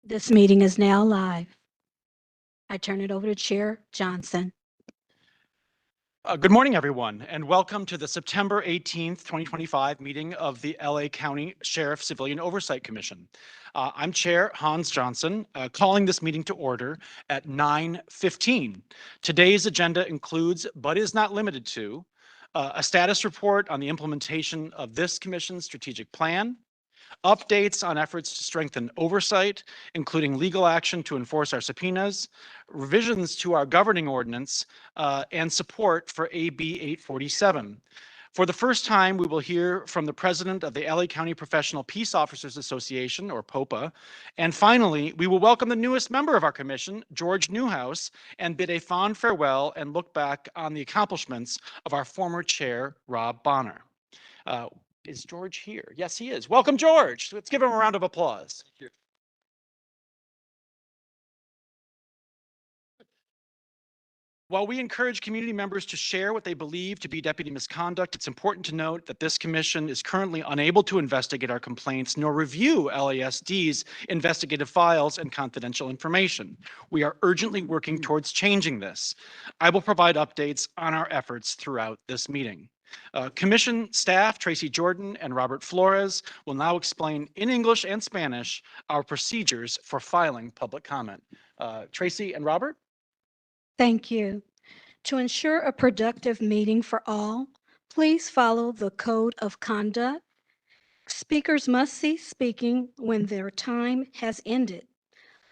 This meeting is now live. I turn it over to Chair Johnson. Good morning, everyone, and welcome to the September 18th, 2025 meeting of the LA County Sheriff Civilian Oversight Commission. I'm Chair Hans Johnson, calling this meeting to order at 9:15. Today's agenda includes, but is not limited to, a status report on the implementation of this commission's strategic plan, updates on efforts to strengthen oversight, including legal action to enforce our subpoenas, revisions to our governing ordinance, and support for AB 847. For the first time, we will hear from the president of the LA County Professional Peace Officers Association, or POPA. And finally, we will welcome the newest member of our commission, George Newhouse, and bid a fond farewell and look back on the accomplishments of our former chair, Rob Bonner. Is George here? Yes, he is. Welcome, George. Let's give him a round of applause. Thank you. While we encourage community members to share what they believe to be deputy misconduct, it's important to note that this commission is currently unable to investigate our complaints nor review LASD's investigative files and confidential information. We are urgently working towards changing this. I will provide updates on our efforts throughout this meeting. Commission staff, Tracy Jordan and Robert Flores, will now explain in English and Spanish our procedures for filing public comment. Tracy and Robert? Thank you. To ensure a productive meeting for all, please follow the code of conduct. Speakers must cease speaking when their time has ended.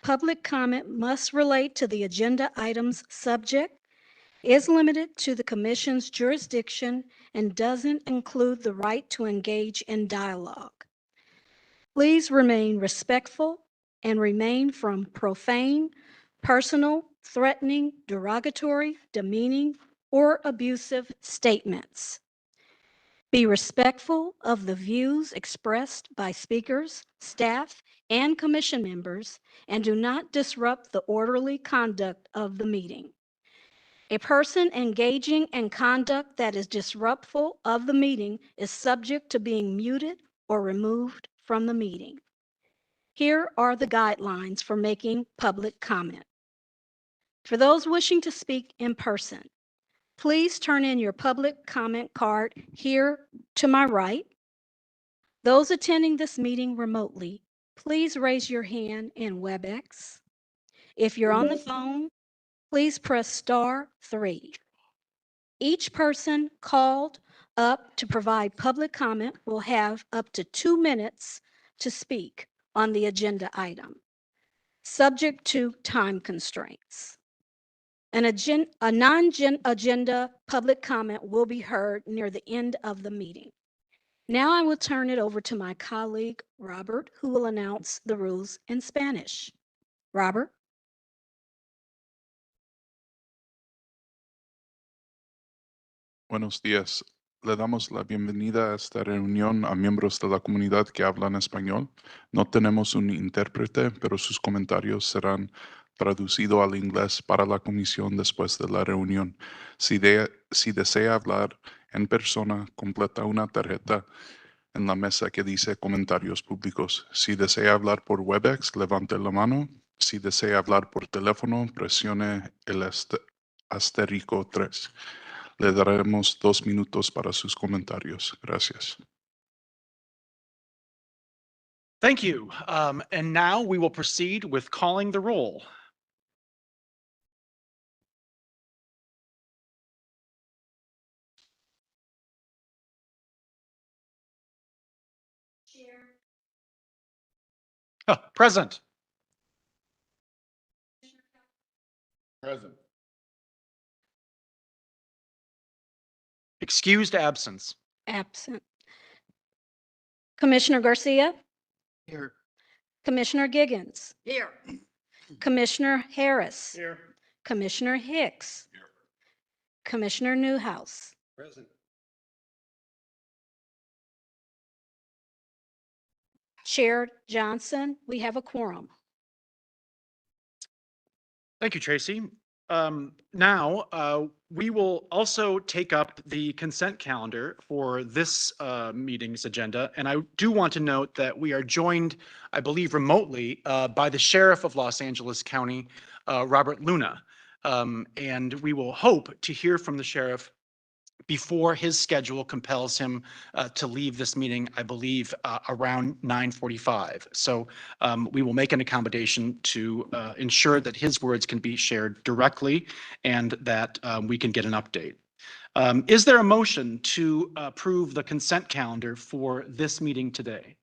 Public comment must relate to the agenda item's subject, is limited to the commission's jurisdiction, and doesn't include the right to engage in dialogue. Please remain respectful and refrain from profane, personal, threatening, derogatory, demeaning, or abusive statements. Be respectful of the views expressed by speakers, staff, and commission members, and do not disrupt the orderly conduct of the meeting. A person engaging in conduct that is disruptful of the meeting is subject to being muted or removed from the meeting. Here are the guidelines for making public comment. For those wishing to speak in person, please turn in your public comment card here to my right. Those attending this meeting remotely, please raise your hand in WebEx. If you're on the phone, please press *3. Each person called up to provide public comment will have up to 2 minutes to speak on the agenda item, subject to time constraints. A non-agenda public comment will be heard near the end of the meeting. Now I will turn it over to my colleague, Robert, who will announce the rules in Spanish. Robert? Buenos días. Le damos la bienvenida a esta reunión a miembros de la comunidad que hablan español. No tenemos un intérprete, pero sus comentarios serán traducidos al inglés para la comisión después de la reunión. Si desea hablar en persona, completa una tarjeta en la mesa que dice comentarios públicos. Si desea hablar por WebEx, levante la mano. Si desea hablar por teléfono, presione el asterisco 3. Le daremos 2 minutos para sus comentarios. Gracias. Thank you. And now we will proceed with calling the roll. Present. Present. Excused absence. Absent. Commissioner Garcia? Here. Commissioner Giggins? Here. Commissioner Harris? Here. Commissioner Hicks? Here. Commissioner Newhouse? Present. Chair Johnson, we have a quorum. Thank you, Tracy. Now, We will also take up the consent calendar for this meeting's agenda. And I do want to note that we are joined, I believe remotely, by the Sheriff of Los Angeles County, Robert Luna. And we will hope to hear from the sheriff before his schedule compels him to leave this meeting, I believe, around 9:45. So we will make an accommodation to ensure that his words can be shared directly and that we can get an update. Is there a motion to approve the consent calendar for this meeting today?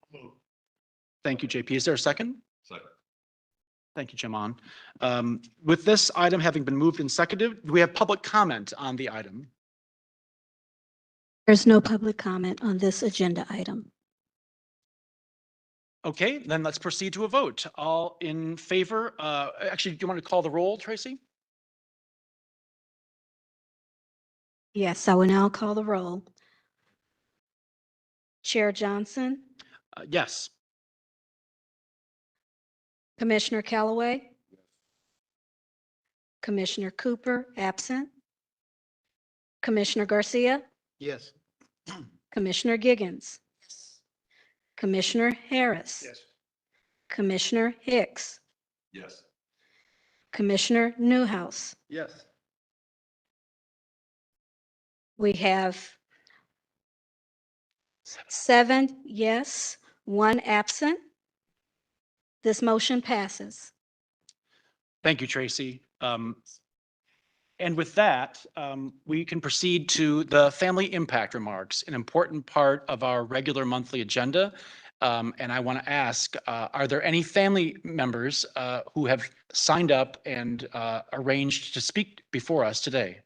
Thank you, JP. Is there a second? Second. Thank you, Jim. With this item having been moved and seconded, do we have public comment on the item? There's no public comment on this agenda item. Okay, then let's proceed to a vote. All in favor? Actually, do you want to call the roll, Tracy? Yes, I will now call the roll. Chair Johnson, Yes. Commissioner Callaway, Commissioner Cooper, absent. Commissioner Garcia, Yes. Commissioner Giggins, Commissioner Harris, Yes. Commissioner Hicks, Yes. Commissioner Newhouse. Yes. We have 7 yes, 1 absent. This motion passes. Thank you, Tracy. And with that, we can proceed to the family impact remarks, an important part of our regular monthly agenda. And I want to ask, are there any family members who have signed up and arranged to speak before us today?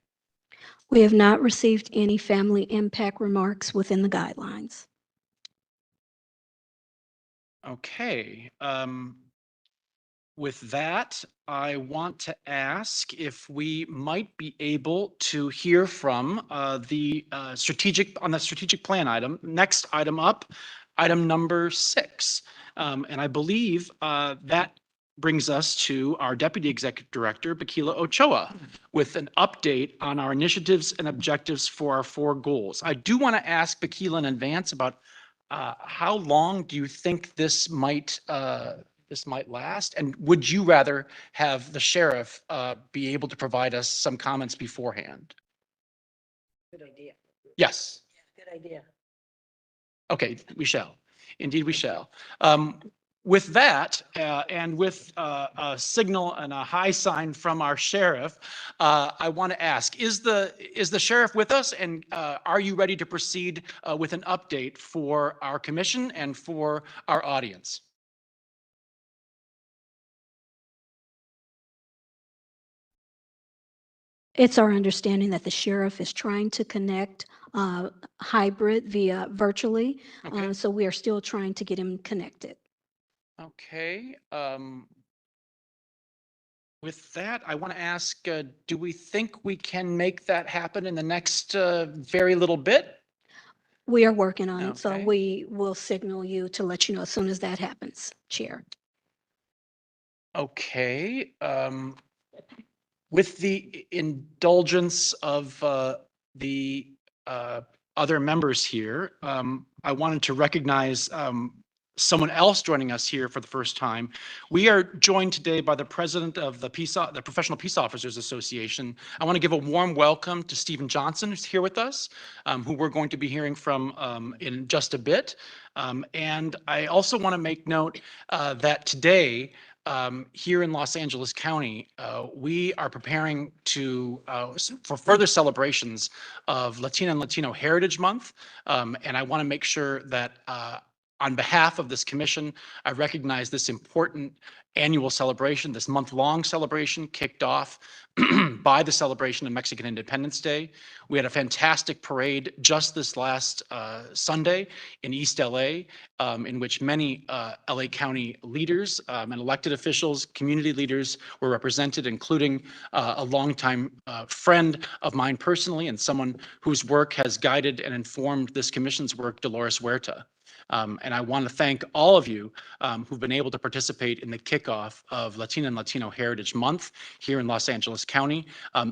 We have not received any family impact remarks within the guidelines. Okay. With that, I want to ask if we might be able to hear from the strategic plan item. Next item up, item number 6. And I believe that brings us to our Deputy Executive Director, Bakila Ochoa, with an update on our initiatives and objectives for our 4 goals. I do want to ask Bakila in advance about how long do you think this might last? And would you rather have the sheriff be able to provide us some comments beforehand? Good idea. Yes. Good idea. Okay, we shall. Indeed, we shall. With that, and with a signal and a high sign from our sheriff, I want to ask, is the sheriff with us? And are you ready to proceed with an update for our commission and for our audience? It's our understanding that the sheriff is trying to connect hybrid via virtually. Okay. So we are still trying to get him connected. Okay. With that, I want to ask, do we think we can make that happen in the next very little bit? We are working on it, so Okay. we will signal you to let you know as soon as that happens, Chair. Okay. With the indulgence of the other members here, I wanted to recognize someone else joining us here for the first time. We are joined today by the president of the Professional Peace Officers Association. I want to give a warm welcome to Stephen Johnson, who's here with us, who we're going to be hearing from in just a bit. And I also want to make note that today, here in Los Angeles County, we are preparing for further celebrations of Latina and Latino Heritage Month. And I want to make sure that on behalf of this commission, I recognize this important annual celebration, this month-long celebration kicked off by the celebration of Mexican Independence Day. We had a fantastic parade just this last Sunday in East LA, in which many LA County leaders and elected officials, community leaders were represented, including a longtime friend of mine personally and someone whose work has guided and informed this commission's work, Dolores Huerta. And I want to thank all of you who've been able to participate in the kickoff of Latina and Latino Heritage Month here in Los Angeles County.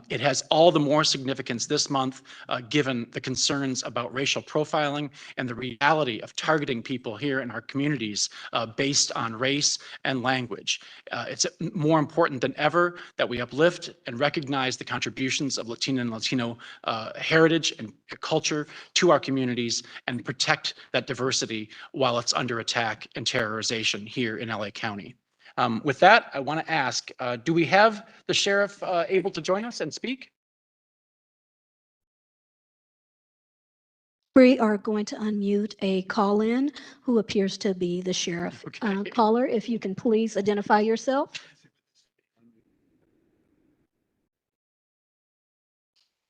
It has all the more significance this month, given the concerns about racial profiling and the reality of targeting people here in our communities based on race and language. It's more important than ever that we uplift and recognize the contributions of Latina and Latino heritage and culture to our communities and protect that diversity while it's under attack and terrorization here in LA County. With that, I want to ask, do we have the sheriff able to join us and speak? We are going to unmute a call-in who appears to be the sheriff. Okay. Caller, if you can please identify yourself.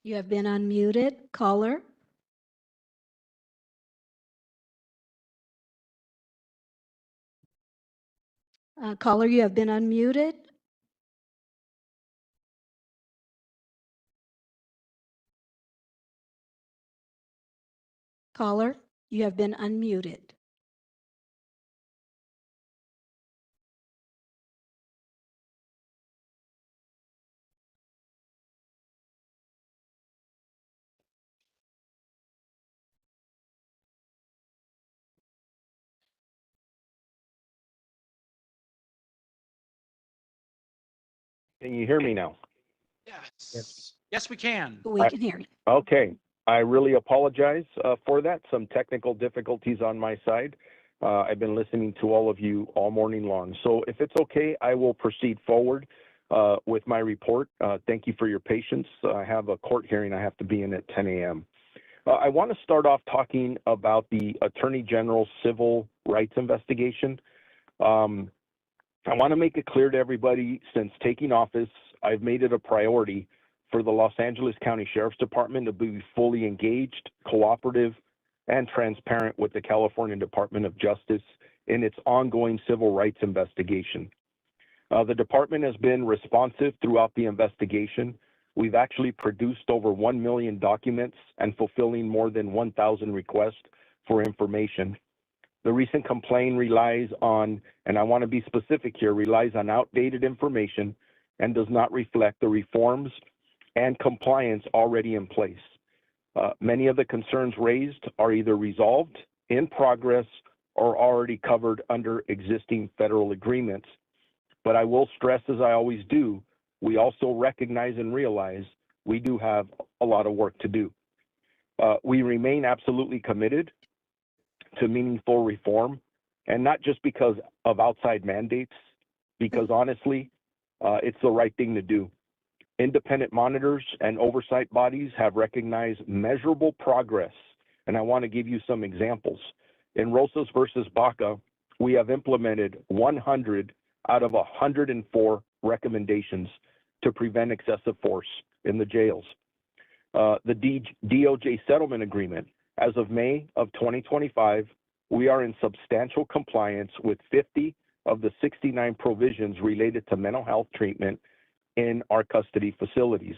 You have been unmuted. Caller. Caller, you have been unmuted. Caller, you have been unmuted. Can you hear me now? Yes. Yes, we can. We can hear you. Okay. I really apologize for that. Some technical difficulties on my side. I've been listening to all of you all morning long. So if it's okay, I will proceed forward with my report. Thank you for your patience. I have a court hearing I have to be in at 10 a.m. I want to start off talking about the Attorney General's civil rights investigation. I want to make it clear to everybody, since taking office, I've made it a priority for the Los Angeles County Sheriff's Department to be fully engaged, cooperative, and transparent with the California Department of Justice in its ongoing civil rights investigation. The department has been responsive throughout the investigation. We've actually produced over 1 million documents and fulfilling more than 1,000 requests for information. The recent complaint relies on, and I want to be specific here, relies on outdated information and does not reflect the reforms and compliance already in place. Many of the concerns raised are either resolved, in progress, or already covered under existing federal agreements. But I will stress, as I always do, we also recognize and realize we do have a lot of work to do. We remain absolutely committed to meaningful reform, and not just because of outside mandates, because honestly, it's the right thing to do. Independent monitors and oversight bodies have recognized measurable progress, and I want to give you some examples. In Rosas versus Baca, we have implemented 100 out of 104 recommendations to prevent excessive force in the jails. The DOJ settlement agreement, as of May of 2025, we are in substantial compliance with 50 of the 69 provisions related to mental health treatment in our custody facilities.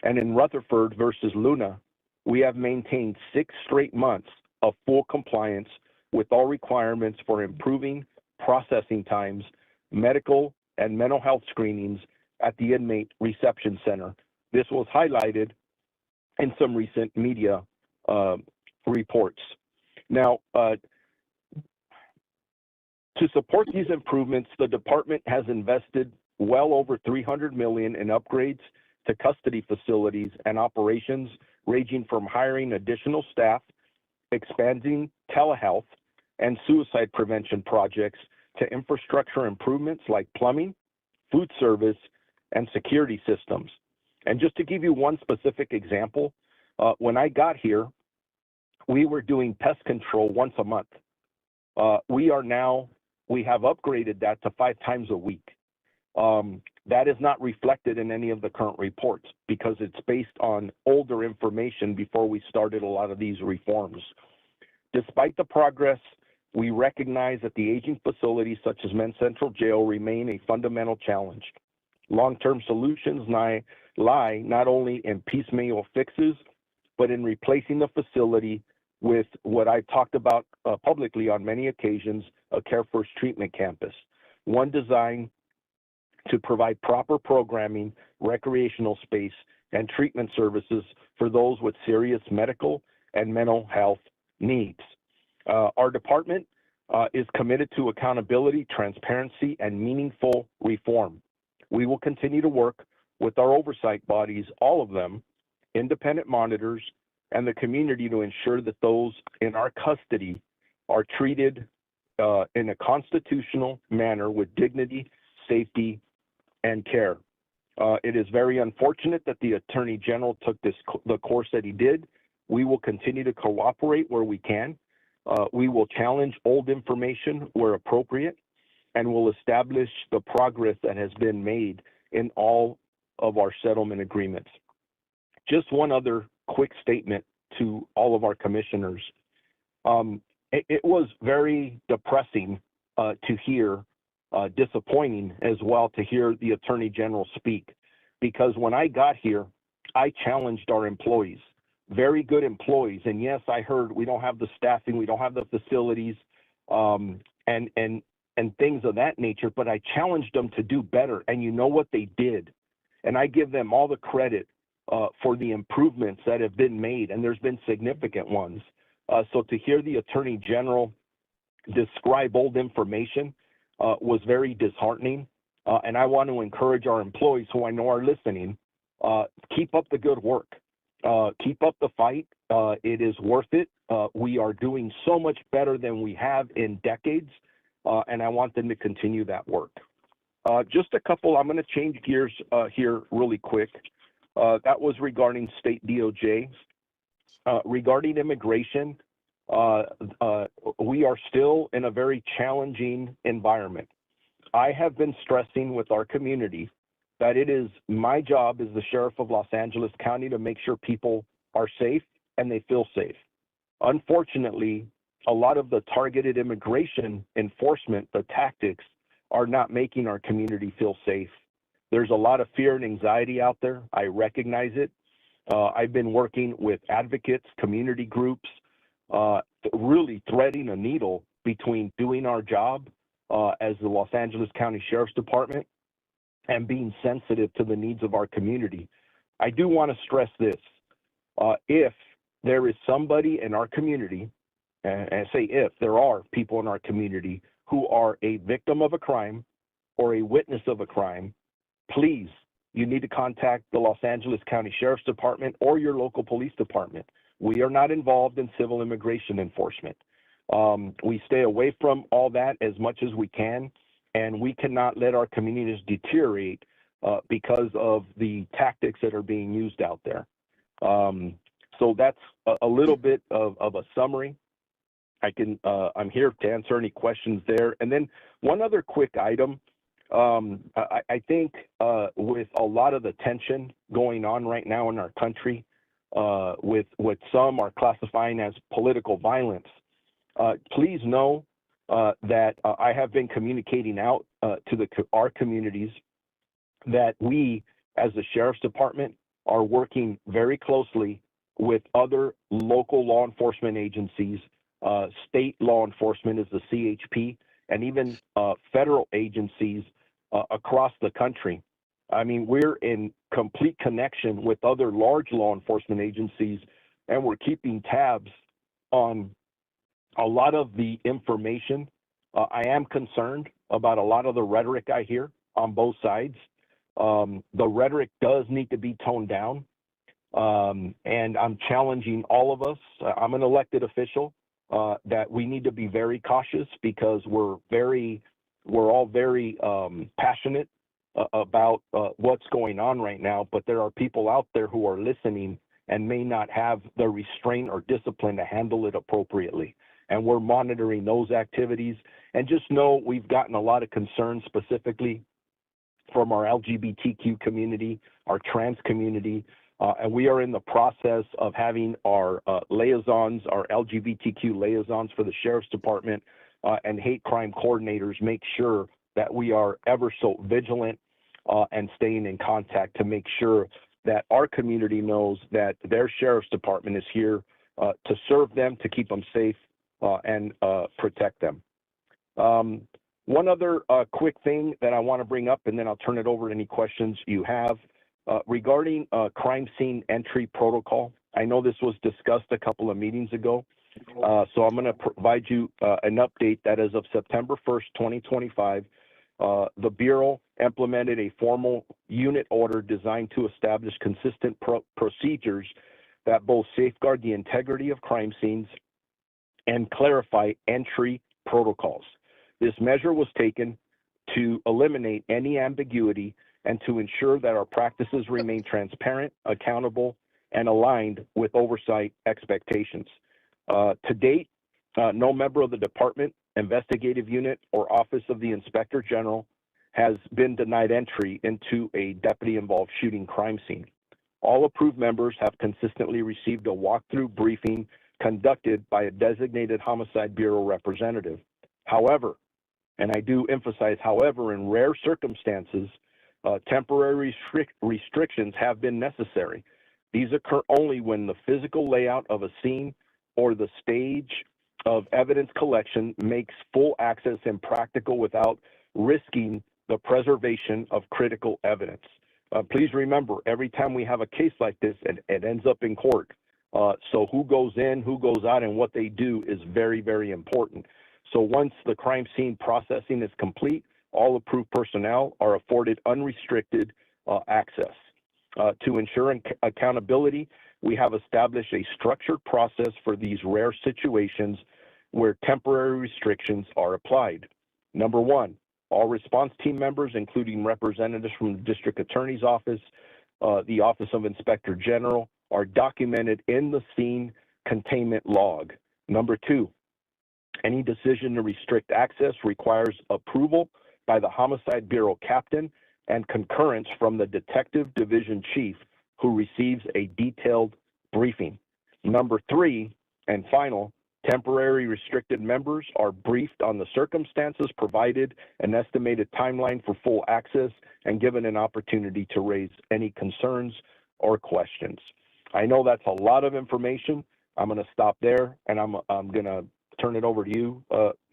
And in Rutherford versus Luna, we have maintained 6 straight months of full compliance with all requirements for improving processing times, medical and mental health screenings at the inmate reception center. This was highlighted in some recent media reports. Now, to support these improvements, the department has invested well over $300 million in upgrades to custody facilities and operations, ranging from hiring additional staff, expanding telehealth and suicide prevention projects, to infrastructure improvements like plumbing, food service, and security systems. And just to give you one specific example, when I got here, we were doing pest control once a month. We have upgraded that to 5 times a week. That is not reflected in any of the current reports because it's based on older information before we started a lot of these reforms. Despite the progress, we recognize that the aging facilities such as Men's Central Jail remain a fundamental challenge. Long-term solutions lie not only in piecemeal fixes, but in replacing the facility with what I've talked about publicly on many occasions, a Care First treatment campus. One designed to provide proper programming, recreational space, and treatment services for those with serious medical and mental health needs. Our department is committed to accountability, transparency, and meaningful reform. We will continue to work with our oversight bodies, all of them, independent monitors, and the community to ensure that those in our custody are treated in a constitutional manner with dignity, safety, and care. It is very unfortunate that the Attorney General took the course that he did. We will continue to cooperate where we can. We will challenge old information where appropriate, and will establish the progress that has been made in all of our settlement agreements. Just one other quick statement to all of our commissioners. It was very depressing to hear, disappointing as well to hear the Attorney General speak, because when I got here, I challenged our employees, very good employees. And yes, I heard we don't have the staffing, we don't have the facilities, and things of that nature, but I challenged them to do better. And you know what they did? And I give them all the credit for the improvements that have been made, and there's been significant ones. So to hear the Attorney General describe old information was very disheartening. And I want to encourage our employees who I know are listening, keep up the good work. Keep up the fight. It is worth it. We are doing so much better than we have in decades, and I want them to continue that work. Just a couple, I'm going to change gears here really quick. That was regarding state DOJ. Regarding immigration, we are still in a very challenging environment. I have been stressing with our community that it is my job as the Sheriff of Los Angeles County to make sure people are safe and they feel safe. Unfortunately, a lot of the targeted immigration enforcement, the tactics, are not making our community feel safe. There's a lot of fear and anxiety out there. I recognize it. I've been working with advocates, community groups, really threading a needle between doing our job as the Los Angeles County Sheriff's Department and being sensitive to the needs of our community. I do want to stress this. If there is somebody in our community, and I say if, there are people in our community who are a victim of a crime or a witness of a crime, please, you need to contact the Los Angeles County Sheriff's Department or your local police department. We are not involved in civil immigration enforcement. We stay away from all that as much as we can, and we cannot let our communities deteriorate because of the tactics that are being used out there. So that's a little bit of a summary. I'm here to answer any questions there. And then one other quick item. I think with a lot of the tension going on right now in our country, with what some are classifying as political violence, please know that I have been communicating out to our communities that we, as the Sheriff's Department, are working very closely with other local law enforcement agencies, state law enforcement is the CHP, and even federal agencies across the country. I mean, we're in complete connection with other large law enforcement agencies, and we're keeping tabs on a lot of the information. I am concerned about a lot of the rhetoric I hear on both sides. The rhetoric does need to be toned down, and I'm challenging all of us. I'm an elected official, that we need to be very cautious because we're all very passionate about what's going on right now, but there are people out there who are listening and may not have the restraint or discipline to handle it appropriately. And we're monitoring those activities. And just know we've gotten a lot of concerns specifically from our LGBTQ community, our trans community, and we are in the process of having our liaisons, our LGBTQ liaisons for the Sheriff's Department and hate crime coordinators make sure that we are ever so vigilant and staying in contact to make sure that our community knows that their Sheriff's Department is here to serve them, to keep them safe, and protect them. One other quick thing that I want to bring up, and then I'll turn it over to any questions you have. Regarding crime scene entry protocol, I know this was discussed a couple of meetings ago, so I'm going to provide you an update that as of September 1st, 2025, the Bureau implemented a formal unit order designed to establish consistent procedures that both safeguard the integrity of crime scenes and clarify entry protocols. This measure was taken to eliminate any ambiguity and to ensure that our practices remain transparent, accountable, and aligned with oversight expectations. To date, no member of the department, investigative unit, or office of the Inspector General has been denied entry into a deputy-involved shooting crime scene. All approved members have consistently received a walkthrough briefing conducted by a designated Homicide Bureau representative. However, and I do emphasize, however, in rare circumstances, temporary restrictions have been necessary. These occur only when the physical layout of a scene or the stage of evidence collection makes full access impractical without risking the preservation of critical evidence. Please remember, every time we have a case like this, it ends up in court. So who goes in, who goes out, and what they do is very, very important. So once the crime scene processing is complete, all approved personnel are afforded unrestricted access. To ensure accountability, we have established a structured process for these rare situations where temporary restrictions are applied. Number one, all response team members, including representatives from the District Attorney's Office, the Office of Inspector General, are documented in the scene containment log. Number two, any decision to restrict access requires approval by the Homicide Bureau captain and concurrence from the Detective Division Chief, who receives a detailed briefing. Number three, and final, temporary restricted members are briefed on the circumstances, provided an estimated timeline for full access, and given an opportunity to raise any concerns or questions. I know that's a lot of information. I'm going to stop there, and I'm going to turn it over to you,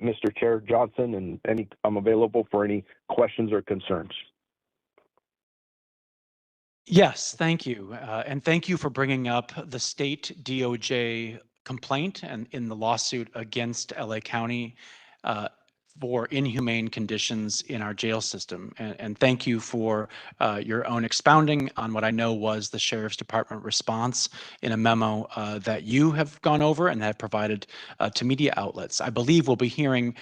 Mr. Chair Johnson, and I'm available for any questions or concerns. Yes, thank you. And thank you for bringing up the state DOJ complaint and in the lawsuit against LA County for inhumane conditions in our jail system. And thank you for your own expounding on what I know was the Sheriff's Department response in a memo that you have gone over and have provided to media outlets. I believe we'll be hearing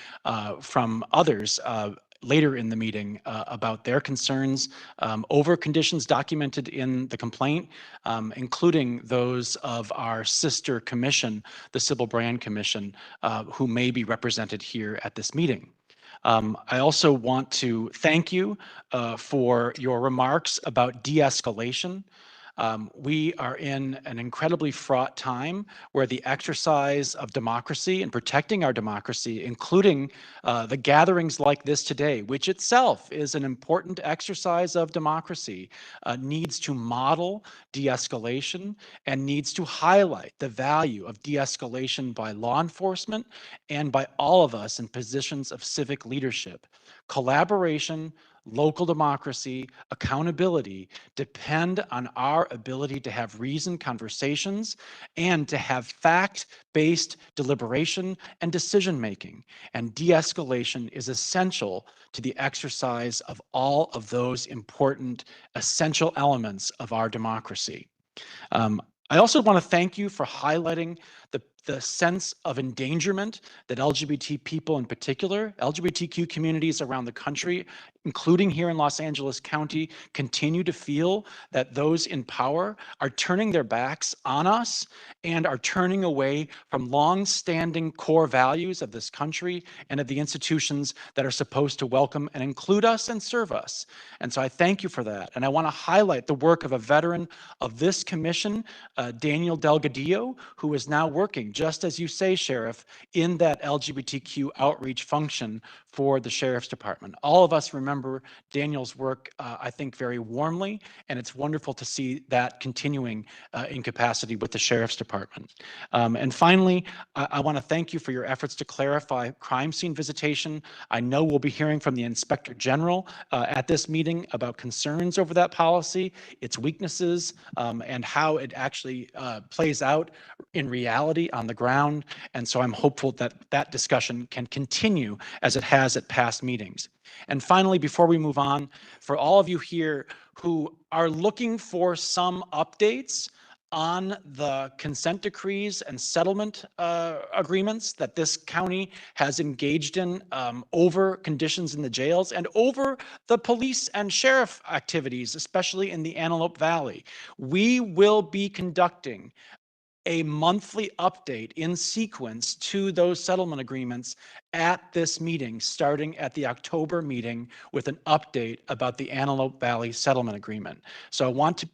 from others later in the meeting about their concerns over conditions documented in the complaint, including those of our sister commission, the Civil Brand Commission, who may be represented here at this meeting. I also want to thank you for your remarks about de-escalation. We are in an incredibly fraught time where the exercise of democracy and protecting our democracy, including the gatherings like this today, which itself is an important exercise of democracy, needs to model de-escalation and needs to highlight the value of de-escalation by law enforcement and by all of us in positions of civic leadership. Collaboration, local democracy, accountability depend on our ability to have reasoned conversations and to have fact-based deliberation and decision-making. And de-escalation is essential to the exercise of all of those important, essential elements of our democracy. I also want to thank you for highlighting the sense of endangerment that LGBT people in particular, LGBTQ communities around the country, including here in Los Angeles County, continue to feel that those in power are turning their backs on us and are turning away from long-standing core values of this country and of the institutions that are supposed to welcome and include us and serve us. And so I thank you for that. And I want to highlight the work of a veteran of this commission, Daniel Delgadillo, who is now working just as you say, Sheriff, in that LGBTQ outreach function for the Sheriff's Department. All of us remember Daniel's work, I think, very warmly, and it's wonderful to see that continuing in capacity with the Sheriff's Department. And finally, I want to thank you for your efforts to clarify crime scene visitation. I know we'll be hearing from the Inspector General at this meeting about concerns over that policy, its weaknesses, and how it actually plays out in reality on the ground. And so I'm hopeful that that discussion can continue as it has at past meetings. And finally, before we move on, for all of you here who are looking for some updates on the consent decrees and settlement agreements that this county has engaged in over conditions in the jails and over the police and sheriff activities, especially in the Antelope Valley, we will be conducting a monthly update in sequence to those settlement agreements at this meeting, starting at the October meeting with an update about the Antelope Valley Settlement Agreement. So I want to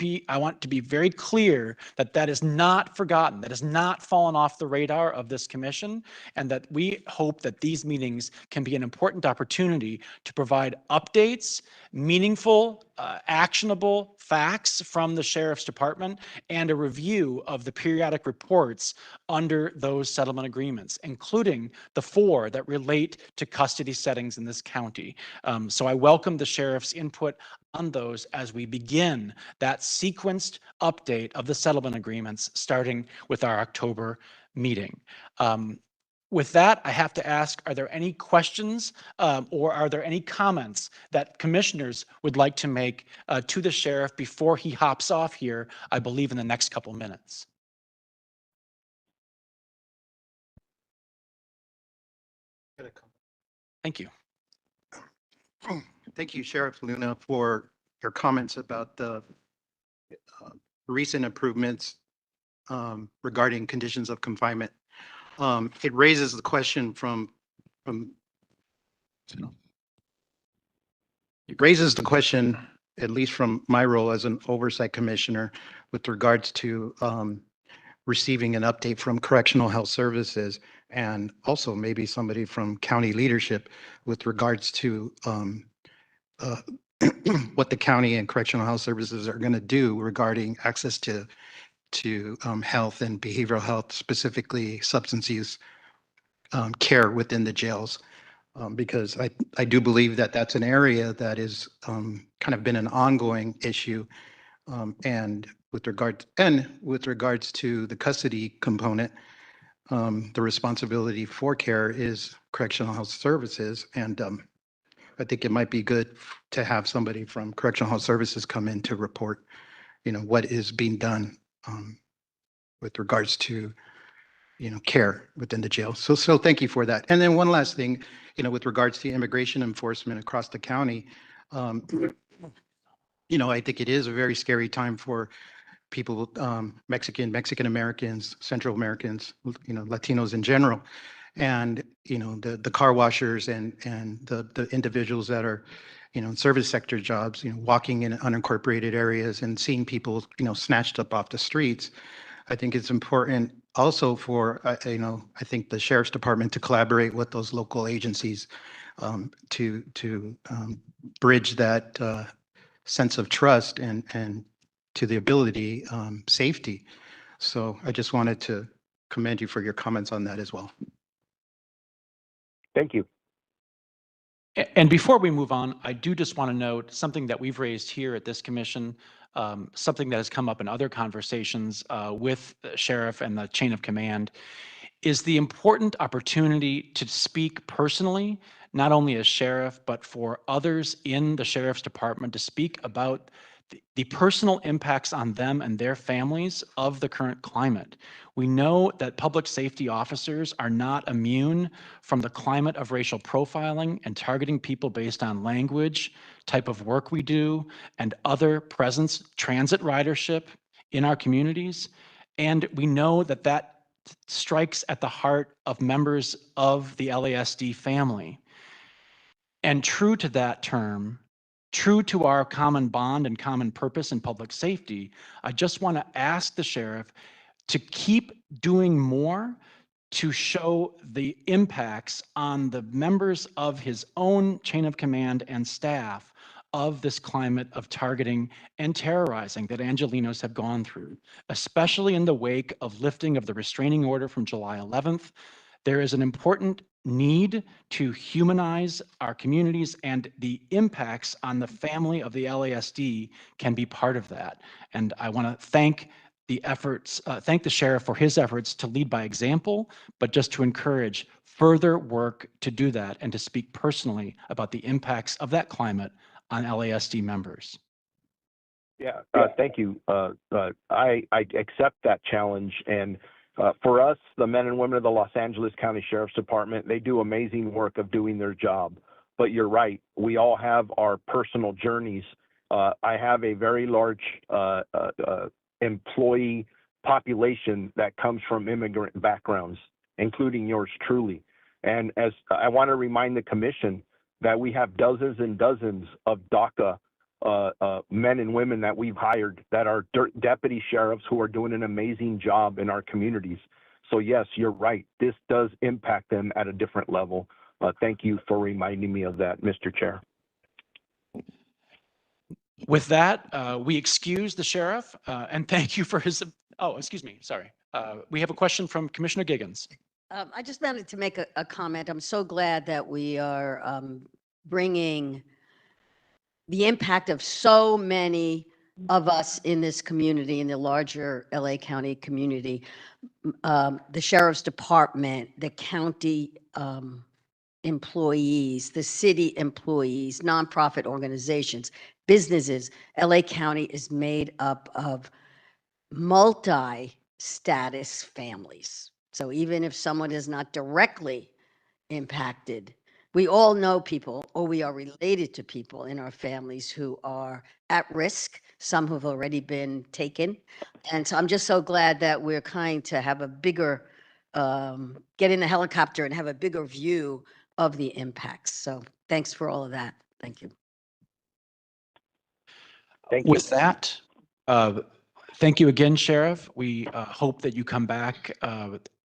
be very clear that that is not forgotten, that has not fallen off the radar of this commission, and that we hope that these meetings can be an important opportunity to provide updates, meaningful, actionable facts from the Sheriff's Department, and a review of the periodic reports under those settlement agreements, including the 4 that relate to custody settings in this county. So I welcome the sheriff's input on those as we begin that sequenced update of the settlement agreements, starting with our October meeting. With that, I have to ask, are there any questions or are there any comments that commissioners would like to make to the sheriff before he hops off here, I believe in the next couple minutes? Thank you. Thank you, Sheriff Luna, for your comments about the recent improvements regarding conditions of confinement. It raises the question at least from my role as an oversight commissioner, with regards to receiving an update from Correctional Health Services, and also maybe somebody from county leadership with regards to what the county and Correctional Health Services are going to do regarding access to health and behavioral health, specifically substance use care within the jails. Because I do believe that that's an area that is kind of been an ongoing issue. And with regards to the custody component, the responsibility for care is Correctional Health Services. And I think it might be good to have somebody from Correctional Health Services come in to report, what is being done with regards to, care within the jail. So thank you for that. And then one last thing, with regards to immigration enforcement across the county, I think it is a very scary time for people, Mexican Americans, Central Americans, Latinos in general. And, the car washers and the individuals that are, in service sector jobs, walking in unincorporated areas and seeing people, snatched up off the streets. I think it's important also for, I think the Sheriff's Department to collaborate with those local agencies to bridge that sense of trust and to the ability, safety. So I just wanted to commend you for your comments on that as well. Thank you. And before we move on, I do just want to note something that we've raised here at this commission, something that has come up in other conversations with the sheriff and the chain of command, is the important opportunity to speak personally, not only as sheriff, but for others in the sheriff's department to speak about the personal impacts on them and their families of the current climate. We know that public safety officers are not immune from the climate of racial profiling and targeting people based on language, type of work we do, and other presence, transit ridership in our communities. And we know that that strikes at the heart of members of the LASD family. And true to that term, true to our common bond and common purpose in public safety, I just want to ask the sheriff to keep doing more to show the impacts on the members of his own chain of command and staff of this climate of targeting and terrorizing that Angelenos have gone through, especially in the wake of lifting of the restraining order from July 11th. There is an important need to humanize our communities, and the impacts on the family of the LASD can be part of that. And I want to thank the efforts, thank the sheriff for his efforts to lead by example, but just to encourage further work to do that and to speak personally about the impacts of that climate on LASD members. Yeah, thank you. I accept that challenge. And for us, the men and women of the Los Angeles County Sheriff's Department, they do amazing work of doing their job. But you're right, we all have our personal journeys. I have a very large employee population that comes from immigrant backgrounds, including yours truly. And as I want to remind the commission that we have dozens and dozens of DACA men and women that we've hired that are deputy sheriffs who are doing an amazing job in our communities. So yes, you're right. This does impact them at a different level. Thank you for reminding me of that, Mr. Chair. With that, we excuse the sheriff and thank you for his, oh, excuse me, sorry. We have a question from Commissioner Giggins. I just wanted to make a comment. I'm so glad that we are bringing the impact of so many of us in this community, in the larger LA County community, the sheriff's department, the county employees, the city employees, nonprofit organizations, businesses. LA County is made up of multi-status families. So even if someone is not directly impacted, we all know people, or we are related to people in our families who are at risk, some who have already been taken. And so I'm just so glad that we're kind to have a bigger, get in the helicopter and have a bigger view of the impacts. So thanks for all of that. Thank you. Thank you. With that, thank you again, Sheriff. We hope that you come back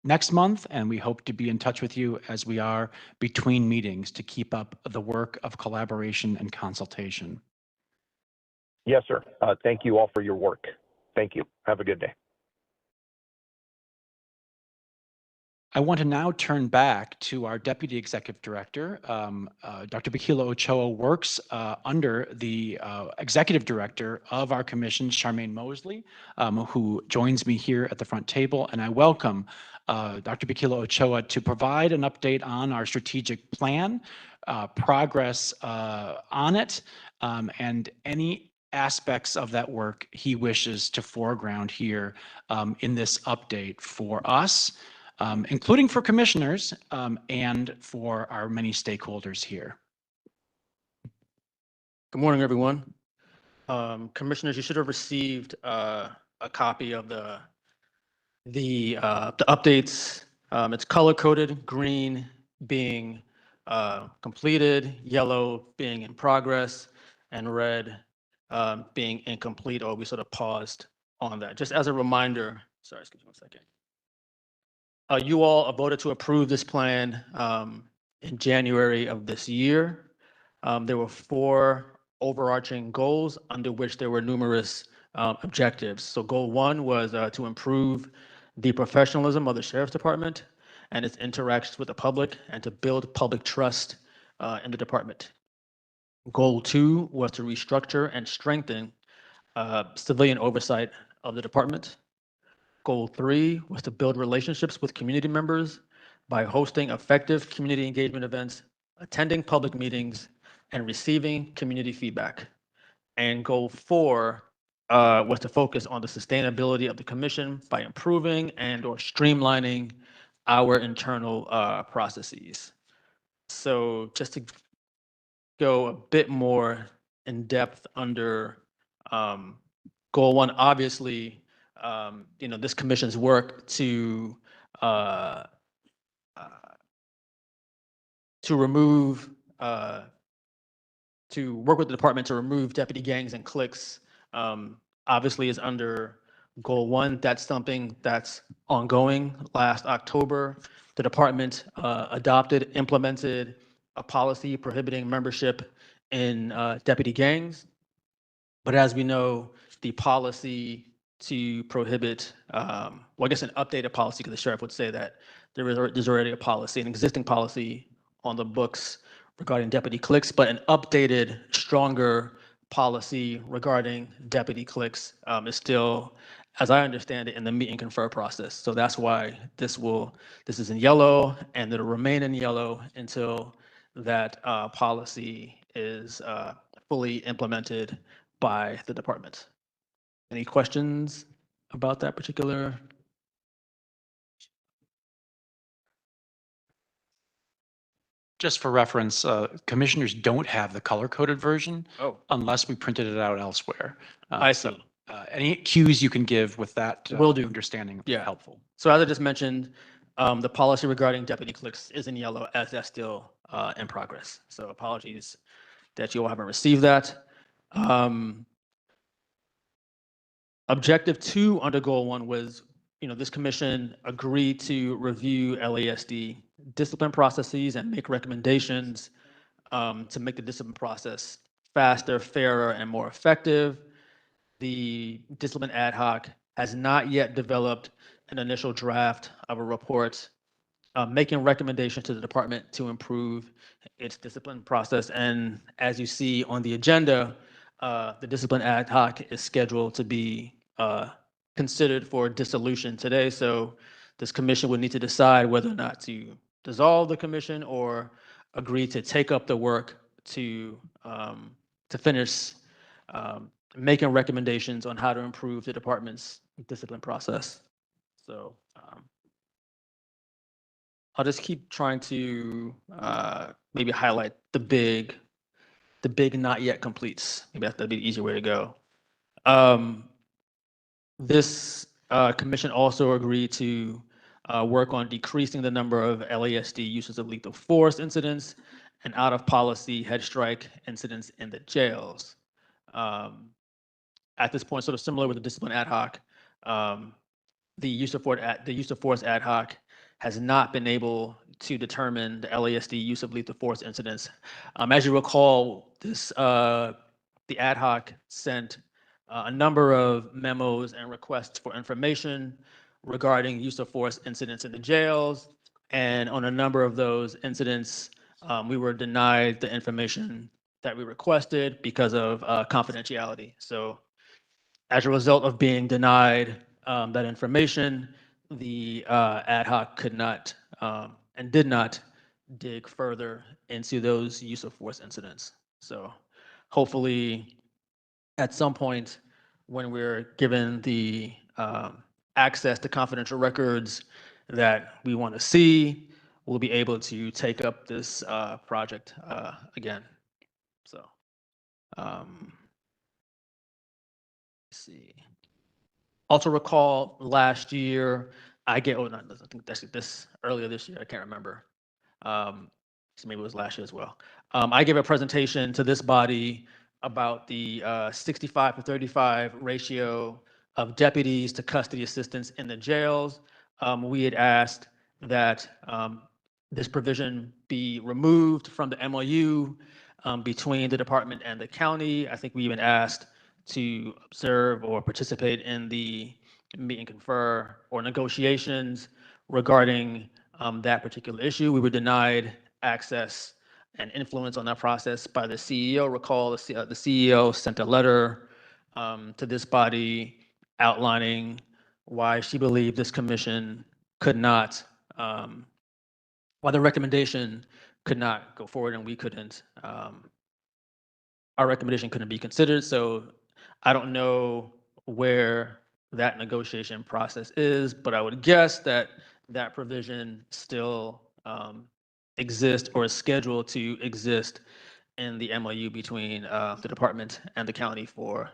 next month, and we hope to be in touch with you as we are between meetings to keep up the work of collaboration and consultation. Yes, sir. Thank you all for your work. Thank you. Have a good day. I want to now turn back to our Deputy Executive Director. Dr. Bakila Ochoa works under the Executive Director of our commission, Charmaine Mosley, who joins me here at the front table. And I welcome Dr. Bakila Ochoa to provide an update on our strategic plan, progress on it, and any aspects of that work he wishes to foreground here in this update for us. Including for commissioners and for our many stakeholders here. Good morning, everyone. Commissioners, you should have received a copy of the updates. It's color coded, green being completed, yellow being in progress, and red being incomplete, or we sort of paused on that. Just as a reminder, sorry, excuse me one second. You all voted to approve this plan in January of this year. There were 4 overarching goals under which there were numerous objectives. So goal 1 was to improve the professionalism of the Sheriff's Department and its interactions with the public, and to build public trust in the department. Goal 2 was to restructure and strengthen civilian oversight of the department. Goal 3 was to build relationships with community members by hosting effective community engagement events, attending public meetings, and receiving community feedback. And goal 4 was to focus on the sustainability of the commission by improving and or streamlining our internal processes. So just to go a bit more in depth under goal 1, obviously, this commission's work to remove, to work with the department to remove deputy gangs and cliques, obviously is under Goal 1, that's something that's ongoing. Last October, the department adopted, implemented a policy prohibiting membership in deputy gangs. But as we know, the policy to prohibit, well, I guess an updated policy, because the sheriff would say that there's already a policy, an existing policy on the books regarding deputy clicks, but an updated, stronger policy regarding deputy clicks is still, as I understand it, in the meet and confer process. So that's why this is in yellow, and it'll remain in yellow until that policy is fully implemented by the department. Any questions about that particular? Just for reference, commissioners don't have the color-coded version Oh, unless we printed it out elsewhere. I So, see. any cues you can give with that Will do. understanding would be Yeah. helpful. So as I just mentioned, the policy regarding deputy clicks is in yellow as that's still in progress. So apologies that you all haven't received that. Objective 2 under goal 1 was, this commission agreed to review LASD discipline processes and make recommendations to make the discipline process faster, fairer, and more effective. The discipline ad hoc has not yet developed an initial draft of a report making recommendations to the department to improve its discipline process. And as you see on the agenda, the discipline ad hoc is scheduled to be considered for dissolution today. So this commission would need to decide whether or not to dissolve the commission or agree to take up the work to finish making recommendations on how to improve the department's discipline process. So I'll just keep trying to maybe highlight the big not yet completes. Maybe that'd be the easier way to go. This commission also agreed to work on decreasing the number of LASD uses of lethal force incidents and out of policy head strike incidents in the jails. At this point, sort of similar with the discipline ad hoc, the use of force ad hoc has not been able to determine the LASD use of lethal force incidents. As you recall, the ad hoc sent a number of memos and requests for information regarding use of force incidents in the jails. And on a number of those incidents, we were denied the information that we requested because of confidentiality. So as a result of being denied that information, the ad hoc could not and did not dig further into those use of force incidents. So hopefully at some point when we're given the access to confidential records that we want to see, we'll be able to take up this project again. So let's see. Also recall last year, I think that's this earlier this year, I can't remember. So maybe it was last year as well. I gave a presentation to this body about the 65 to 35 ratio of deputies to custody assistants in the jails. We had asked that this provision be removed from the MOU between the department and the county. I think we even asked to observe or participate in the meet and confer or negotiations regarding that particular issue. We were denied access and influence on that process by the CEO. Recall the CEO sent a letter to this body outlining why she believed this commission could not, why the recommendation could not go forward and we couldn't, our recommendation couldn't be considered. So I don't know where that negotiation process is, but I would guess that that provision still exists or is scheduled to exist in the MOU between the department and the county for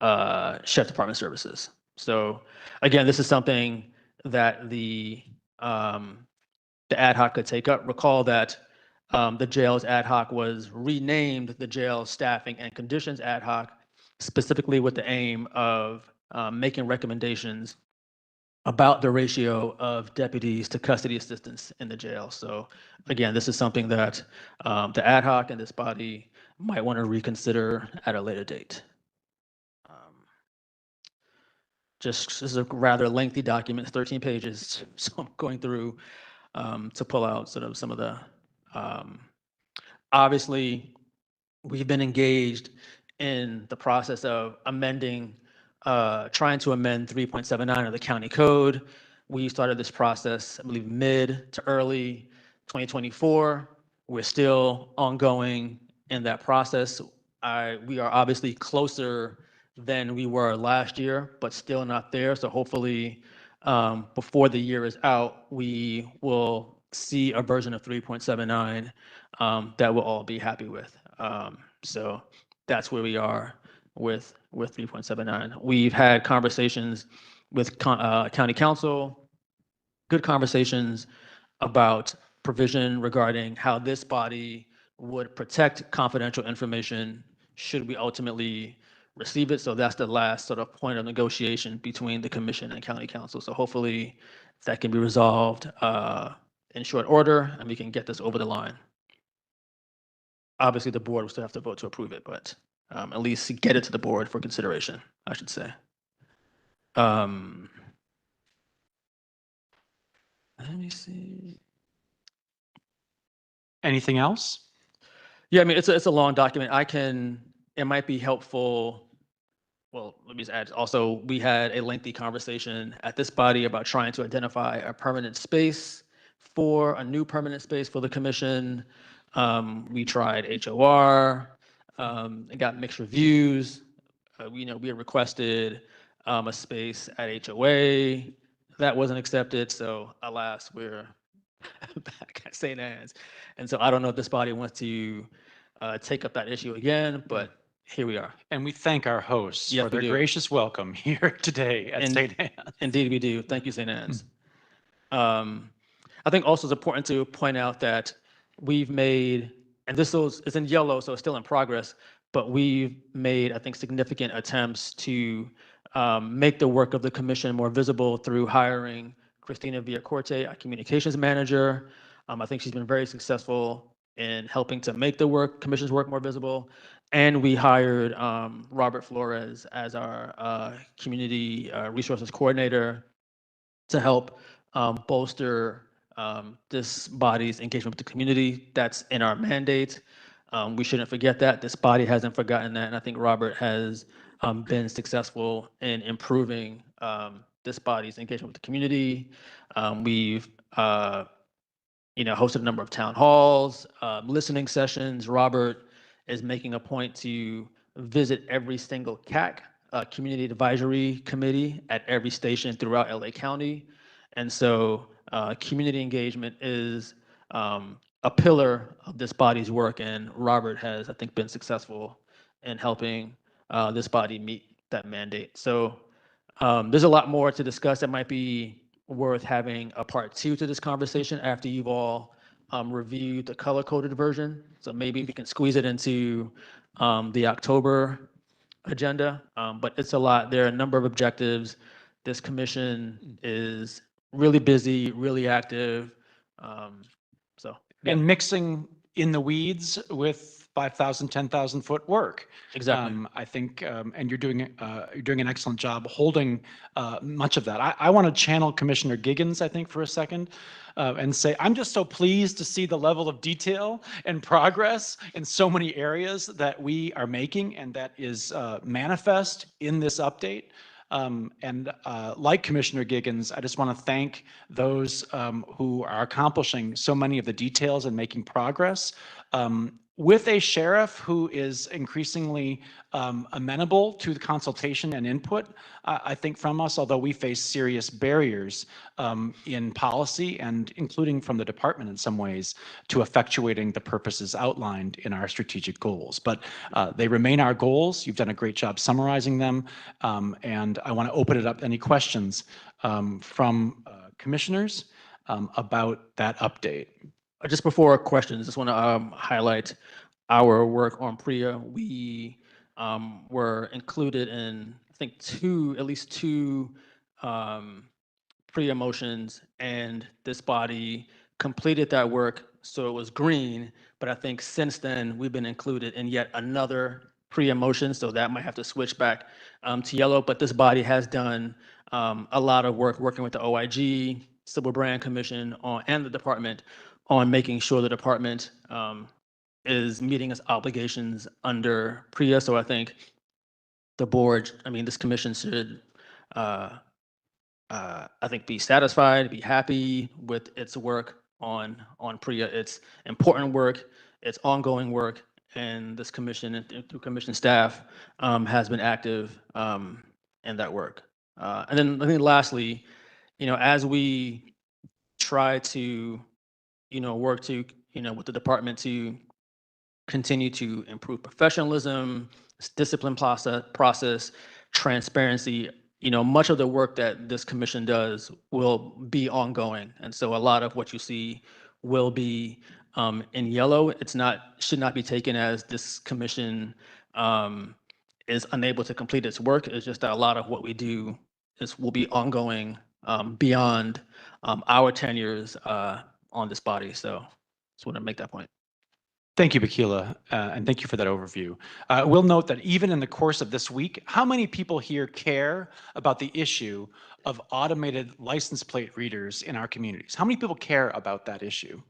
sheriff department services. So again, this is something that the ad hoc could take up. Recall that the jails ad hoc was renamed the jail staffing and conditions ad hoc, specifically with the aim of making recommendations about the ratio of deputies to custody assistants in the jail. So again, this is something that the ad hoc and this body might want to reconsider at a later date. This is a rather lengthy document, it's 13 pages, so I'm going through to pull out sort of some of the, obviously, we've been engaged in the process of amending, trying to amend 3.79 of the county code. We started this process, I believe, mid to early 2024. We're still ongoing in that process. We are obviously closer than we were last year, but still not there. So hopefully, before the year is out, we will see a version of 3.79 that we'll all be happy with. So that's where we are with 3.79. We've had conversations with county council, good conversations about provision regarding how this body would protect confidential information should we ultimately receive it. So that's the last sort of point of negotiation between the commission and county council. So hopefully that can be resolved in short order and we can get this over the line. Obviously, the board will still have to vote to approve it, but at least get it to the board for consideration, I should say. Let me see. Anything else? Yeah, I mean, it's a long document. It might be helpful. Well, let me just add, also, we had a lengthy conversation at this body about trying to identify a permanent space a new permanent space for the commission. We tried HOR, it got mixed reviews. We had requested a space at HOA. That wasn't accepted, so alas, we're back at St. Anne's. And so I don't know if this body wants to take up that issue again, but here we are. And we thank our hosts Yes, for their we do. gracious welcome here today at St. Anne's. Indeed, we do. Thank you, St. Anne's. I think also it's important to point out that we've made, and it's in yellow, so it's still in progress, but we've made, I think, significant attempts to make the work of the commission more visible through hiring Christina Villacorte, our communications manager. I think she's been very successful in helping to make the commission's work more visible. And we hired Robert Flores as our community resources coordinator to help bolster this body's engagement with the community. That's in our mandate. We shouldn't forget that. This body hasn't forgotten that. And I think Robert has been successful in improving this body's engagement with the community. We've hosted a number of town halls, listening sessions. Robert is making a point to visit every single CAC, Community Advisory Committee, at every station throughout LA County. And so community engagement is a pillar of this body's work, and Robert has, I think, been successful in helping this body meet that mandate. So there's a lot more to discuss. That might be worth having a part 2 to this conversation after you've all reviewed the color-coded version. So maybe we can squeeze it into the October agenda, but it's a lot. There are a number of objectives. This commission is really busy, really active. And mixing in the weeds with 5,000, 10,000 foot work. Exactly. I think, and you're doing an excellent job holding much of that. I want to channel Commissioner Giggins, I think, for a second, and say, I'm just so pleased to see the level of detail and progress in so many areas that we are making and that is manifest in this update. Like Commissioner Giggins, I just want to thank those who are accomplishing so many of the details and making progress. With a sheriff who is increasingly amenable to the consultation and input, I think, from us, although we face serious barriers in policy and including from the department in some ways to effectuating the purposes outlined in our strategic goals. But they remain our goals. You've done a great job summarizing them. And I want to open it up. Any questions from commissioners about that update? Just before questions, just want to highlight our work on PRIA. We were included in think at least two pre-emotions, and this body completed that work, so it was green. But I think since then, we've been included in yet another pre-emotion, so that might have to switch back to yellow. But this body has done a lot of work working with the OIG, Civil Brand Commission, and the department on making sure the department is meeting its obligations under PREA. So I think the board, this commission should, I think, be satisfied, be happy with its work on PREA. It's important work, it's ongoing work, and this commission and through commission staff has been active in that work. And then I think lastly, as we try to, work to, with the department to continue to improve professionalism, discipline process, transparency. Much of the work that this commission does will be ongoing. And so a lot of what you see will be in yellow. Should not be taken as this commission is unable to complete its work. It's just that a lot of what we do will be ongoing beyond our tenures on this body. So just want to make that point. Thank you, Bakila, and thank you for that overview. We'll note that even in the course of this week, how many people here care about the issue of automated license plate readers in our communities? How many people care about that issue?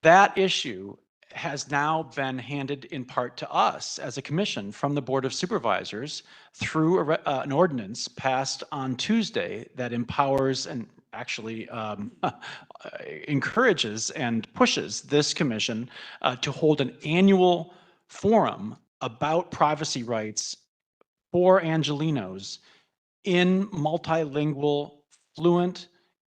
That issue has now been handed in part to us as a commission from the Board of Supervisors through an ordinance passed on Tuesday that empowers and actually encourages and pushes this commission to hold an annual forum about privacy rights for Angelenos in multilingual, fluent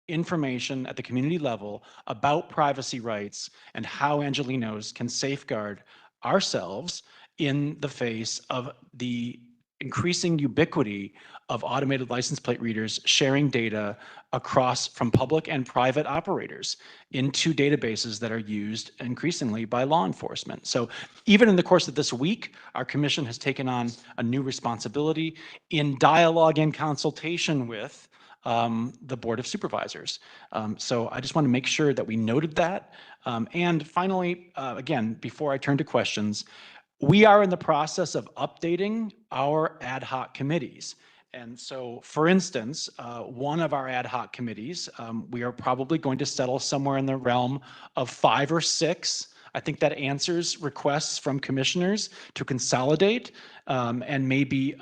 information at the community level about privacy rights and how Angelenos can safeguard ourselves in the face of the increasing ubiquity of automated license plate readers sharing data across from public and private operators into databases that are used increasingly by law enforcement. So even in the course of this week, our commission has taken on a new responsibility in dialogue and consultation with the Board of Supervisors. So I just want to make sure that we noted that. And finally, again, before I turn to questions, we are in the process of updating our ad hoc committees. And so, for instance, one of our ad hoc committees, we are probably going to settle somewhere in the realm of 5 or 6. I think that answers requests from commissioners to consolidate and maybe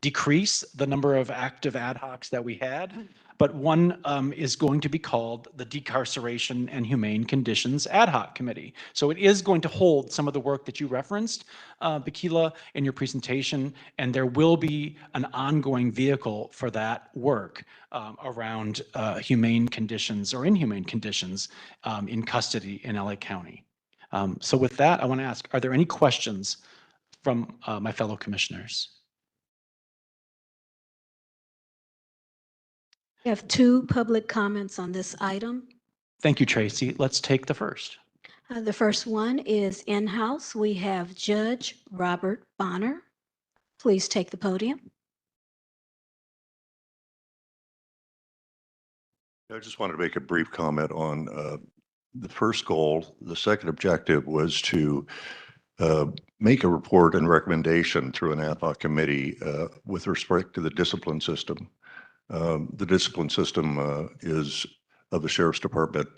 decrease the number of active ad hocs that we had. But one is going to be called the Decarceration and Humane Conditions Ad Hoc Committee. So it is going to hold some of the work that you referenced, Bakila, in your presentation, and there will be an ongoing vehicle for that work around humane conditions or inhumane conditions in custody in LA County. So with that, I want to ask, are there any questions from my fellow commissioners? We have 2 public comments on this item. Thank you, Tracy. Let's take the first. The first one is in-house. We have Judge Robert Bonner. Please take the podium. I just wanted to make a brief comment on the first goal. The second objective was to make a report and recommendation through an ad hoc committee with respect to the discipline system. The discipline system is of the Sheriff's Department.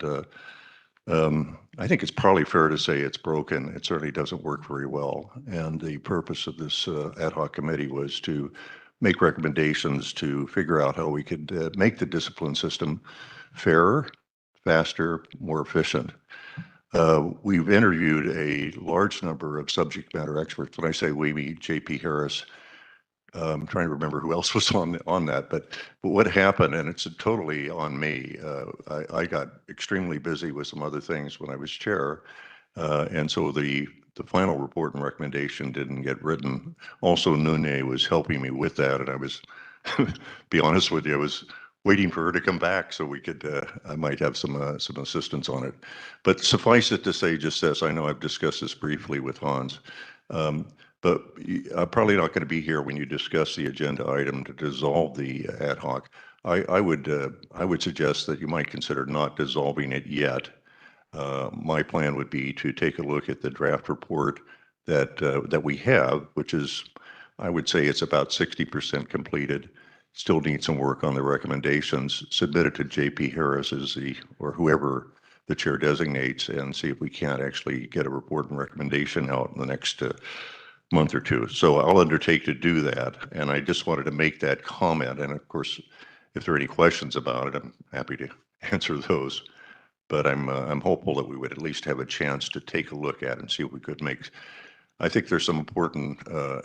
I think it's probably fair to say it's broken. It certainly doesn't work very well. And the purpose of this ad hoc committee was to make recommendations to figure out how we could make the discipline system fairer, faster, more efficient. We've interviewed a large number of subject matter experts. When I say we, mean J.P. Harris. I'm trying to remember who else was on that, but what happened, and it's totally on me. I got extremely busy with some other things when I was chair, and so the final report and recommendation didn't get written. Also, Nune was helping me with that, and I was, be honest with you, I was waiting for her to come back so we could, I might have some assistance on it. But suffice it to say just this, I know I've discussed this briefly with Hans, but I'm probably not going to be here when you discuss the agenda item to dissolve the ad hoc. I would suggest that you might consider not dissolving it yet. My plan would be to take a look at the draft report that we have, which is, I would say it's about 60% completed. Still need some work on the recommendations. Submit it to JP Harris or whoever the chair designates, and see if we can't actually get a report and recommendation out in the next month or two. So I'll undertake to do that, and I just wanted to make that comment. And of course, if there are any questions about it, I'm happy to answer those. But I'm hopeful that we would at least have a chance to take a look at it and see if we could make. I think there's some important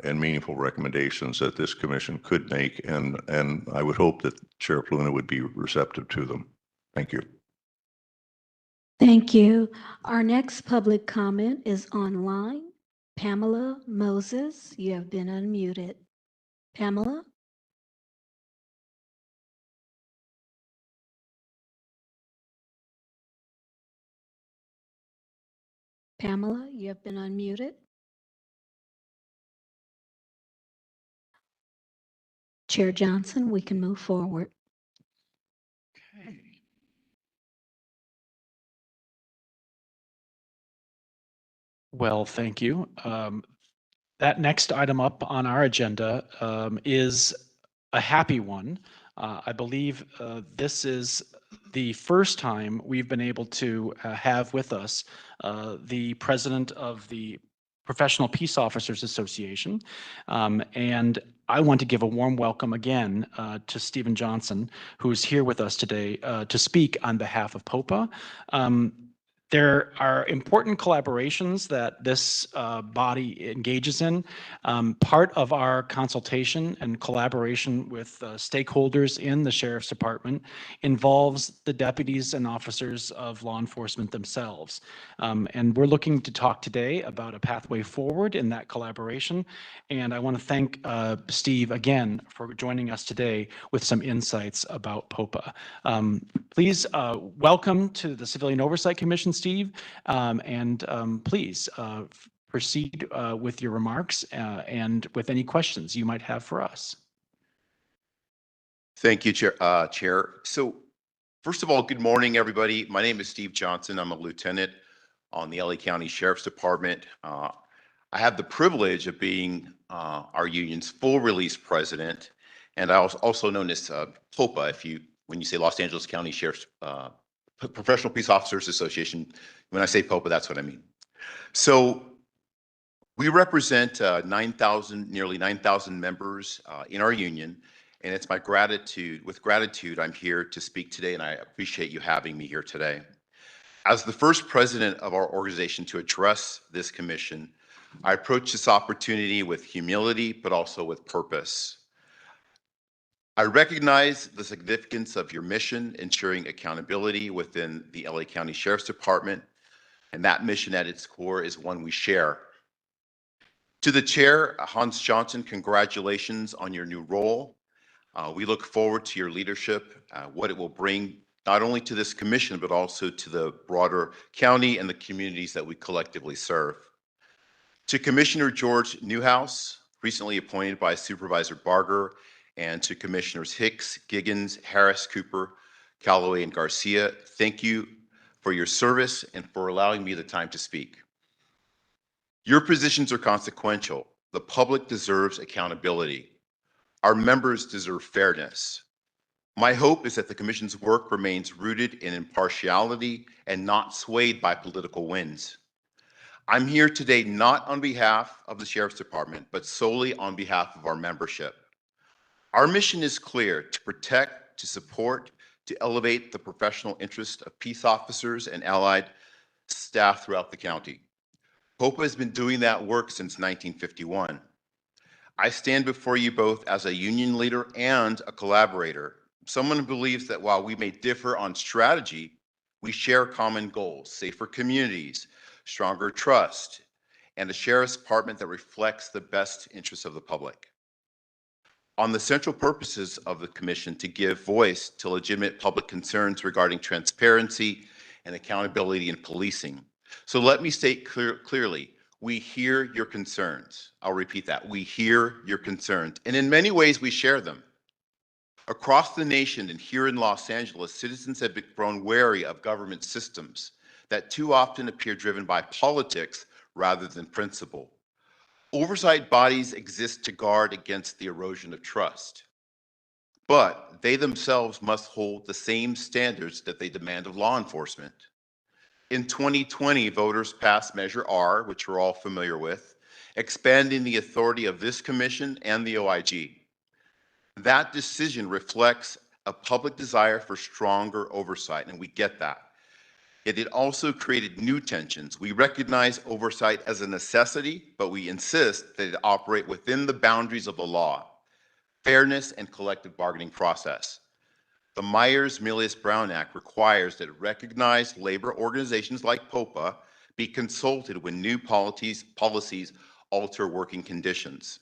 and meaningful recommendations that this commission could make, and I would hope that Sheriff Luna would be receptive to them. Thank you. Thank you. Our next public comment is online. Pamela Moses, you have been unmuted. Pamela? Pamela, you have been unmuted. Chair Johnson, we can move forward. Okay. Well, thank you. That next item up on our agenda is a happy one. I believe this is the first time we've been able to have with us the president of the Professional Peace Officers Association. And I want to give a warm welcome again to Stephen Johnson, who is here with us today to speak on behalf of POPA. There are important collaborations that this body engages in. Part of our consultation and collaboration with stakeholders in the Sheriff's Department involves the deputies and officers of law enforcement themselves. And we're looking to talk today about a pathway forward in that collaboration. And I want to thank Steve again for joining us today with some insights about POPA. Please welcome to the Civilian Oversight Commission, Steve, and please proceed with your remarks and with any questions you might have for us. Thank you, Chair. So first of all, good morning, everybody. My name is Steve Johnson. I'm a lieutenant on the LA County Sheriff's Department. I have the privilege of being our union's full release president, and I was also known as POPA, when you say Los Angeles County Sheriff's Professional Peace Officers Association. When I say POPA, that's what I mean. So we represent nearly 9,000 members in our union, and it's with gratitude I'm here to speak today, and I appreciate you having me here today. As the first president of our organization to address this commission, I approach this opportunity with humility, but also with purpose. I recognize the significance of your mission, ensuring accountability within the LA County Sheriff's Department, and that mission at its core is one we share. To the chair, Hans Johnson, congratulations on your new role. We look forward to your leadership, what it will bring not only to this commission, but also to the broader county and the communities that we collectively serve. To Commissioner George Newhouse, recently appointed by Supervisor Barger, and to Commissioners Hicks, Giggins, Harris, Cooper, Callaway, and Garcia, thank you for your service and for allowing me the time to speak. Your positions are consequential. The public deserves accountability. Our members deserve fairness. My hope is that the Commission's work remains rooted in impartiality and not swayed by political winds. I'm here today not on behalf of the Sheriff's Department, but solely on behalf of our membership. Our mission is clear: to protect, to support, to elevate the professional interest of peace officers and allied staff throughout the county. POPA has been doing that work since 1951. I stand before you both as a union leader and a collaborator, someone who believes that while we may differ on strategy, we share common goals: safer communities, stronger trust, and a sheriff's department that reflects the best interests of the public. On the central purposes of the commission to give voice to legitimate public concerns regarding transparency and accountability in policing. So let me state clearly, We hear your concerns. I'll repeat that. We hear your concerns. And in many ways, we share them. Across the nation and here in Los Angeles, citizens have grown wary of government systems that too often appear driven by politics rather than principle. Oversight bodies exist to guard against the erosion of trust, but they themselves must hold the same standards that they demand of law enforcement. In 2020, voters passed Measure R, which we're all familiar with, expanding the authority of this commission and the OIG. That decision reflects a public desire for stronger oversight, and we get that. Yet it also created new tensions. We recognize oversight as a necessity, but we insist that it operate within the boundaries of the law, fairness, and collective bargaining process. The Myers-Milius-Brown Act requires that recognized labor organizations like POPA be consulted when new policies alter working conditions.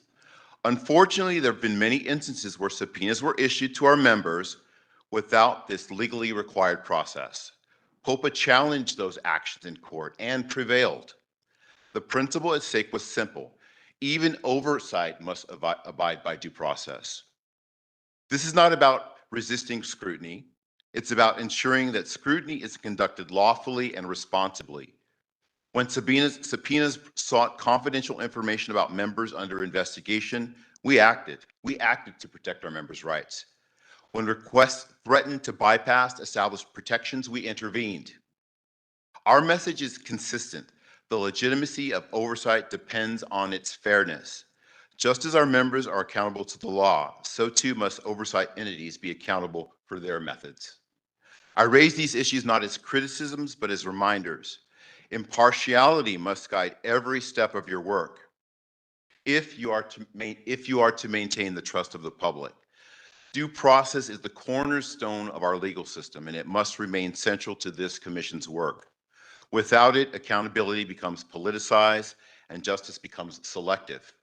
Unfortunately, there have been many instances where subpoenas were issued to our members without this legally required process. POPA challenged those actions in court and prevailed. The principle at stake was simple. Even oversight must abide by due process. This is not about resisting scrutiny. It's about ensuring that scrutiny is conducted lawfully and responsibly. When subpoenas sought confidential information about members under investigation, we acted. We acted to protect our members' rights. When requests threatened to bypass established protections, we intervened. Our message is consistent. The legitimacy of oversight depends on its fairness. Just as our members are accountable to the law, so too must oversight entities be accountable for their methods. I raise these issues not as criticisms, but as reminders. Impartiality must guide every step of your work if you are to maintain the trust of the public. Due process is the cornerstone of our legal system, and it must remain central to this commission's work. Without it, accountability becomes politicized and justice becomes selective.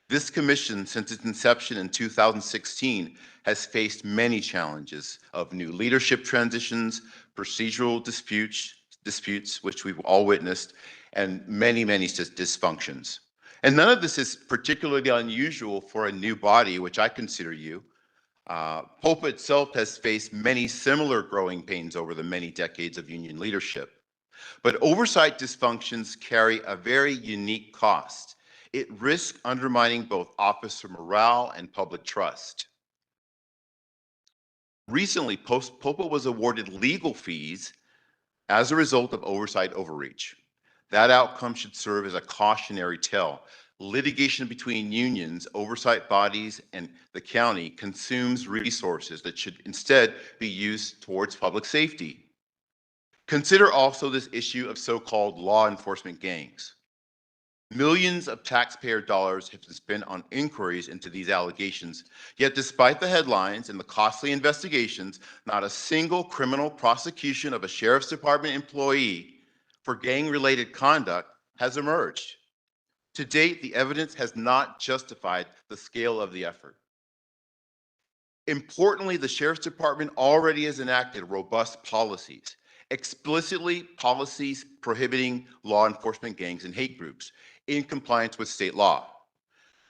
This commission, since its inception in 2016, has faced many challenges of new leadership transitions, procedural disputes, which we've all witnessed, and many dysfunctions. And none of this is particularly unusual for a new body, which I consider you. POPA itself has faced many similar growing pains over the many decades of union leadership. But oversight dysfunctions carry a very unique cost. It risks undermining both officer morale and public trust. Recently, POPA was awarded legal fees as a result of oversight overreach. That outcome should serve as a cautionary tale. Litigation between unions, oversight bodies, and the county consumes resources that should instead be used towards public safety. Consider also this issue of so-called law enforcement gangs. Millions of taxpayer dollars have been spent on inquiries into these allegations, yet despite the headlines and the costly investigations, not a single criminal prosecution of a sheriff's department employee for gang-related conduct has emerged. To date, the evidence has not justified the scale of the effort. Importantly, the Sheriff's Department already has enacted robust policies, explicitly policies prohibiting law enforcement gangs and hate groups in compliance with state law.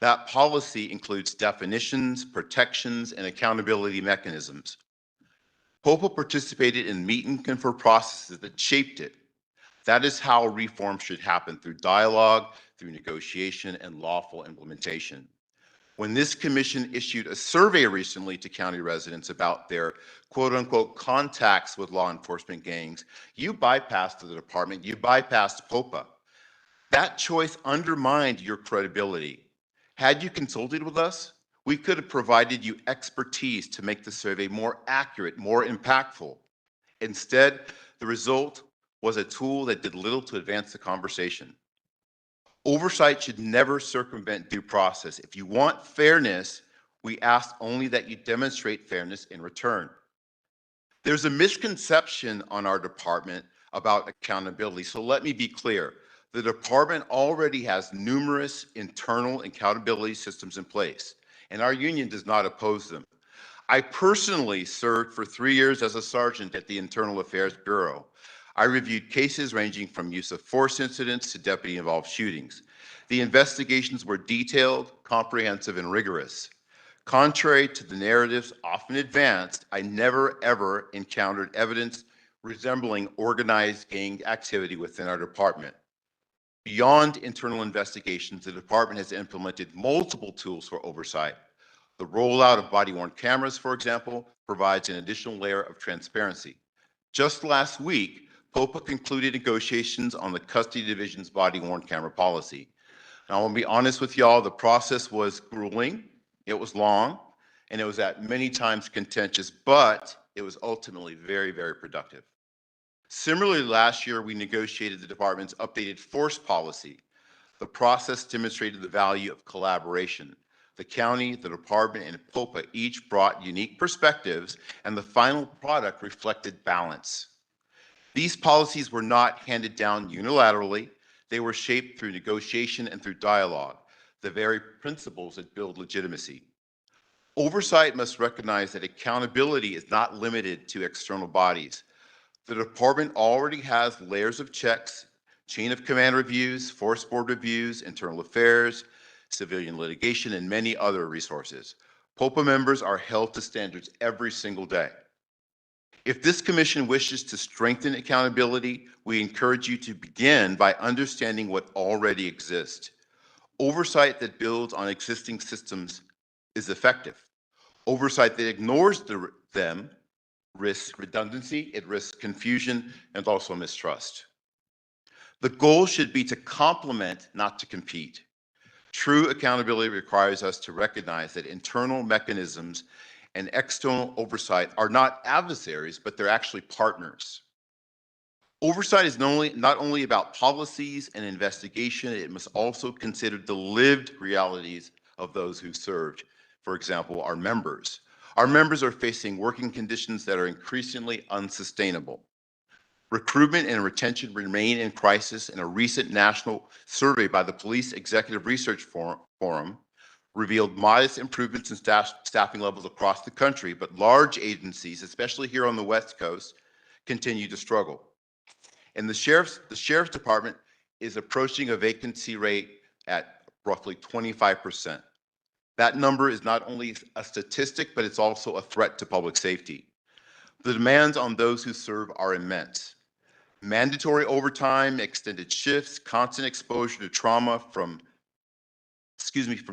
That policy includes definitions, protections, and accountability mechanisms. POPA participated in meet and confer processes that shaped it. That is how reform should happen, through dialogue, through negotiation, and lawful implementation. When this commission issued a survey recently to county residents about their quote unquote contacts with law enforcement gangs, you bypassed the department, you bypassed POPA. That choice undermined your credibility. Had you consulted with us, we could have provided you expertise to make the survey more accurate, more impactful. Instead, the result was a tool that did little to advance the conversation. Oversight should never circumvent due process. If you want fairness, we ask only that you demonstrate fairness in return. There's a misconception on our department about accountability, so let me be clear. The department already has numerous internal accountability systems in place, and our union does not oppose them. I personally served for 3 years as a sergeant at the Internal Affairs Bureau. I reviewed cases ranging from use of force incidents to deputy-involved shootings. The investigations were detailed, comprehensive, and rigorous. Contrary to the narratives often advanced, I never ever encountered evidence resembling organized gang activity within our department. Beyond internal investigations, the department has implemented multiple tools for oversight. The rollout of body-worn cameras, for example, provides an additional layer of transparency. Just last week, POPA concluded negotiations on the custody division's body-worn camera policy. Now, I want to be honest with y'all, the process was grueling, it was long, and it was at many times contentious, but it was ultimately very, very productive. Similarly, last year, we negotiated the department's updated force policy. The process demonstrated the value of collaboration. The county, the department, and POPA each brought unique perspectives, and the final product reflected balance. These policies were not handed down unilaterally. They were shaped through negotiation and through dialogue, the very principles that build legitimacy. Oversight must recognize that accountability is not limited to external bodies. The department already has layers of checks, chain of command reviews, force board reviews, internal affairs, civilian litigation, and many other resources. POPA members are held to standards every single day. If this commission wishes to strengthen accountability, we encourage you to begin by understanding what already exists. Oversight that builds on existing systems is effective. Oversight that ignores them risks redundancy, it risks confusion, and also mistrust. The goal should be to complement, not to compete. True accountability requires us to recognize that internal mechanisms and external oversight are not adversaries, but they're actually partners. Oversight is not only about policies and investigation, it must also consider the lived realities of those who served. For example, our members. Our members are facing working conditions that are increasingly unsustainable. Recruitment and retention remain in crisis, and a recent national survey by the Police Executive Research Forum revealed modest improvements in staffing levels across the country, but large agencies, especially here on the West Coast, continue to struggle. And the sheriff's department is approaching a vacancy rate at roughly 25%. That number is not only a statistic, but it's also a threat to public safety. The demands on those who serve are immense. Mandatory overtime, extended shifts, constant exposure to trauma from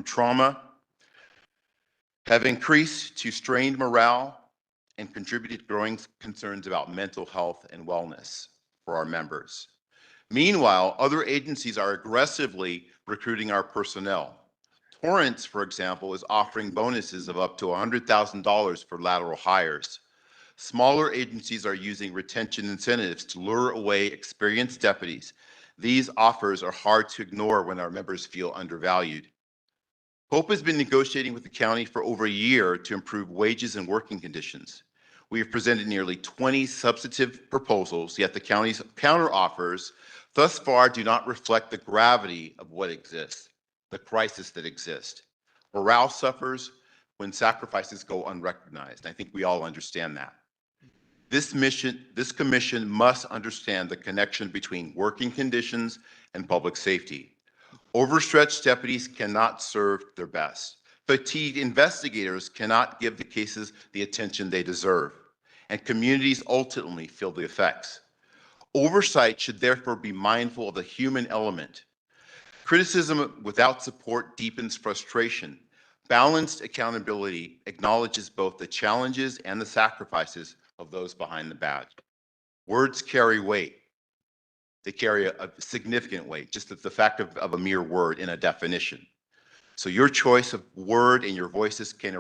trauma have increased to strained morale and contributed to growing concerns about mental health and wellness for our members. Meanwhile, other agencies are aggressively recruiting our personnel. Torrance, for example, is offering bonuses of up to $100,000 for lateral hires. Smaller agencies are using retention incentives to lure away experienced deputies. These offers are hard to ignore when our members feel undervalued. Hope has been negotiating with the county for over a year to improve wages and working conditions. We have presented nearly 20 substantive proposals, yet the county's counteroffers thus far do not reflect the gravity of what exists, the crisis that exists. Morale suffers when sacrifices go unrecognized. I think we all understand that. This commission must understand the connection between working conditions and public safety. Overstretched deputies cannot serve their best. Fatigued investigators cannot give the cases the attention they deserve, and communities ultimately feel the effects. Oversight should therefore be mindful of the human element. Criticism without support deepens frustration. Balanced accountability acknowledges both the challenges and the sacrifices of those behind the badge. Words carry weight. They carry a significant weight, just the fact of a mere word in a definition. So your choice of word and your voices can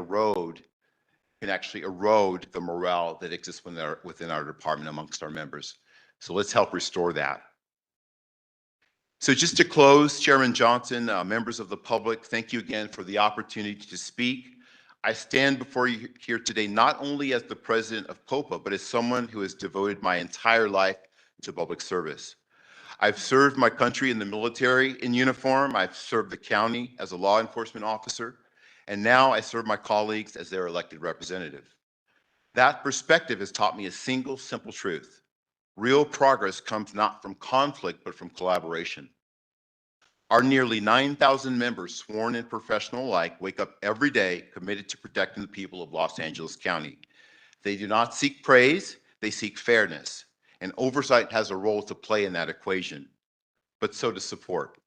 actually erode the morale that exists within our department amongst our members. So let's help restore that. So just to close, Chairman Johnson, members of the public, thank you again for the opportunity to speak. I stand before you here today not only as the president of POPA, but as someone who has devoted my entire life to public service. I've served my country in the military in uniform. I've served the county as a law enforcement officer, and now I serve my colleagues as their elected representative. That perspective has taught me a single simple truth. Real progress comes not from conflict, but from collaboration. Our nearly 9,000 members, sworn and professional alike, wake up every day committed to protecting the people of Los Angeles County. They do not seek praise, they seek fairness, and Oversight has a role to play in that equation, but so does support.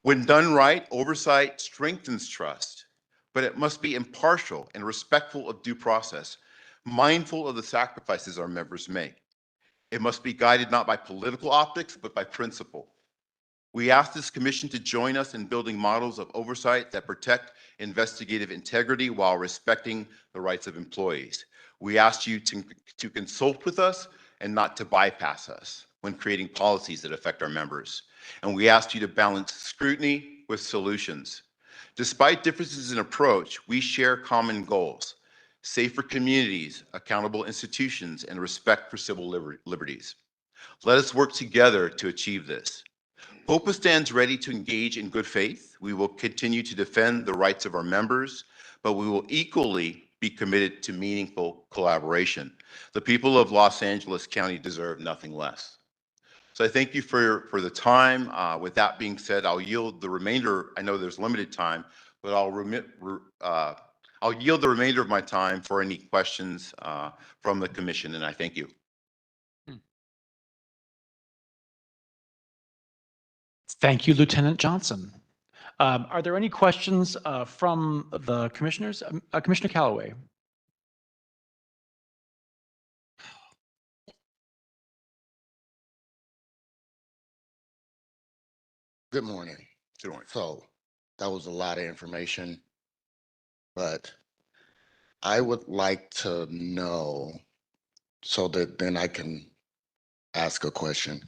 When done right, Oversight strengthens trust, but it must be impartial and respectful of due process, mindful of the sacrifices our members make. It must be guided not by political optics, but by principle. We ask this commission to join us in building models of oversight that protect investigative integrity while respecting the rights of employees. We ask you to consult with us and not to bypass us when creating policies that affect our members. And we ask you to balance scrutiny with solutions. Despite differences in approach, we share common goals: safer communities, accountable institutions, and respect for civil liberties. Let us work together to achieve this. HOPA stands ready to engage in good faith. We will continue to defend the rights of our members, but we will equally be committed to meaningful collaboration. The people of Los Angeles County deserve nothing less. So I thank you for the time. With that being said, I'll yield the remainder. I know there's limited time, but I'll yield the remainder of my time for any questions from the commission, and I thank you. Thank you, Lieutenant Johnson. Are there any questions from the commissioners? Commissioner Callaway. Good morning. Good morning. So that was a lot of information, but I would like to know so that then I can ask a question.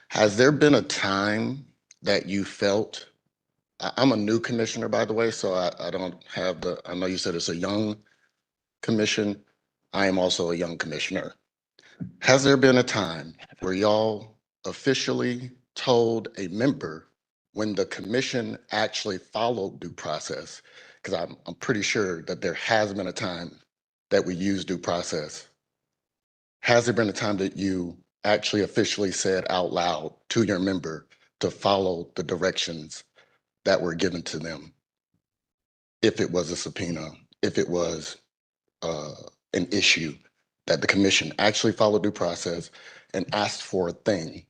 Has there been a time that you felt, I'm a new commissioner, by the way, so I don't have I know you said it's a young commission. I am also a young commissioner. Has there been a time where y'all officially told a member when the commission actually followed due process? Because I'm pretty sure that there has been a time that we use due process. Has there been a time that you actually officially said out loud to your member to follow the directions that were given to them? If it was a subpoena, if it was an issue, that the commission actually followed due process and asked for a thing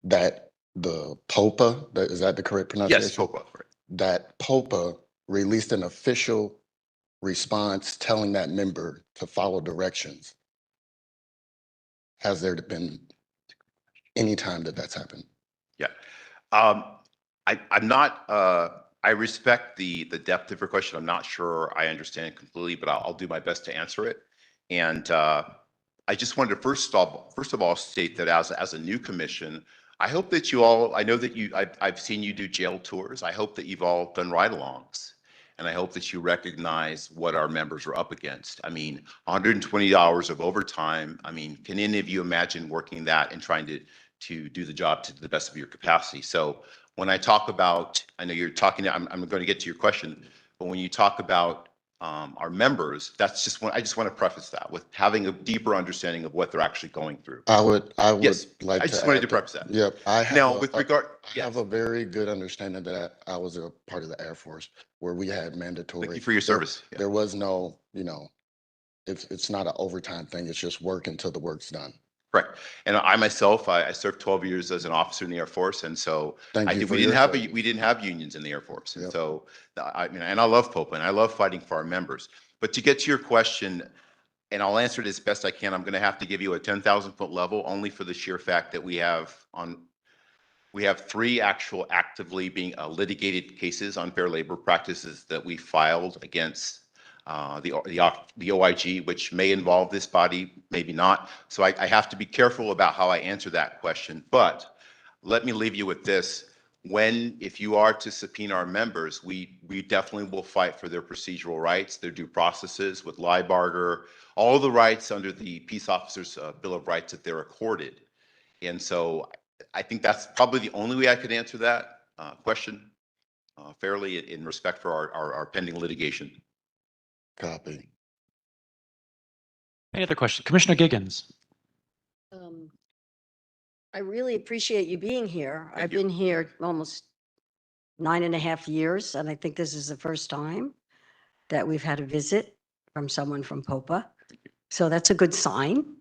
that the POPA, is that the correct pronunciation? Yes, HOPA. Right. That POPA released an official response telling that member to follow directions. Has there been any time that that's happened? Yeah. I'm not, I respect the depth of your question. I'm not sure I understand it completely, but I'll do my best to answer it. And I just wanted to first of all state that as a new commission, I hope that you all, I know that I've seen you do jail tours. I hope that you've all done ride-alongs. And I hope that you recognize what our members are up against. I mean, $120 of overtime. I mean, can any of you imagine working that and trying to do the job to the best of your capacity? So when I talk about, I know you're talking, I'm going to get to your question, but when you talk about our members, that's just I just want to preface that with having a deeper understanding of what they're actually going through. I would Yes, like I to just wanted to add preface that. Yep. I have Now, with regard, I have a very good understanding that I was a part of the Air Force where we had mandatory. thank you for your service. Yeah. There was no, it's not an overtime thing. It's just work until the work's done. Correct. And I myself, I served 12 years as an officer in the Air Force, and so Thank I you think for we didn't your have service. we didn't have unions in the Air Force, and Yep. so I mean, and I love POPA and I love fighting for our members. But to get to your question, and I'll answer it as best I can, I'm going to have to give you a 10,000-foot level, only for the sheer fact that we have 3 actual actively being litigated cases, unfair labor practices, that we filed against the OIG, which may involve this body, maybe not. So I have to be careful about how I answer that question. But let me leave you with this. If you are to subpoena our members, we definitely will fight for their procedural rights, their due processes with lie barter, all the rights under the Peace Officers Bill of Rights that they're accorded. And so I think that's probably the only way I could answer that question fairly in respect for our pending litigation. Copy. Any other questions? Commissioner Giggins. I really appreciate you being here. Thank I've you. been here almost 9.5 years, and I think this is the first time that we've had a visit from someone from POPA. So that's a good sign.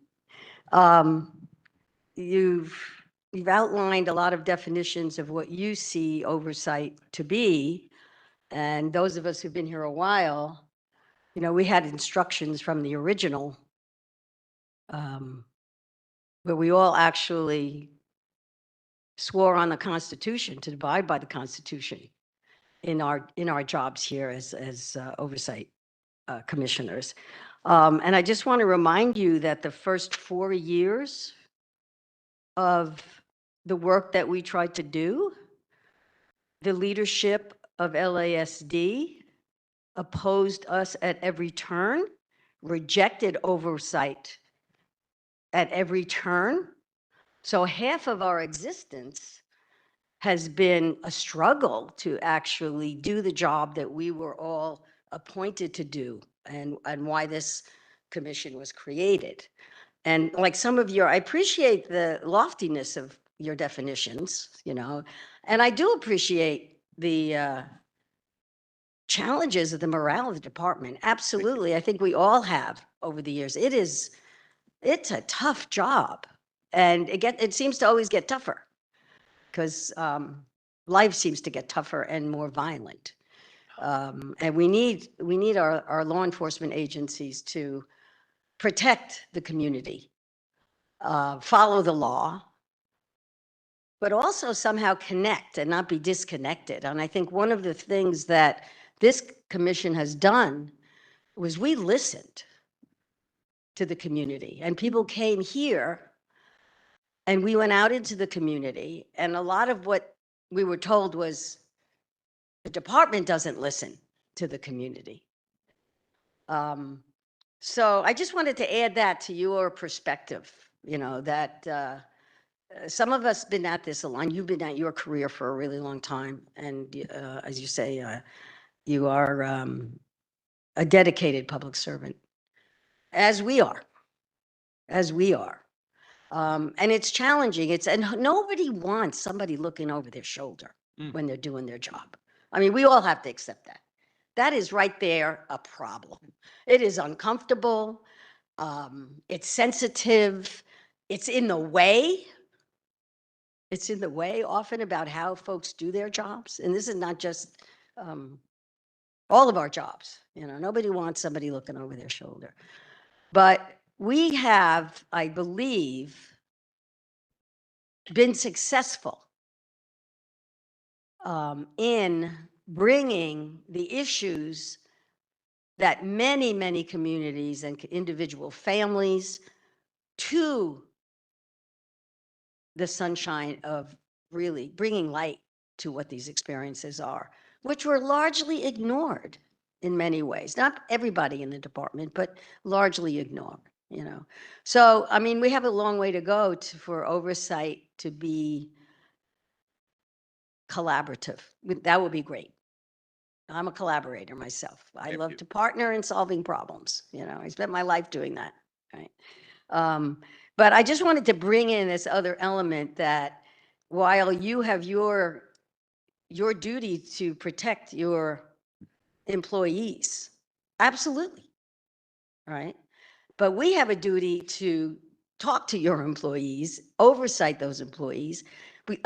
Um, You've outlined a lot of definitions of what you see oversight to be. And those of us who've been here a while, you know, we had instructions from the original, where we all actually swore on the Constitution to abide by the Constitution in our jobs here as oversight commissioners. And I just want to remind you that the first 4 years of the work that we tried to do, the leadership of LASD opposed us at every turn, rejected oversight at every turn. So half of our existence has been a struggle to actually do the job that we were all appointed to do, and why this commission was created. And like some of your, I appreciate the loftiness of your definitions, you know, and I do appreciate the challenges of the morale of the department. Absolutely. I think we all have over the years. It's a tough job, and it seems to always get tougher because life seems to get tougher and more violent. And we need our law enforcement agencies to protect the community, follow the law, but also somehow connect and not be disconnected. And I think one of the things that this commission has done was we listened to the community, and people came here and we went out into the community, and a lot of what we were told was the department doesn't listen to the community. So I just wanted to add that to your perspective, you know, that some of us been at this a long, you've been at your career for a really long time. And as you say, you are a dedicated public servant, as we are, as we are. And it's challenging. And nobody wants somebody looking over their shoulder when they're doing their job. I mean, we all have to accept that. That is right there a problem. It is uncomfortable. It's sensitive. It's in the way. It's in the way often about how folks do their jobs. And this is not just all of our jobs. You know, nobody wants somebody looking over their shoulder. But we have, I believe, been successful in bringing the issues that many communities and individual families to the sunshine of really bringing light to what these experiences are, which were largely ignored in many ways. Not everybody in the department, but largely ignored, you know. So, I mean, we have a long way to go for oversight to be collaborative. That would be great. I'm a collaborator myself. I Thank love you. to partner in solving problems. You know, I spent my life doing that, right? But I just wanted to bring in this other element that while you have your duty to protect your employees, absolutely, right? But we have a duty to talk to your employees, oversight those employees.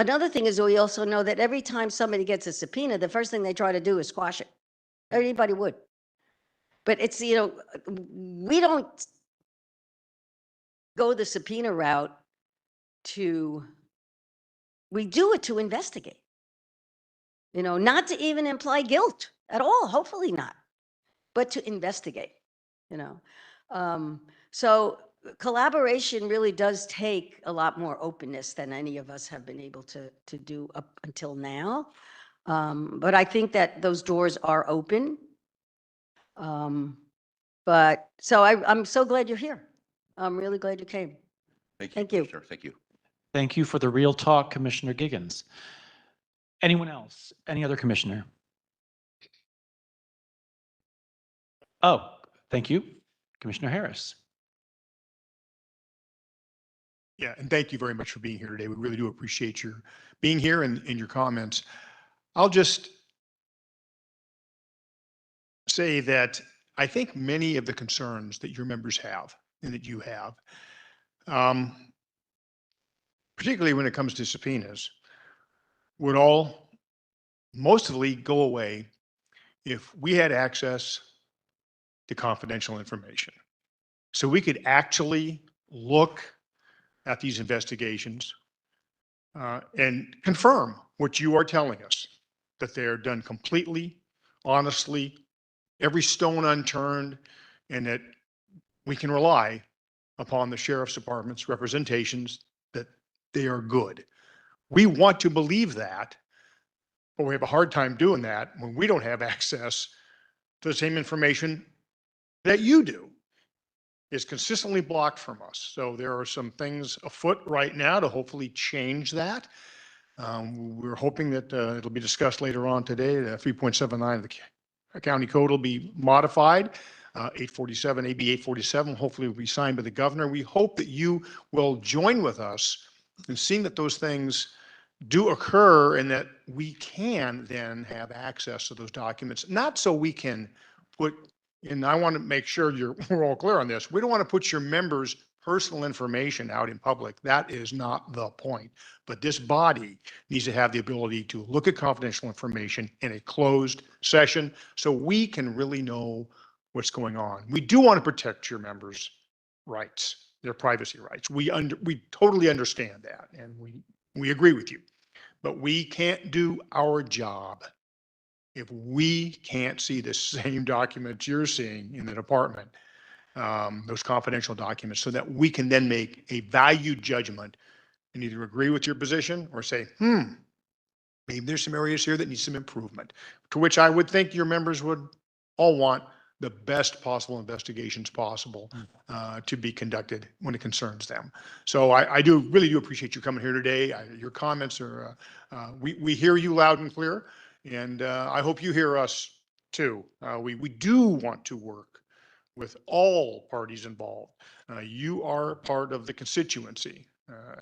Another thing is we also know that every time somebody gets a subpoena, the first thing they try to do is squash it. Anybody would. But it's, you know, we don't go the subpoena route we do it to investigate. You know, not to even imply guilt at all, hopefully not, but to investigate, you know. So collaboration really does take a lot more openness than any of us have been able to do up until now. But I think that those doors are open. But so I'm so glad you're here. I'm really glad you came. Thank you, Thank you. Commissioner. Thank you. Thank you for the real talk, Commissioner Giggins. Anyone else? Any other commissioner? Oh, thank you, Commissioner Harris. Yeah, and thank you very much for being here today. We really do appreciate your being here and your comments. I'll just say that I think many of the concerns that your members have and that you have, particularly when it comes to subpoenas, would all mostly go away if we had access to confidential information. So we could actually look at these investigations and confirm what you are telling us, that they are done completely, honestly, every stone unturned, and that we can rely upon the sheriff's department's representations that they are good. We want to believe that, but we have a hard time doing that when we don't have access to the same information that you do. Is consistently blocked from us. So there are some things afoot right now to hopefully change that. We're hoping that it'll be discussed later on today. The 3.79 of the county code will be modified. 847, AB 847, hopefully will be signed by the governor. We hope that you will join with us in seeing that those things do occur and that we can then have access to those documents, not so we can put, and I want to make sure we're all clear on this. We don't want to put your members' personal information out in public. That is not the point. But this body needs to have the ability to look at confidential information in a closed session so we can really know what's going on. We do want to protect your members' rights, their privacy rights. We totally understand that, and we agree with you. But we can't do our job if we can't see the same documents you're seeing in the department, those confidential documents, so that we can then make a valued judgment and either agree with your position or say, maybe there's some areas here that need some improvement, to which I would think your members would all want the best possible investigations possible to be conducted when it concerns them. So I really do appreciate you coming here today. Your comments are, we hear you loud and clear, and I hope you hear us too. We do want to work with all parties involved. You are part of the constituency,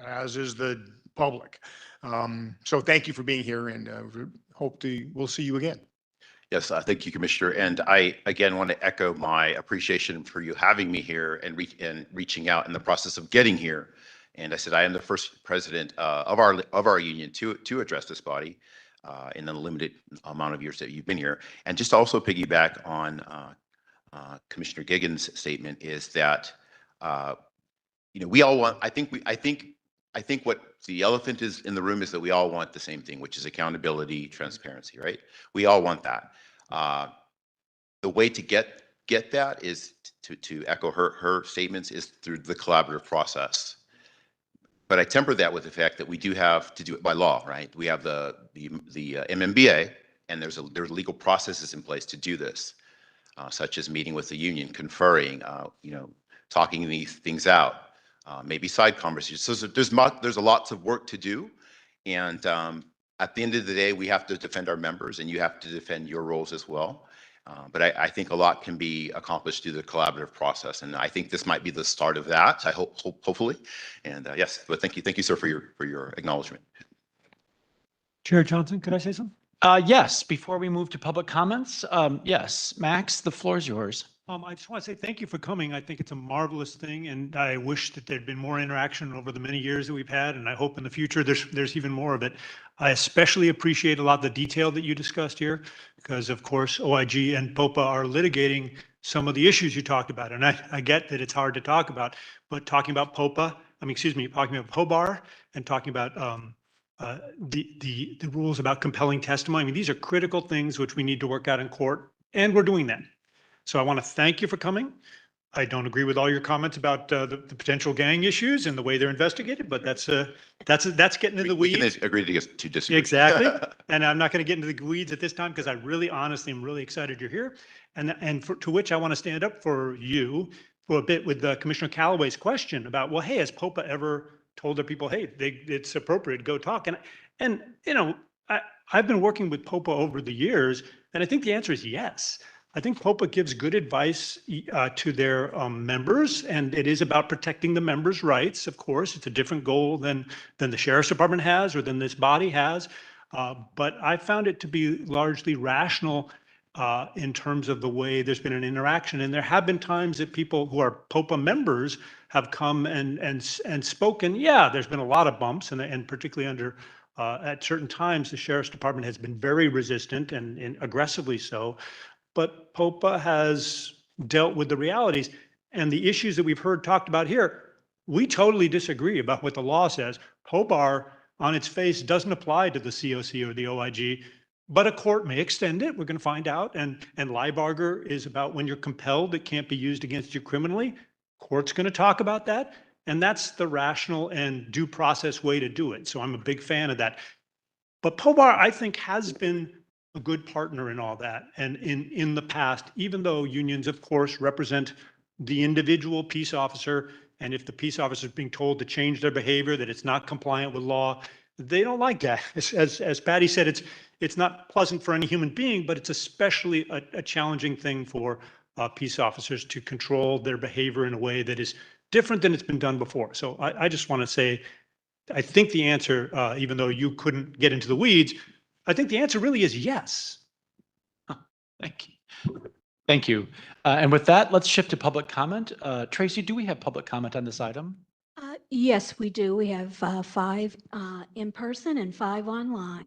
as is the public. So thank you for being here, and we'll see you again. Yes, thank you, Commissioner. And I, again, want to echo my appreciation for you having me here and reaching out in the process of getting here. And I said, I am the first president of our union to address this body in the limited amount of years that you've been here. And just also piggyback on Commissioner Giggins' statement is that, we all want, I think what the elephant is in the room is that we all want the same thing, which is accountability, transparency, right? We all want that. The way to get that is to echo her statements is through the collaborative process. But I temper that with the fact that we do have to do it by law, right? We have the MMBA, and there's legal processes in place to do this, such as meeting with the union, conferring, talking these things out. Maybe side conversations. So there's a lots of work to do, and at the end of the day, we have to defend our members, and you have to defend your roles as well. But I think a lot can be accomplished through the collaborative process, and I think this might be the start of that. I hopefully, and yes. But thank you, sir, for your acknowledgement. Chair Johnson, could I say something? Yes, before we move to public comments, yes, Max, the floor is yours. I just want to say thank you for coming. I think it's a marvelous thing, and I wish that there'd been more interaction over the many years that we've had, and I hope in the future there's even more of it. I especially appreciate a lot of the detail that you discussed here, because of course OIG and POPA are litigating some of the issues you talked about, and I get that it's hard to talk about, but talking about talking about POBAR and talking about the rules about compelling testimony. I mean, these are critical things which we need to work out in court, and we're doing that. So I want to thank you for coming. I don't agree with all your comments about the potential gang issues and the way they're investigated, but that's getting into the weeds. We can agree to disagree. Exactly. And I'm not going to get into the weeds at this time because I really, honestly, am really excited you're here. To which I want to stand up for you for a bit with Commissioner Callaway's question about, well, hey, has POPA ever told their people, hey, it's appropriate, go talk? And I've been working with POPA over the years, and I think the answer is yes. I think POPA gives good advice to their members, and it is about protecting the members' rights. Of course, it's a different goal than the sheriff's department has or than this body has. But I found it to be largely rational in terms of the way there's been an interaction. And there have been times that people who are POPA members have come and spoken. Yeah, there's been a lot of bumps, and particularly under at certain times, the sheriff's department has been very resistant and aggressively so. But POPA has dealt with the realities and the issues that we've heard talked about here. We totally disagree about what the law says. POBAR on its face doesn't apply to the COC or the OIG, but a court may extend it. We're going to find out. And Liebarger is about when you're compelled, it can't be used against you criminally. Court's going to talk about that. And that's the rational and due process way to do it. So I'm a big fan of that. But POBAR, I think, has been a good partner in all that. And in the past, even though unions, of course, represent the individual peace officer, and if the peace officer is being told to change their behavior, that it's not compliant with law, they don't like that. As Patty said, it's not pleasant for any human being, but it's especially a challenging thing for peace officers to control their behavior in a way that is different than it's been done before. So I just want to say, I think the answer, even though you couldn't get into the weeds, I think the answer really is yes. Thank you. Thank you. And with that, let's shift to public comment. Tracy, do we have public comment on this item? Yes, we do. We have 5 in person and 5 online.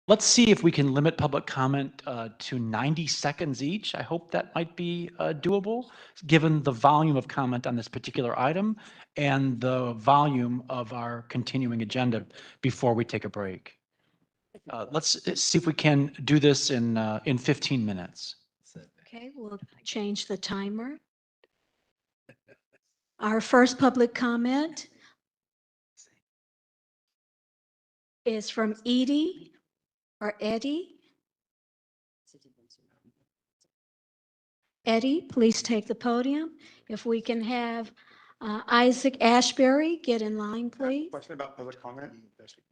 Let's see if we can limit public comment to 90 seconds each. I hope that might be doable, given the volume of comment on this particular item and the volume of our continuing agenda before we take a break. Let's see if we can do this in 15 minutes. Okay, we'll change the timer. Our first public comment is from Edie or Eddie. Eddie, please take the podium. If we can have Isaac Ashbury get in line, please. Question about public comment.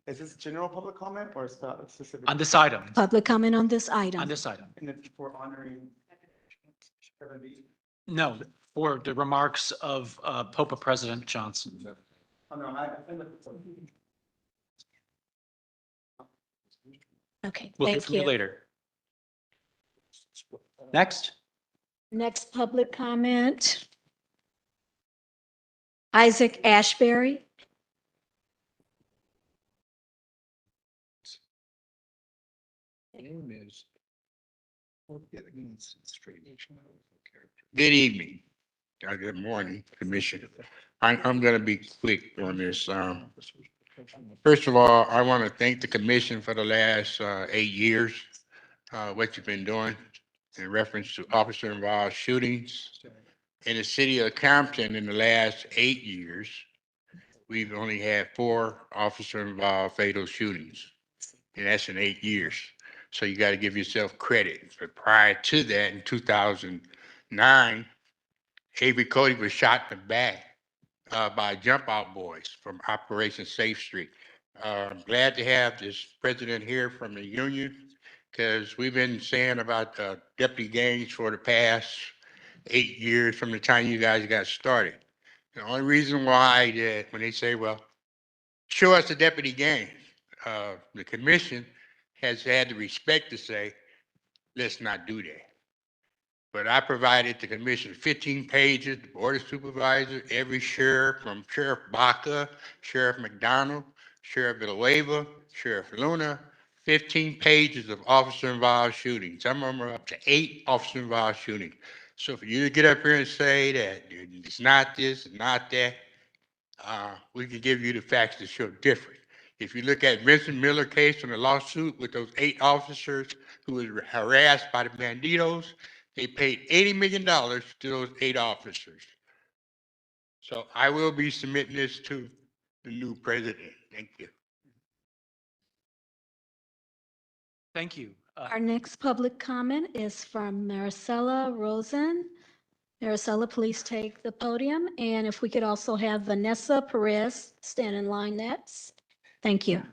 Is this general public comment or is that specific? On this item. Public comment on this item. On this item. And if we're honoring. No, for the remarks of POPA President Johnson. Oh, no, Okay, We'll hear thank from you later. Next. Next public comment. Isaac Ashbury. Good evening. Good morning, Commissioner. I'm going to be quick on this. First of all, I want to thank the Commission for the last 8 years, what you've been doing in reference to officer-involved shootings. In the city of Compton, in the last 8 years, we've only had 4 officer-involved fatal shootings, and that's in 8 years. So you got to give yourself credit. But prior to that, in 2009, Avery Cody was shot in the back by Jump Out Boys from Operation Safe Street. I'm glad to have this president here from the union, because we've been saying about deputy gangs for the past 8 years from the time you guys got started. The only reason why that when they say, well, show us the deputy gangs, the commission has had the respect to say, let's not do that. But I provided the commission 15 pages, the board of supervisors, every sheriff from Sheriff Baca, Sheriff McDonald, Sheriff Villanueva, Sheriff Luna, 15 pages of officer-involved shootings. Some of them are up to 8 officer-involved shootings. So for you to get up here and say that it's not this, not that, we can give you the facts to show different. If you look at Vincent Miller case on the lawsuit with those 8 officers who were harassed by the banditos, they paid $80 million to those 8 officers. So I will be submitting this to the new president. Thank you. Thank you. Our next public comment is from Maricela Rosen. Maricela, please take the podium. And if we could also have Vanessa Perez stand in line next. Thank you.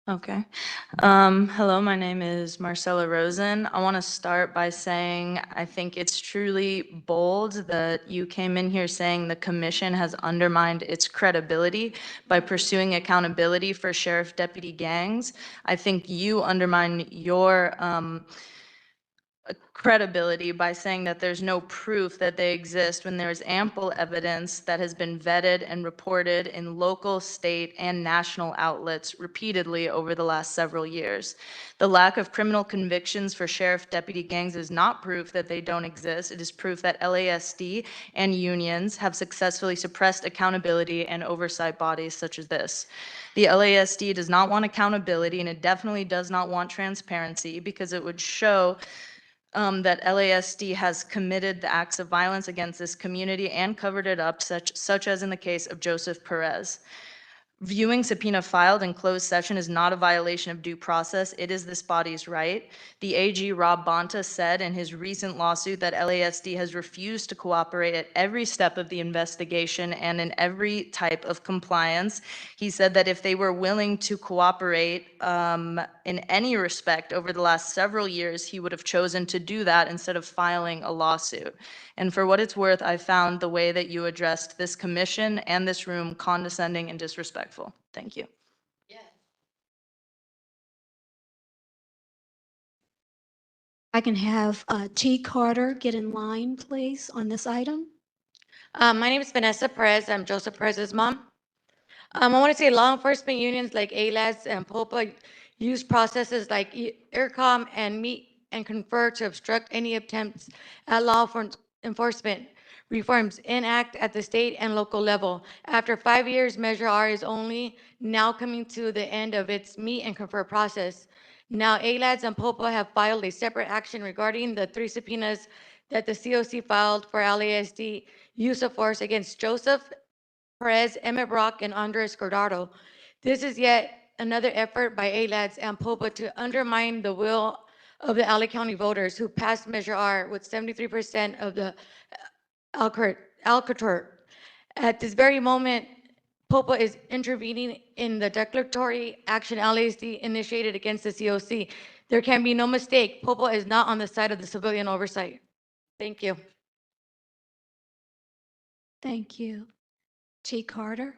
Okay. Hello, my name is Marcella Rosen. I want to start by saying I think it's truly bold that you came in here saying the commission has undermined its credibility by pursuing accountability for sheriff deputy gangs. I think you undermine your credibility by saying that there's no proof that they exist when there's ample evidence that has been vetted and reported in local, state, and national outlets repeatedly over the last several years. The lack of criminal convictions for sheriff deputy gangs is not proof that they don't exist. It is proof that LASD and unions have successfully suppressed accountability and oversight bodies such as this. The LASD does not want accountability, and it definitely does not want transparency because it would show that LASD has committed the acts of violence against this community and covered it up, such as in the case of Joseph Perez. Viewing subpoena filed in closed session is not a violation of due process. It is this body's right. The AG Rob Bonta said in his recent lawsuit that LASD has refused to cooperate at every step of the investigation and in every type of compliance. He said that if they were willing to cooperate in any respect over the last several years, he would have chosen to do that instead of filing a lawsuit. And for what it's worth, I found the way that you addressed this commission and this room condescending and disrespectful. Thank you. I can have T. Carter get in line, please, on this item. My name is Vanessa Perez. I'm Joseph Perez's mom. I want to say law enforcement unions like ALADS and POPA use processes like IRCOM and Meet and Confer to obstruct any attempts at law enforcement reforms enact at the state and local level. After 5 years, Measure R is only now coming to the end of its Meet and Confer process. Now, ALADS and POPA have filed a separate action regarding the 3 subpoenas that the COC filed for LASD use of force against Joseph Perez, Emmett Brock, and Andres Cordaro. This is yet another effort by ALADS and POPA to undermine the will of the LA County voters who passed Measure R with 73% of the Alcator. At this very moment, POPA is intervening in the declaratory action LASD initiated against the COC. There can be no mistake, POPA is not on the side of the civilian oversight. Thank you. Thank you. T. Carter?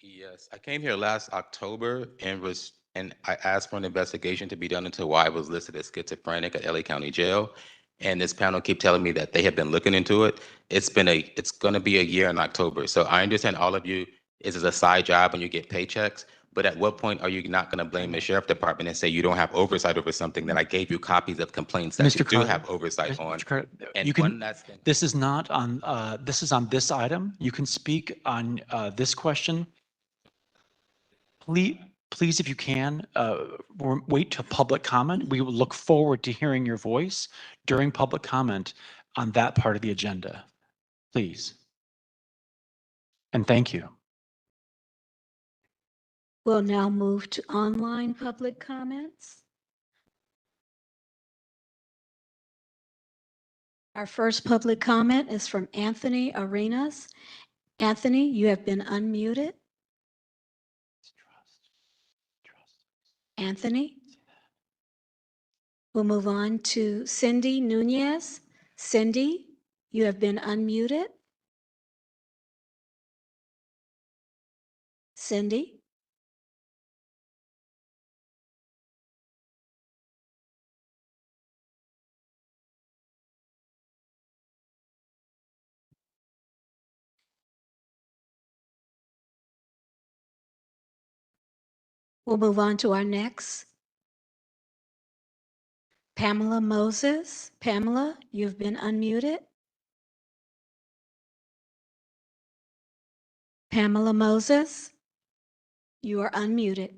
Yes, I came here last October and I asked for an investigation to be done into why I was listed as schizophrenic at LA County Jail. And this panel keep telling me that they have been looking into it. It's gonna be a year in October. So I understand all of you, this is a side job and you get paychecks. But at what point are you not gonna blame the sheriff department and say you don't have oversight over something that I gave you copies of complaints that you do have oversight on? And You can, one last thing. this is not on, this is on this item. You can speak on this question. Please, if you can, wait till public comment. We will look forward to hearing your voice during public comment on that part of the agenda. Please. And thank you. We'll now move to online public comments. Our first public comment is from Anthony Arenas. Anthony, you have been unmuted. Anthony? We'll move on to Cindy Nunez. Cindy, you have been unmuted. Cindy? We'll move on to our next. Pamela Moses. Pamela, you've been unmuted. Pamela Moses, you are unmuted.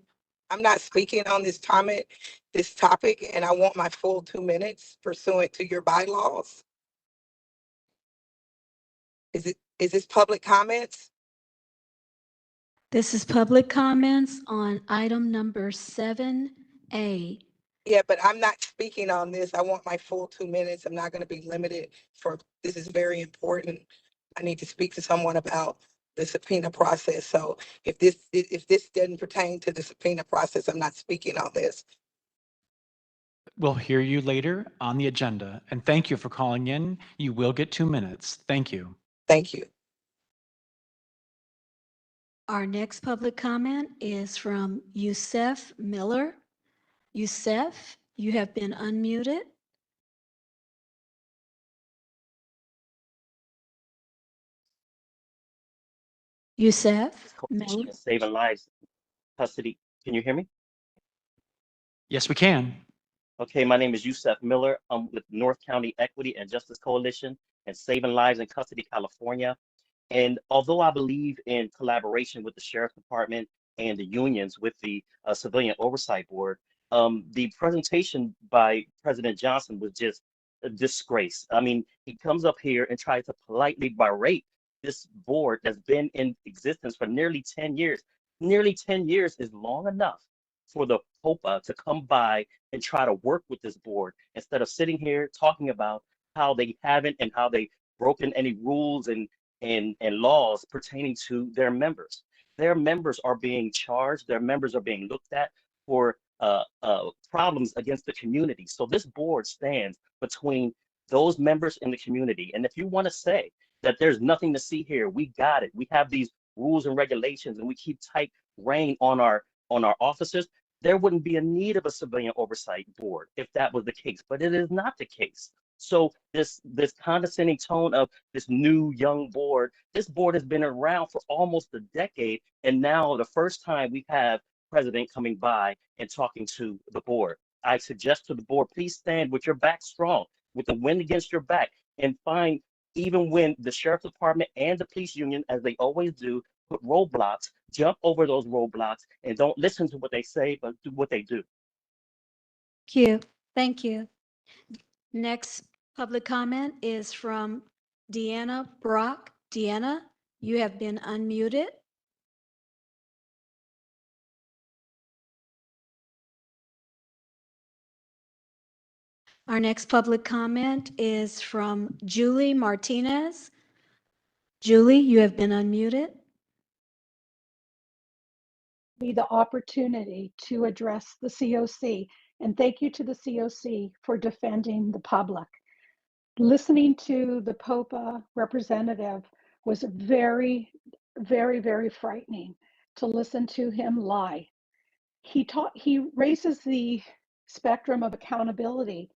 I'm not speaking on this topic, and I want my full 2 minutes pursuant to your bylaws. Is this public comments? This is public comments on item number 7A. Yeah, but I'm not speaking on this. I want my full 2 minutes. I'm not going to be limited this is very important. I need to speak to someone about the subpoena process. So if this doesn't pertain to the subpoena process, I'm not speaking on this. We'll hear you later on the agenda. And thank you for calling in. You will get 2 minutes. Thank you. Thank you. Our next public comment is from Youssef Miller. Youssef, you have been unmuted. Youssef Miller. Saving lives, custody. Can you hear me? Yes, we can. Okay, my name is Youssef Miller. I'm with North County Equity and Justice Coalition and Saving Lives in Custody, California. And although I believe in collaboration with the Sheriff's Department and the unions with the Civilian Oversight Board, the presentation by President Johnson was just a disgrace. I mean, he comes up here and tries to politely berate this board that's been in existence for nearly 10 years. Nearly 10 years is long enough for the POPA to come by and try to work with this board instead of sitting here talking about how they haven't and how they broken any rules and laws pertaining to their members. Their members are being charged, their members are being looked at for problems against the community. So this board stands between those members in the community. And if you want to say that there's nothing to see here, we got it. We have these rules and regulations and we keep tight rein on our officers. There wouldn't be a need of a civilian oversight board if that was the case, but it is not the case. So this condescending tone of this new young board, this board has been around for almost a decade, and now the first time we have president coming by and talking to the board. I suggest to the board, please stand with your back strong, with the wind against your back, and find, even when the sheriff's department and the police union, as they always do, put roadblocks, jump over those roadblocks and don't listen to what they say, but do what they do. Thank you. Thank you. Next public comment is from Deanna Brock. Deanna, you have been unmuted. Our next public comment is from Julie Martinez. Julie, you have been unmuted. The opportunity to address the COC, and thank you to the COC for defending the public. Listening to the POPA representative was very, very, very frightening to listen to him lie. He raises the spectrum of accountability,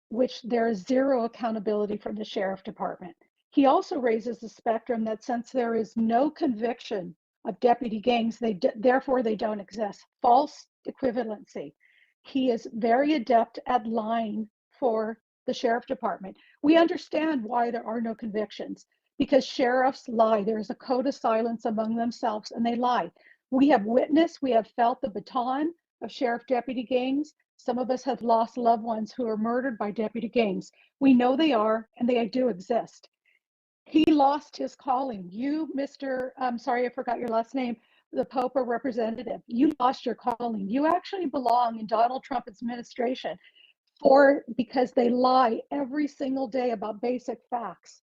which there is zero accountability from the sheriff department. He also raises the spectrum that since there is no conviction of deputy gangs, therefore they don't exist. False equivalency. He is very adept at lying for the sheriff department. We understand why there are no convictions, because sheriffs lie. There is a code of silence among themselves and they lie. We have witnessed, we have felt the baton of sheriff deputy gangs. Some of us have lost loved ones who are murdered by deputy gangs. We know they are, and they do exist. He lost his calling. You, Mr. I'm sorry, I forgot your last name, the POPA representative, you lost your calling. You actually belong in Donald Trump's administration because they lie every single day about basic facts.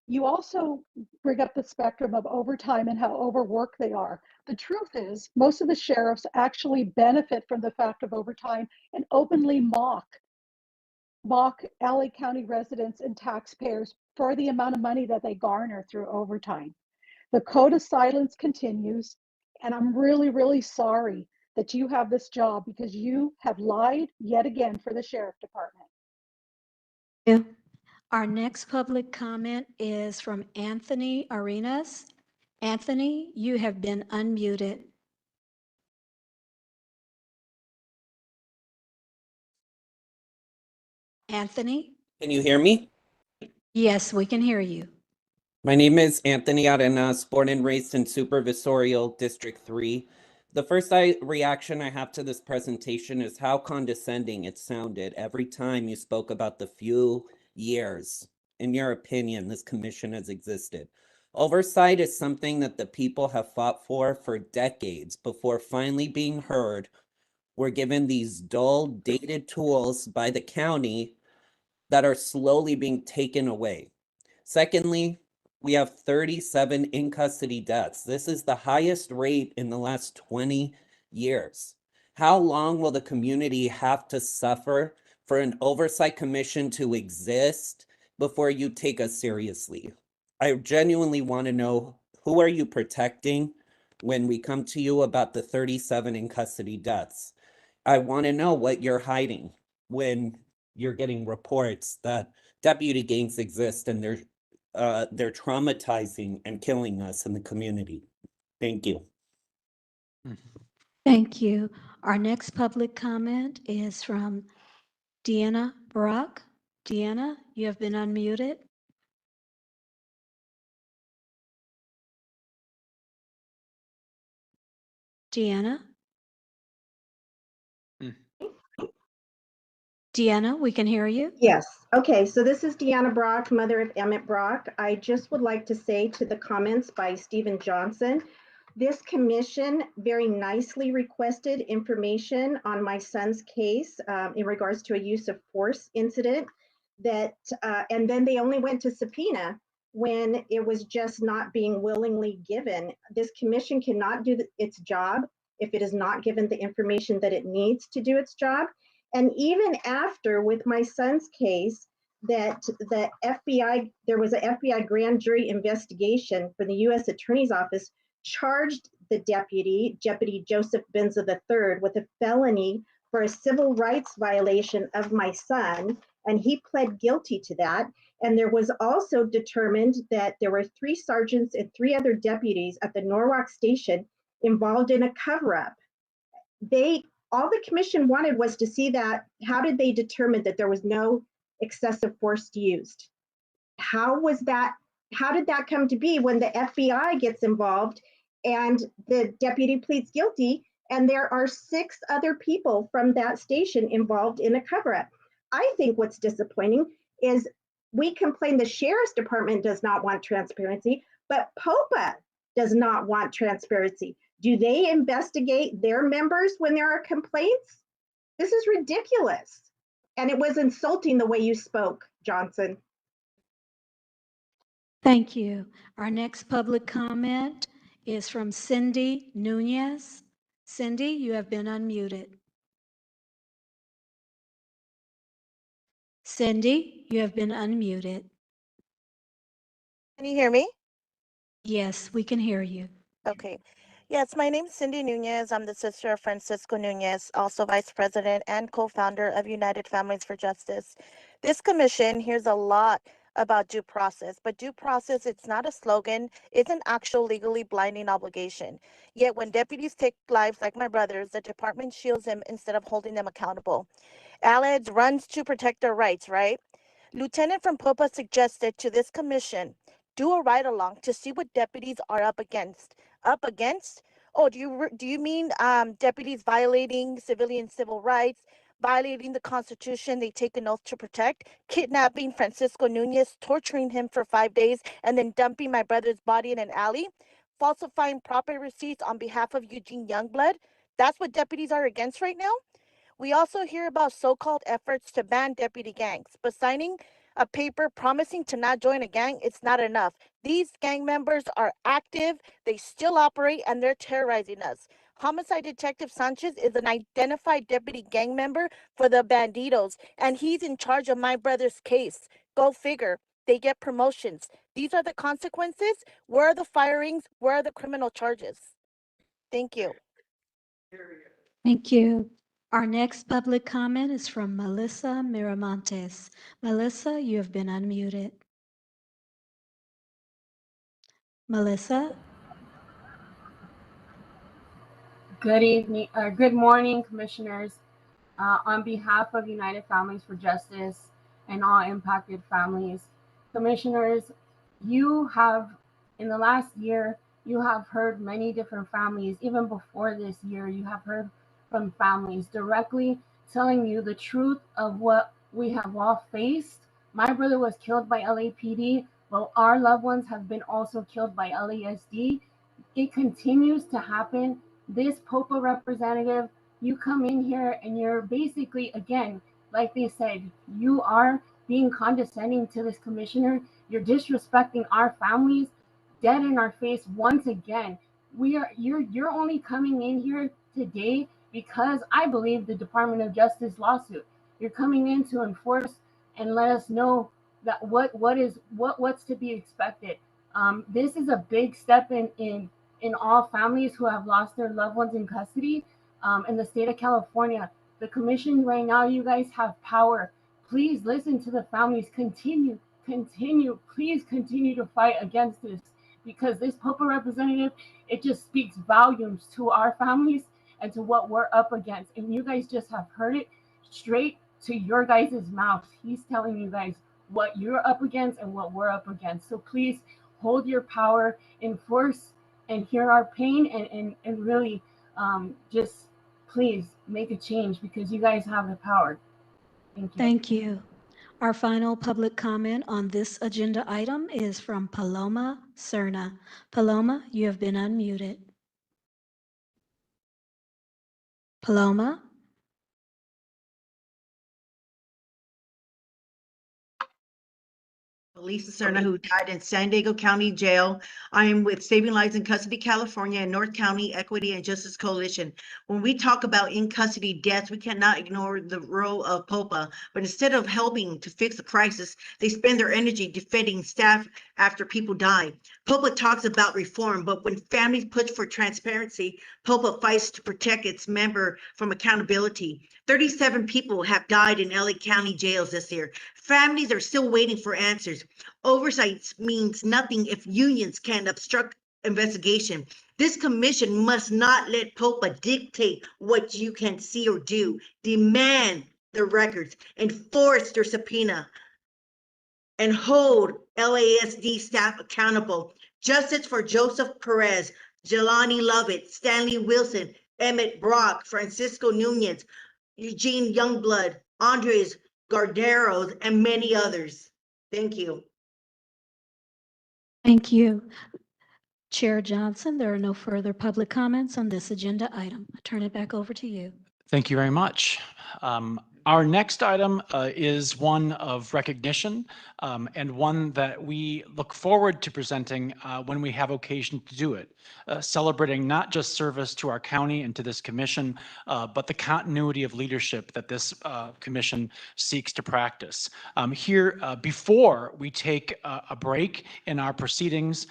You also bring up the spectrum of overtime and how overworked they are. The truth is, most of the sheriffs actually benefit from the fact of overtime and openly mock LA County residents and taxpayers for the amount of money that they garner through overtime. The code of silence continues, and I'm really, really sorry that you have this job because you have lied yet again for the sheriff department. Yeah. Our next public comment is from Anthony Arenas. Anthony, you have been unmuted. Anthony? Can you hear me? Yes, we can hear you. My name is Anthony Arenas, born and raised in Supervisorial District 3. The first reaction I have to this presentation is how condescending it sounded every time you spoke about the few years, in your opinion, this commission has existed. Oversight is something that the people have fought for decades before finally being heard. We're given these dull, dated tools by the county that are slowly being taken away. Secondly, We have 37 in custody deaths. This is the highest rate in the last 20 years. How long will the community have to suffer for an oversight commission to exist before you take us seriously? I genuinely want to know, who are you protecting when we come to you about the 37 in custody deaths? I want to know what you're hiding when you're getting reports that deputy gangs exist and they're traumatizing and killing us in the community. Thank you. Thank you. Our next public comment is from Deanna Brock. Deanna, you have been unmuted. Deanna? Deanna, we can hear you. Yes. Okay. So this is Deanna Brock, mother of Emmett Brock. I just would like to say to the comments by Stephen Johnson, this commission very nicely requested information on my son's case in regards to a use of force incident that, and then they only went to subpoena when it was just not being willingly given. This commission cannot do its job if it is not given the information that it needs to do its job. And even after, with my son's case, that the FBI, there was an FBI grand jury investigation for the U.S. Attorney's Office, charged the deputy Joseph Benza III, with a felony for a civil rights violation of my son, and he pled guilty to that. And there was also determined that there were 3 sergeants and 3 other deputies at the Norwalk station involved in a cover-up. All the commission wanted was to see that, how did they determine that there was no excessive force used? How did that come to be when the FBI gets involved and the deputy pleads guilty and there are 6 other people from that station involved in a cover-up? I think what's disappointing is we complain the sheriff's department does not want transparency, but POPA does not want transparency. Do they investigate their members when there are complaints? This is ridiculous. And it was insulting the way you spoke, Johnson. Thank you. Our next public comment is from Cindy Nunez. Cindy, you have been unmuted. Cindy, you have been unmuted. Can you hear me? Yes, we can hear you. Okay. Yes, my name is Cindy Nunez. I'm the sister of Francisco Nunez, also vice president and co-founder of United Families for Justice. This commission hears a lot about due process, but due process, it's not a slogan. It's an actual legally blinding obligation. Yet when deputies take lives like my brother's, the department shields them instead of holding them accountable. Allied runs to protect their rights, right? Lieutenant from Popa suggested to this commission, do a ride-along to see what deputies are up against. Up against? Oh, do you mean deputies violating civilian civil rights, violating the Constitution they take an oath to protect, kidnapping Francisco Nunez, torturing him for 5 days, and then dumping my brother's body in an alley, falsifying property receipts on behalf of Eugene Youngblood? That's what deputies are against right now? We also hear about so-called efforts to ban deputy gangs, but signing a paper promising to not join a gang, it's not enough. These gang members are active, they still operate, and they're terrorizing us. Homicide Detective Sanchez is an identified deputy gang member for the Bandidos, and he's in charge of my brother's case. Go figure. They get promotions. These are the consequences. Where are the firings? Where are the criminal charges? Thank you. Thank you. Our next public comment is from Melissa Miramontes. Melissa, you have been unmuted. Melissa? Good morning, commissioners. On behalf of United Families for Justice and all impacted families, commissioners, you have, in the last year, you have heard many different families, even before this year, you have heard from families directly telling you the truth of what we have all faced. My brother was killed by LAPD, but our loved ones have been also killed by LASD. It continues to happen. This POPA representative, you come in here and you're basically, again, like they said, you are being condescending to this commissioner. You're disrespecting our families dead in our face once again. You're only coming in here today because I believe the Department of Justice lawsuit. You're coming in to enforce and let us know that what's to be expected. This is a big step in all families who have lost their loved ones in custody in the state of California. The commission right now, you guys have power. Please listen to the families. Please continue to fight against this, because this POPA representative, it just speaks volumes to our families and to what we're up against. And you guys just have heard it straight to your guys' mouth. He's telling you guys what you're up against and what we're up against. So please hold your power, enforce and hear our pain, and really just please make a change, because you guys have the power. Thank you. Thank you. Our final public comment on this agenda item is from Paloma Cerna. Paloma, you have been unmuted. Paloma? Lisa Cerna, who died in San Diego County Jail. I am with Saving Lives in Custody California and North County Equity and Justice Coalition. When we talk about in custody deaths, we cannot ignore the role of POPA. But instead of helping to fix the crisis, they spend their energy defending staff after people die. POPA talks about reform, but when families push for transparency, POPA fights to protect its member from accountability. 37 people have died in LA County jails this year. Families are still waiting for answers. Oversight means nothing if unions can obstruct investigation. This commission must not let POPA dictate what you can see or do. Demand the records, enforce their subpoena, and hold LASD staff accountable. Justice for Joseph Perez, Jelani Lovett, Stanley Wilson, Emmett Brock, Francisco Nunez, Eugene Youngblood, Andres Garderos, and many others. Thank you. Thank you. Chair Johnson, there are no further public comments on this agenda item. I turn it back over to you. Thank you very much. Our next item is one of recognition and one that we look forward to presenting when we have occasion to do it, celebrating not just service to our county and to this commission, but the continuity of leadership that this commission seeks to practice. Here, before we take a break in our proceedings,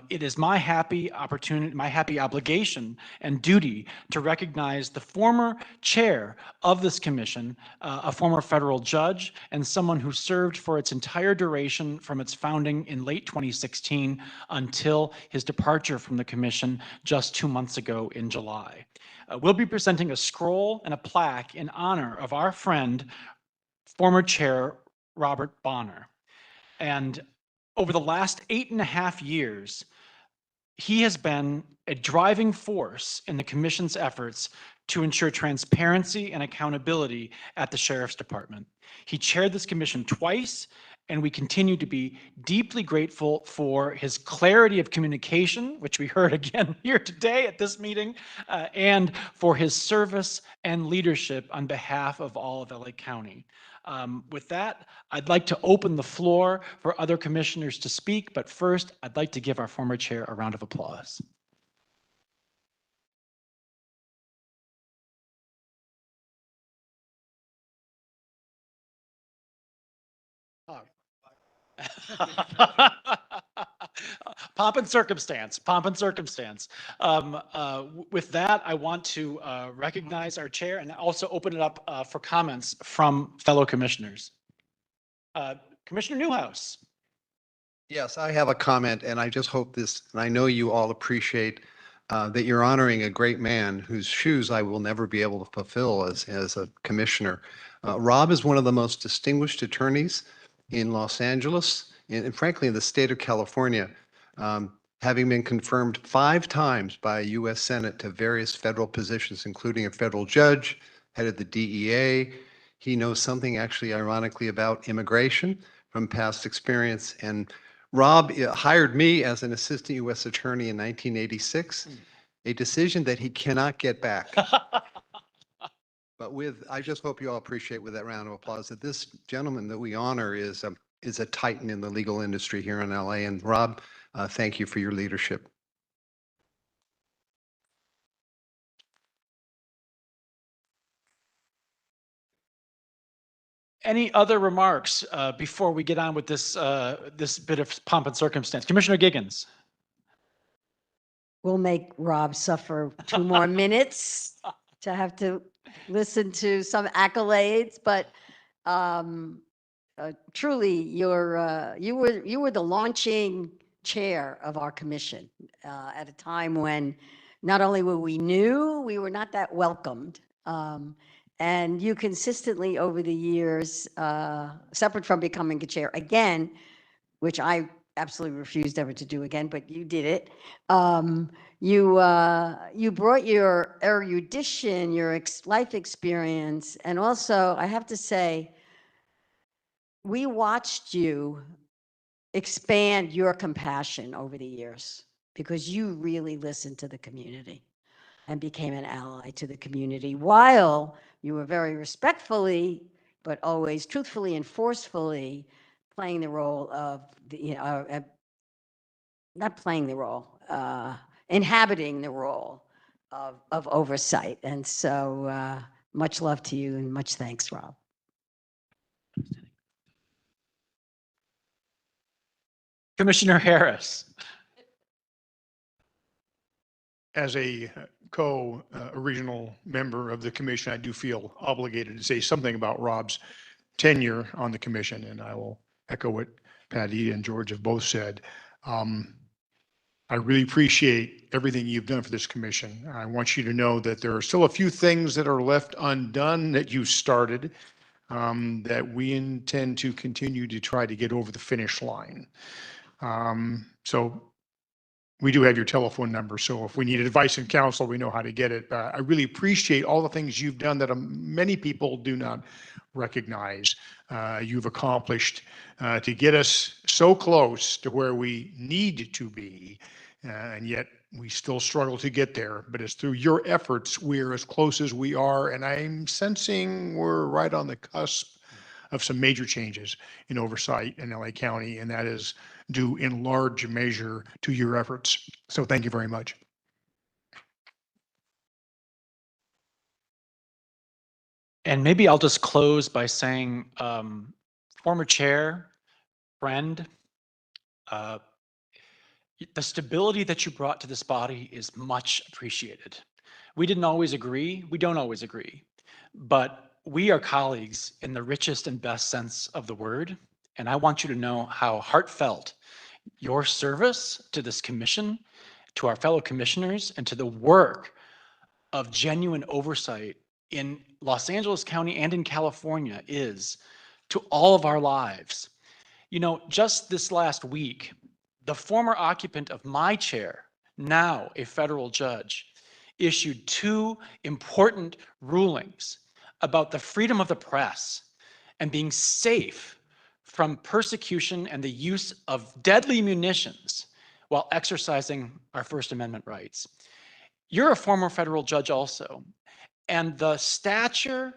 it is my happy opportunity, my happy obligation and duty to recognize the former chair of this commission, a former federal judge, and someone who served for its entire duration from its founding in late 2016 until his departure from the commission just 2 months ago in July. We'll be presenting a scroll and a plaque in honor of our friend, former chair Robert Bonner. And over the last 8.5 years, he has been a driving force in the commission's efforts to ensure transparency and accountability at the Sheriff's Department. He chaired this commission twice, and we continue to be deeply grateful for his clarity of communication, which we heard again here today at this meeting, and for his service and leadership on behalf of all of LA County. With that, I'd like to open the floor for other commissioners to speak, but first, I'd like to give our former chair a round of applause. Pomp and circumstance, pomp and circumstance. With that, I want to recognize our chair and also open it up for comments from fellow commissioners. Commissioner Newhouse. Yes, I have a comment, and I just hope this, and I know you all appreciate that you're honoring a great man whose shoes I will never be able to fulfill as a commissioner. Rob is one of the most distinguished attorneys in Los Angeles, and frankly, in the state of California, having been confirmed 5 times by a U.S. Senate to various federal positions, including a federal judge, head of the DEA. He knows something actually ironically about immigration from past experience. And Rob hired me as an assistant U.S. attorney in 1986, a decision that he cannot get back. But I just hope you all appreciate with that round of applause that this gentleman that we honor is is a titan in the legal industry here in LA. And Rob, thank you for your leadership. Any other remarks before we get on with this this bit of pomp and circumstance? Commissioner Giggins. We'll make Rob suffer 2 more minutes to have to listen to some accolades, but truly, you were the launching chair of our commission at a time when not only were we new, we were not that welcomed. And you consistently over the years, separate from becoming a chair again, which I absolutely refused ever to do again, but you did it. You brought your erudition, your life experience, and also, I have to say, we watched you expand your compassion over the years because you really listened to the community and became an ally to the community while you were very respectfully, but always truthfully and forcefully playing the role of, not playing the role, inhabiting the role of oversight. And so much love to you and much thanks, Rob. Commissioner Harris. As a co-original member of the commission, I do feel obligated to say something about Rob's tenure on the commission, and I will echo what Patty and George have both said. I really appreciate everything you've done for this commission. I want you to know that there are still a few things that are left undone that you started that we intend to continue to try to get over the finish line. So we do have your telephone number, so if we need advice and counsel, we know how to get it. I really appreciate all the things you've done that many people do not recognize. You've accomplished to get us so close to where we need to be, and yet we still struggle to get there. But it's through your efforts we're as close as we are, and I'm sensing we're right on the cusp of some major changes in oversight in LA County, and that is due in large measure to your efforts. So thank you very much. And maybe I'll just close by saying, former chair, friend, the stability that you brought to this body is much appreciated. We didn't always agree. We don't always agree. But we are colleagues in the richest and best sense of the word. And I want you to know how heartfelt your service to this commission, to our fellow commissioners, and to the work of genuine oversight in Los Angeles County and in California is to all of our lives. You know, just this last week, the former occupant of my chair, now a federal judge, issued 2 important rulings about the freedom of the press and being safe from persecution and the use of deadly munitions while exercising our First Amendment rights. You're a former federal judge also, and the stature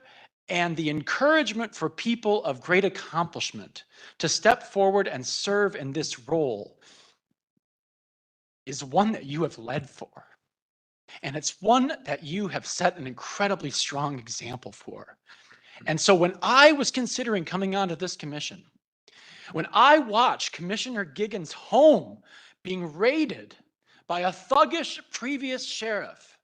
and the encouragement for people of great accomplishment to step forward and serve in this role is one that you have led for. And it's one that you have set an incredibly strong example for. And so when I was considering coming onto this commission, when I watched Commissioner Giggins' home being raided by a thuggish previous sheriff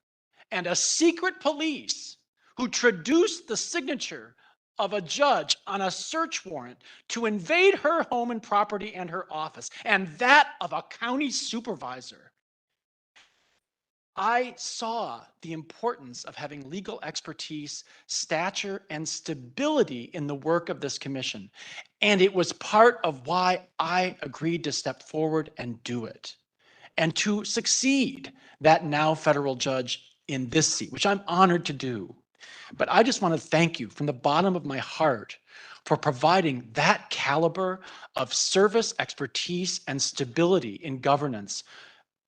and a secret police who traduced the signature of a judge on a search warrant to invade her home and property and her office, and that of a county supervisor, I saw the importance of having legal expertise, stature, and stability in the work of this commission. And it was part of why I agreed to step forward and do it, and to succeed that now federal judge in this seat, which I'm honored to do. But I just want to thank you from the bottom of my heart for providing that caliber of service, expertise, and stability in governance,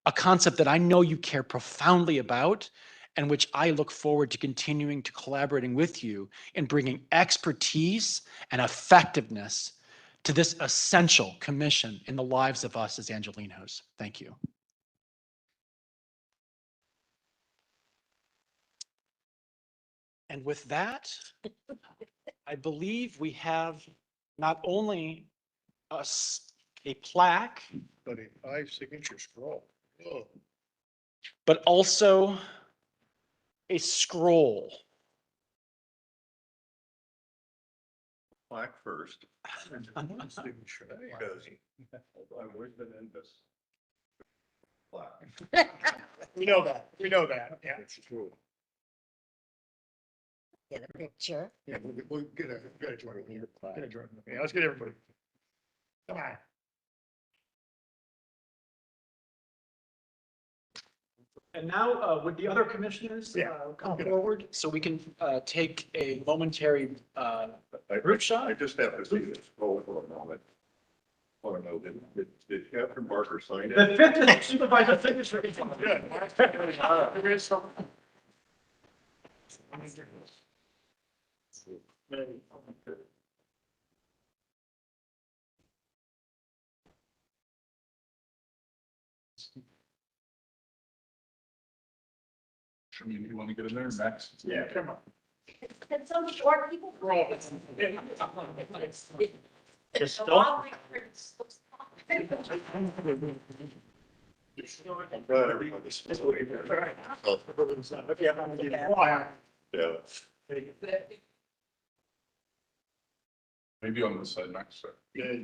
a concept that I know you care profoundly about, and which I look forward to continuing to collaborating with you in bringing expertise and effectiveness to this essential commission in the lives of us as Angelinos. Thank you. And with that, I believe we have not only a plaque, But a 5-signature scroll. Whoa. but also a scroll. Plaque first. Signature. Because I've always been in this. Plaque. We know that. We know that. Yeah. It's true. Get a picture. Yeah, we'll get a joint. Get a joint. Yeah, let's get everybody. Come on. And now would the other commissioners come forward so we can take a momentary group shot? I just have to see this scroll for a moment. I don't know, did Captain Barker sign it? The fifth supervisor signature. Good. There is some. You want to get in there, Max? Yeah, come on. Can some short people play? Just don't. I'm glad everybody's. Yeah. Maybe on the side next side. Yeah.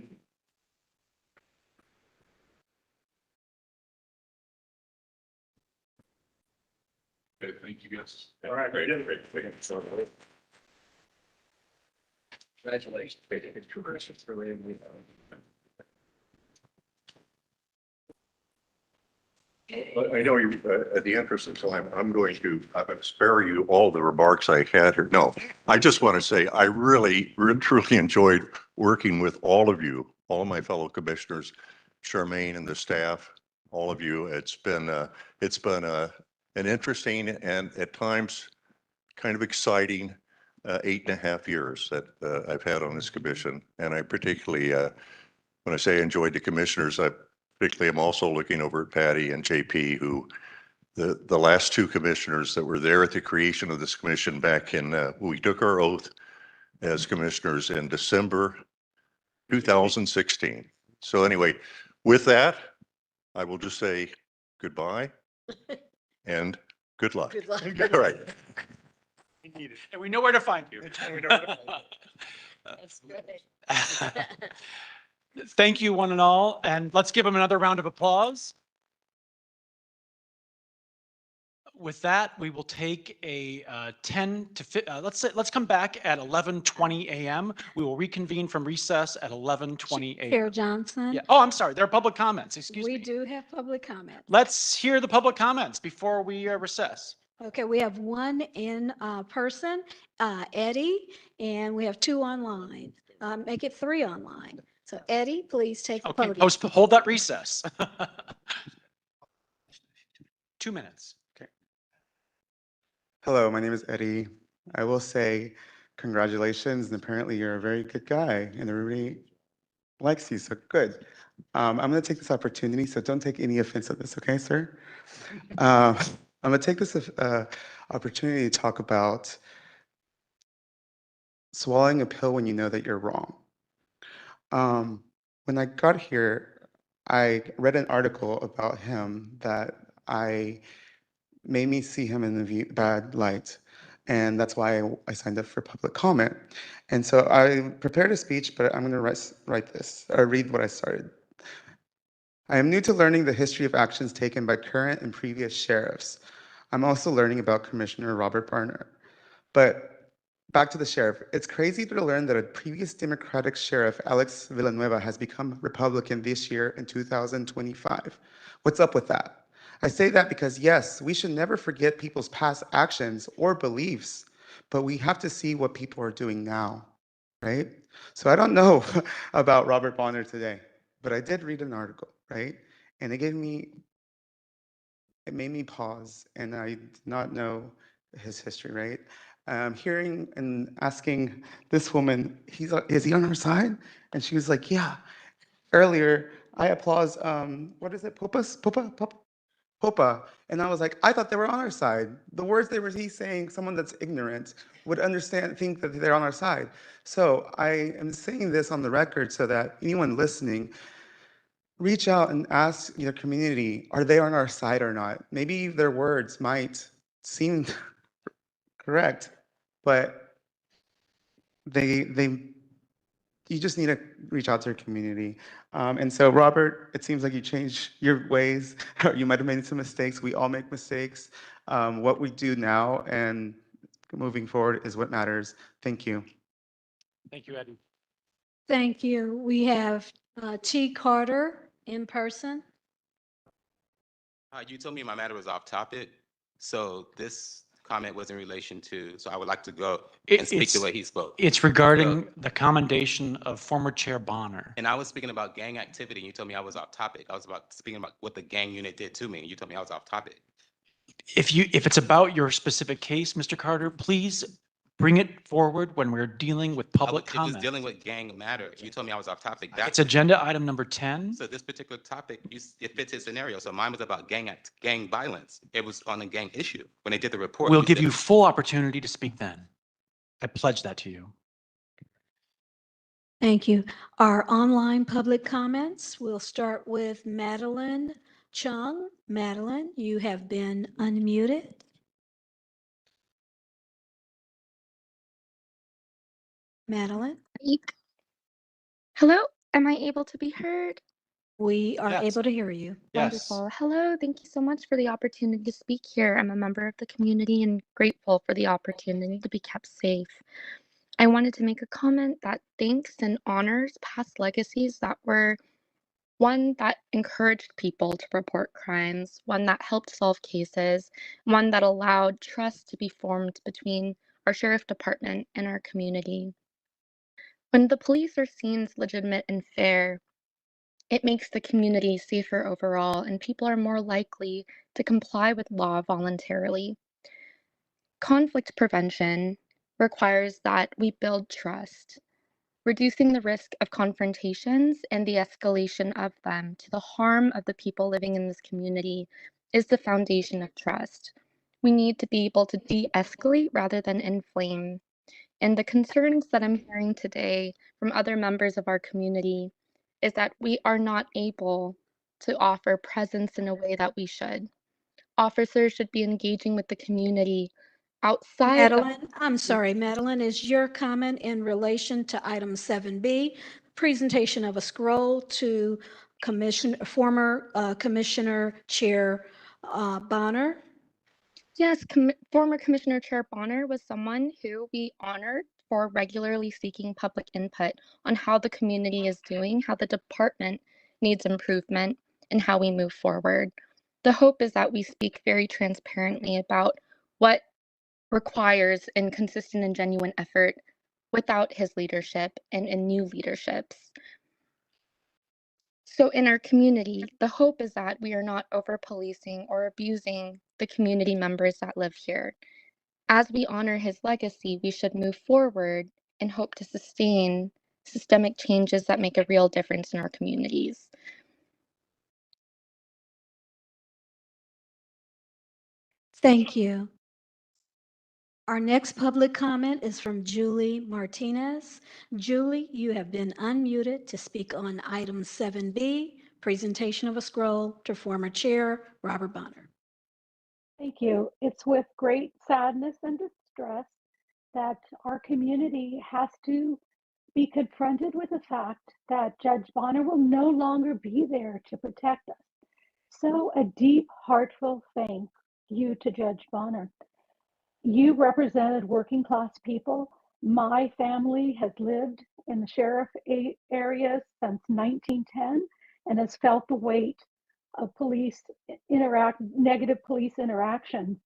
Okay, thank you guys. All right. Great, great, great. Congratulations. I know you, at the interest of time, I'm going to spare you all the remarks I had here. No, I just want to say, I really truly enjoyed working with all of you, all of my fellow commissioners, Charmaine and the staff, all of you. It's been an interesting and at times kind of exciting 8.5 years that I've had on this commission. And I particularly, when I say I enjoyed the commissioners, I particularly am also looking over at Patty and JP, who the last two commissioners that were there at the creation of this commission back in, we took our oath as commissioners in December 2016. So anyway, with that, I will just say goodbye and good luck. Good luck. All right. And we know where to find you. That's great. Thank you, one and all, and let's give them another round of applause. With that, we will take a 10 to let's come back at 11:20 a.m. We will reconvene from recess at 11:20 a.m. Chair Johnson? Yeah. Oh, I'm sorry. There are public comments. Excuse me. We do have public comment. Let's hear the public comments before we recess. Okay, we have one in person, Eddie, and we have two online. Make it three online. So Eddie, please take the Okay, podium. hold that recess. 2 minutes. Okay. Hello, my name is Eddie. I will say congratulations, and apparently you're a very good guy, and everybody likes you, so good. I'm going to take this opportunity, so don't take any offense at this, okay, sir? I'm going to take this opportunity to talk about swallowing a pill when you know that you're wrong. When I got here, I read an article about him that made me see him in the bad light. And that's why I signed up for public comment. And so I prepared a speech, but I'm going to write this, or read what I started. I am new to learning the history of actions taken by current and previous sheriffs. I'm also learning about Commissioner Robert Barner. But back to the sheriff. It's crazy to learn that a previous Democratic sheriff, Alex Villanueva, has become Republican this year in 2025. What's up with that? I say that because, yes, we should never forget people's past actions or beliefs, but we have to see what people are doing now, right? So I don't know about Robert Bonner today, but I did read an article, right? And it made me pause, and I did not know his history, right? Hearing and asking this woman, is he on our side? And she was like, yeah. Earlier, I applause, what is it, Popa. And I was like, I thought they were on our side. The words he's saying, someone that's ignorant would think that they're on our side. So I am saying this on the record so that anyone listening, reach out and ask your community, are they on our side or not? Maybe their words might seem correct, but you just need to reach out to your community. And so, Robert, it seems like you changed your ways. You might have made some mistakes. We all make mistakes. What we do now and moving forward is what matters. Thank you. Thank you, Eddie. Thank you. We have T. Carter in person. You told me my matter was off topic, so this comment was in relation to, so I would like to go and speak the way he spoke. It's regarding the commendation of former Chair Bonner. And I was speaking about gang activity, and you told me I was off topic. I was speaking about what the gang unit did to me, and you told me I was off topic. If it's about your specific case, Mr. Carter, please bring it forward when we're dealing with public It comment. was dealing with gang matter. You told me I was off topic. It's agenda item number 10. So this particular topic, it fits his scenario. So mine was about gang violence. It was on a gang issue. When they did the report. We'll give you full opportunity to speak then. I pledge that to you. Thank you. Our online public comments, we'll start with Madeline Chung. Madeline, you have been unmuted. Madeline? Hello, am I able to be heard? We are able to hear you. Wonderful. Hello, thank you so much for the opportunity to speak here. I'm a member of the community and grateful for the opportunity to be kept safe. I wanted to make a comment that thanks and honors past legacies that were one that encouraged people to report crimes, one that helped solve cases, one that allowed trust to be formed between our sheriff department and our community. When the police are seen as legitimate and fair, it makes the community safer overall, and people are more likely to comply with law voluntarily. Conflict prevention requires that we build trust. Reducing the risk of confrontations and the escalation of them to the harm of the people living in this community is the foundation of trust. We need to be able to de-escalate rather than inflame. And the concerns that I'm hearing today from other members of our community is that we are not able to offer presence in a way that we should. Officers should be engaging with the community outside of— Madeline, I'm sorry, Madeline, is your comment in relation to item 7B, presentation of a scroll to former Commissioner Chair Bonner? Yes, former Commissioner Chair Bonner was someone who we honored for regularly seeking public input on how the community is doing, how the department needs improvement, and how we move forward. The hope is that we speak very transparently about what requires and consistent and genuine effort without his leadership and in new leaderships. So in our community, the hope is that we are not over-policing or abusing the community members that live here. As we honor his legacy, we should move forward and hope to sustain systemic changes that make a real difference in our communities. Thank you. Our next public comment is from Julie Martinez. Julie, you have been unmuted to speak on item 7B, presentation of a scroll to former Chair Robert Bonner. Thank you. It's with great sadness and distress that our community has to be confronted with the fact that Judge Bonner will no longer be there to protect us. So a deep, heartfelt thank you to Judge Bonner. You represented working class people. My family has lived in the sheriff area since 1910 and has felt the weight of negative police interactions.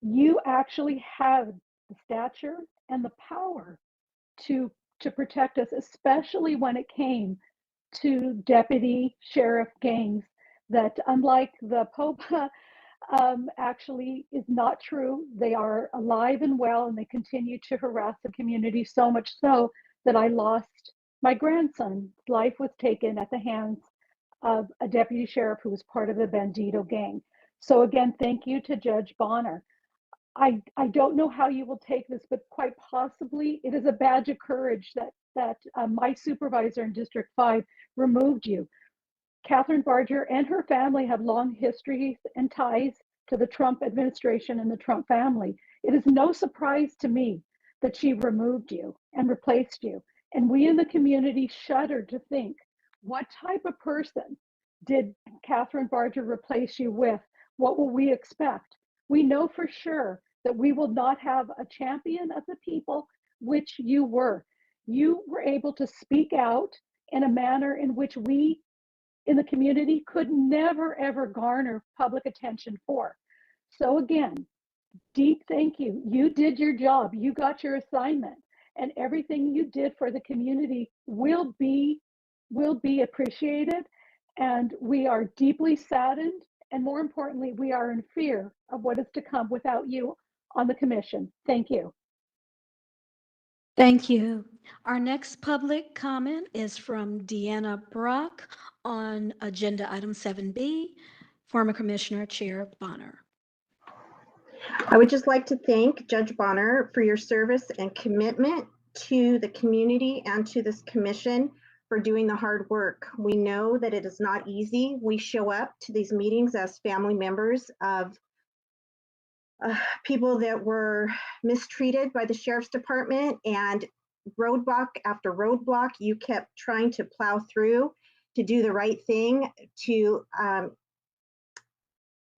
You actually have the stature and the power to protect us, especially when it came to deputy sheriff gangs that, unlike the POPA actually is not true. They are alive and well, and they continue to harass the community, so much so that I lost my grandson. Life was taken at the hands of a deputy sheriff who was part of the Bandito gang. So again, thank you to Judge Bonner. I don't know how you will take this, but quite possibly it is a badge of courage that my supervisor in District 5 removed you. Catherine Barger and her family have long histories and ties to the Trump administration and the Trump family. It is no surprise to me that she removed you and replaced you. And we in the community shudder to think, what type of person did Catherine Barger replace you with? What will we expect? We know for sure that we will not have a champion of the people, which you were. You were able to speak out in a manner in which we in the community could never, ever garner public attention for. So again, deep thank you. You did your job. You got your assignment. And everything you did for the community will be appreciated. And we are deeply saddened. And more importantly, we are in fear of what is to come without you on the commission. Thank you. Thank you. Our next public comment is from Deanna Brock on Agenda Item 7B, former Commissioner Chair Bonner. I would just like to thank Judge Bonner for your service and commitment to the community and to this commission for doing the hard work. We know that it is not easy. We show up to these meetings as family members of people that were mistreated by the sheriff's department, and roadblock after roadblock, you kept trying to plow through to do the right thing, to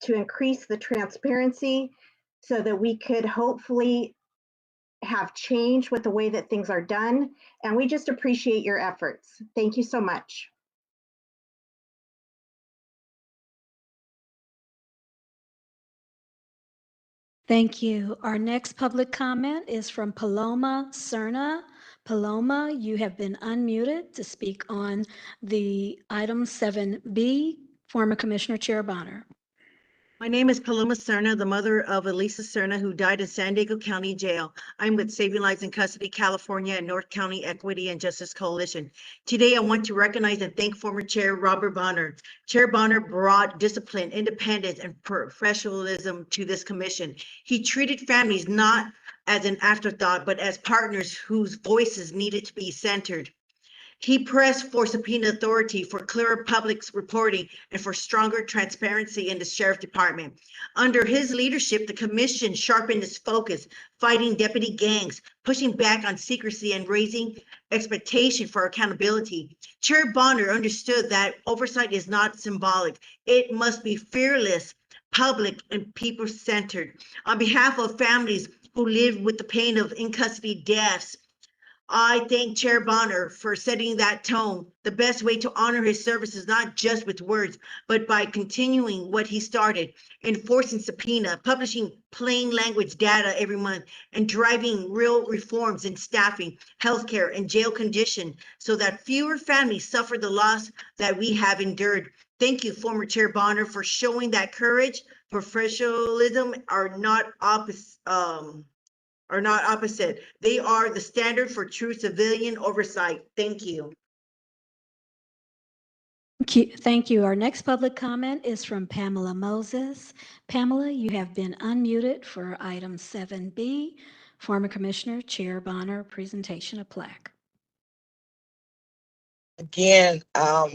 increase the transparency so that we could hopefully have change with the way that things are done. And we just appreciate your efforts. Thank you so much. Thank you. Our next public comment is from Paloma Serna. Paloma, you have been unmuted to speak on the item 7B, former Commissioner Chair Bonner. My name is Paloma Serna, the mother of Elisa Serna, who died in San Diego County Jail. I'm with Saving Lives in Custody, California, and North County Equity and Justice Coalition. Today, I want to recognize and thank former Chair Robert Bonner. Chair Bonner brought discipline, independence, and professionalism to this commission. He treated families not as an afterthought, but as partners whose voices needed to be centered. He pressed for subpoena authority, for clearer public reporting, and for stronger transparency in the sheriff department. Under his leadership, the commission sharpened its focus, fighting deputy gangs, pushing back on secrecy, and raising expectation for accountability. Chair Bonner understood that oversight is not symbolic. It must be fearless, public, and people-centered. On behalf of families who live with the pain of in-custody deaths, I thank Chair Bonner for setting that tone. The best way to honor his service is not just with words, but by continuing what he started, enforcing subpoena, publishing plain language data every month, and driving real reforms in staffing, healthcare, and jail condition so that fewer families suffer the loss that we have endured. Thank you, former Chair Bonner, for showing that courage, professionalism are not opposite. They are the standard for true civilian oversight. Thank you. Thank you. Our next public comment is from Pamela Moses. Pamela, you have been unmuted for item 7B, former Commissioner Chair Bonner, presentation of plaque. Again, I'll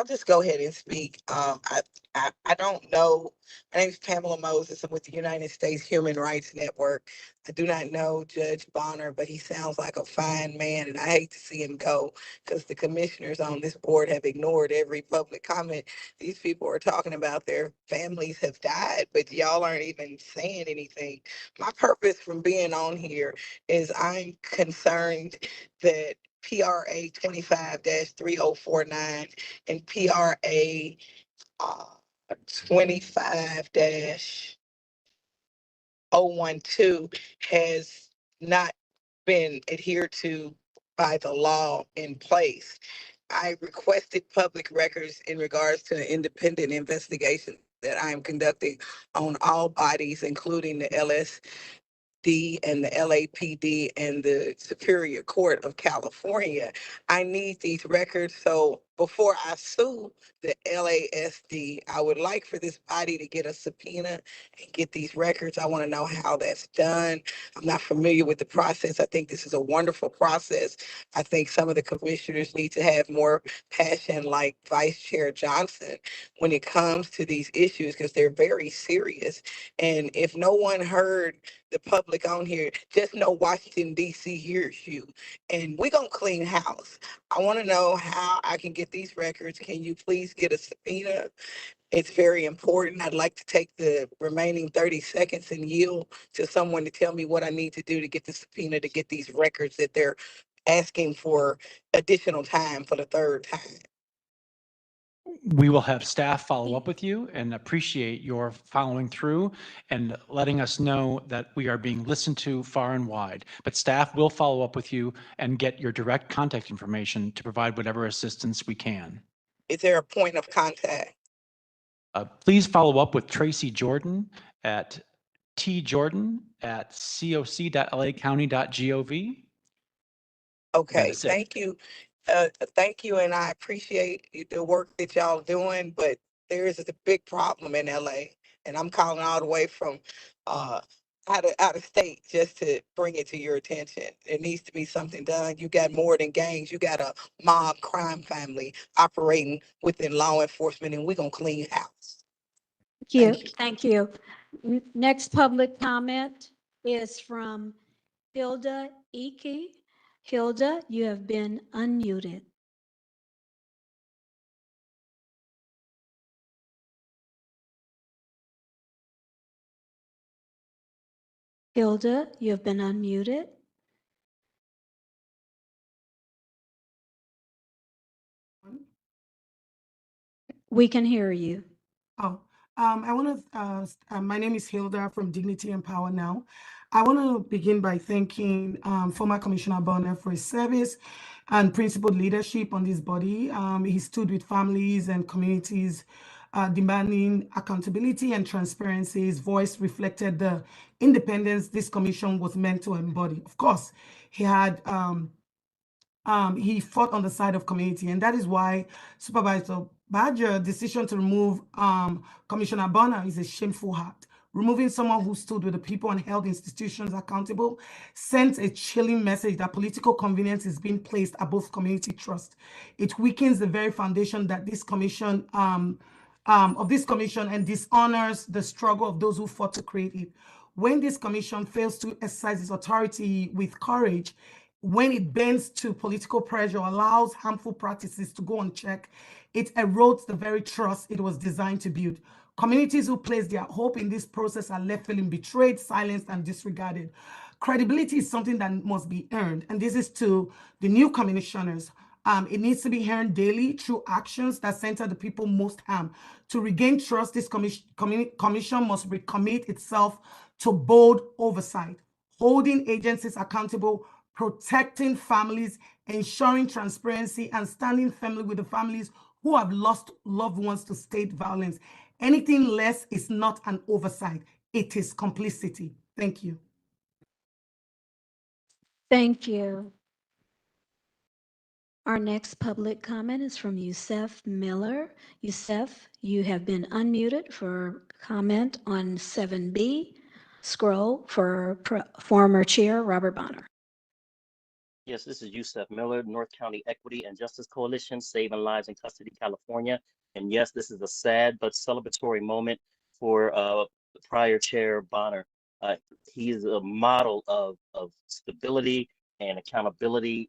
just go ahead and speak. I don't know. My name is Pamela Moses. I'm with the United States Human Rights Network. I do not know Judge Bonner, but he sounds like a fine man, and I hate to see him go because the commissioners on this board have ignored every public comment. These people are talking about their families have died, but y'all aren't even saying anything. My purpose from being on here is I'm concerned that PRA 25-3049 and PRA 25-012 has not been adhered to by the law in place. I requested public records in regards to an independent investigation that I am conducting on all bodies, including the and the LAPD and the Superior Court of California. I need these records. So before I sue the LASD, I would like for this body to get a subpoena and get these records. I want to know how that's done. I'm not familiar with the process. I think this is a wonderful process. I think some of the commissioners need to have more passion like Vice Chair Johnson when it comes to these issues because they're very serious. And if no one heard the public on here, just know Washington, D.C. hears you. And we're going to clean house. I want to know how I can get these records. Can you please get a subpoena? It's very important. I'd like to take the remaining 30 seconds and yield to someone to tell me what I need to do to get the subpoena to get these records that they're asking for additional time for the third time. We will have staff follow up with you and appreciate your following through and letting us know that we are being listened to far and wide. But staff will follow up with you and get your direct contact information to provide whatever assistance we can. Is there a point of contact? Please follow up with Tracy Jordan at tjordan@coc.lacounty.gov. Okay, thank you. Thank you, and I appreciate the work that y'all doing, but there is a big problem in LA, and I'm calling all the way from out of state just to bring it to your attention. There needs to be something done. You got more than gangs. You got a mob crime family operating within law enforcement, and we're gonna clean house. Thank you. Thank you. Next public comment is from Hilda Ike. Hilda, you have been unmuted. Hilda, you have been unmuted. We can hear you. Oh, I want to, my name is Hilda from Dignity and Power Now. I want to begin by thanking former Commissioner Bonner for his service and principled leadership on this body. He stood with families and communities demanding accountability and transparency. His voice reflected the independence this commission was meant to embody. Of course, he had he fought on the side of community, and that is why Supervisor Badger's decision to remove Commissioner Bonner is a shameful act. Removing someone who stood with the people and held institutions accountable sends a chilling message that political convenience is being placed above community trust. It weakens the very foundation that this commission and dishonors the struggle of those who fought to create it. When this commission fails to exercise its authority with courage, when it bends to political pressure, allows harmful practices to go unchecked, it erodes the very trust it was designed to build. Communities who place their hope in this process are left feeling betrayed, silenced, and disregarded. Credibility is something that must be earned, and this is to the new commissioners. It needs to be earned daily through actions that center the people most harmed. To regain trust, this commission must recommit itself to bold oversight, holding agencies accountable, protecting families, ensuring transparency, and standing firmly with the families who have lost loved ones to state violence. Anything less is not an oversight. It is complicity. Thank you. Thank you. Our next public comment is from Yusef Miller. Yusef, you have been unmuted for comment on 7B. Scroll for former Chair Robert Bonner. Yes, this is Yusef Miller, North County Equity and Justice Coalition, Saving Lives in Custody, California. And yes, this is a sad but celebratory moment for prior Chair Bonner. He is a model of stability and accountability,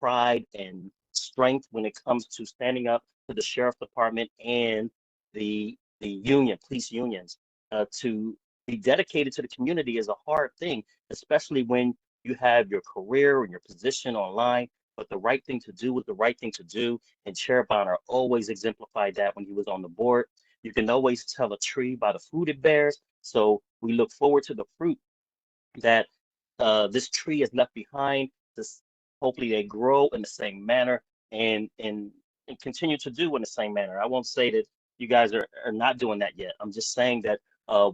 pride and strength when it comes to standing up to the sheriff department and the police unions. To be dedicated to the community is a hard thing, especially when you have your career and your position online. But the right thing to do was the right thing to do. And Chair Bonner always exemplified that when he was on the board. You can always tell a tree by the fruit it bears. So we look forward to the fruit that this tree is left behind. Hopefully they grow in the same manner and continue to do in the same manner. I won't say that, you guys are not doing that yet. I'm just saying that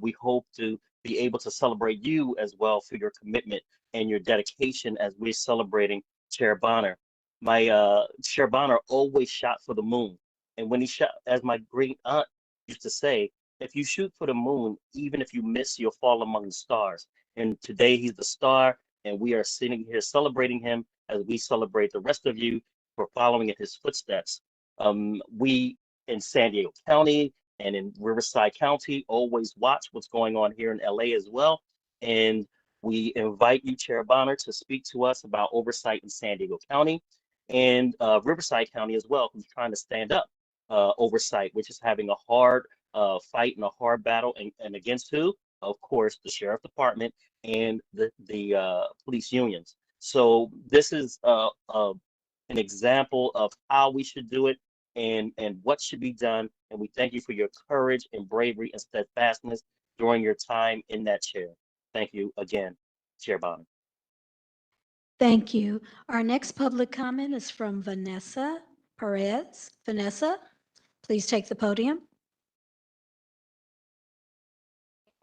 we hope to be able to celebrate you as well for your commitment and your dedication as we're celebrating Chair Bonner. My Chair Bonner always shot for the moon. And when he shot, as my great aunt used to say, if you shoot for the moon, even if you miss, you'll fall among the stars. And today he's the star, and we are sitting here celebrating him as we celebrate the rest of you for following in his footsteps. We in San Diego County and in Riverside County always watch what's going on here in LA as well. And we invite you, Chair Bonner, to speak to us about oversight in San Diego County and Riverside County as well, who's trying to stand up oversight, which is having a hard fight and a hard battle, and against who? Of course, the sheriff department and the police unions. So this is an example of how we should do it and what should be done. And we thank you for your courage and bravery and steadfastness during your time in that chair. Thank you again, Chair Bonner. Thank you. Our next public comment is from Vanessa Perez. Vanessa, please take the podium.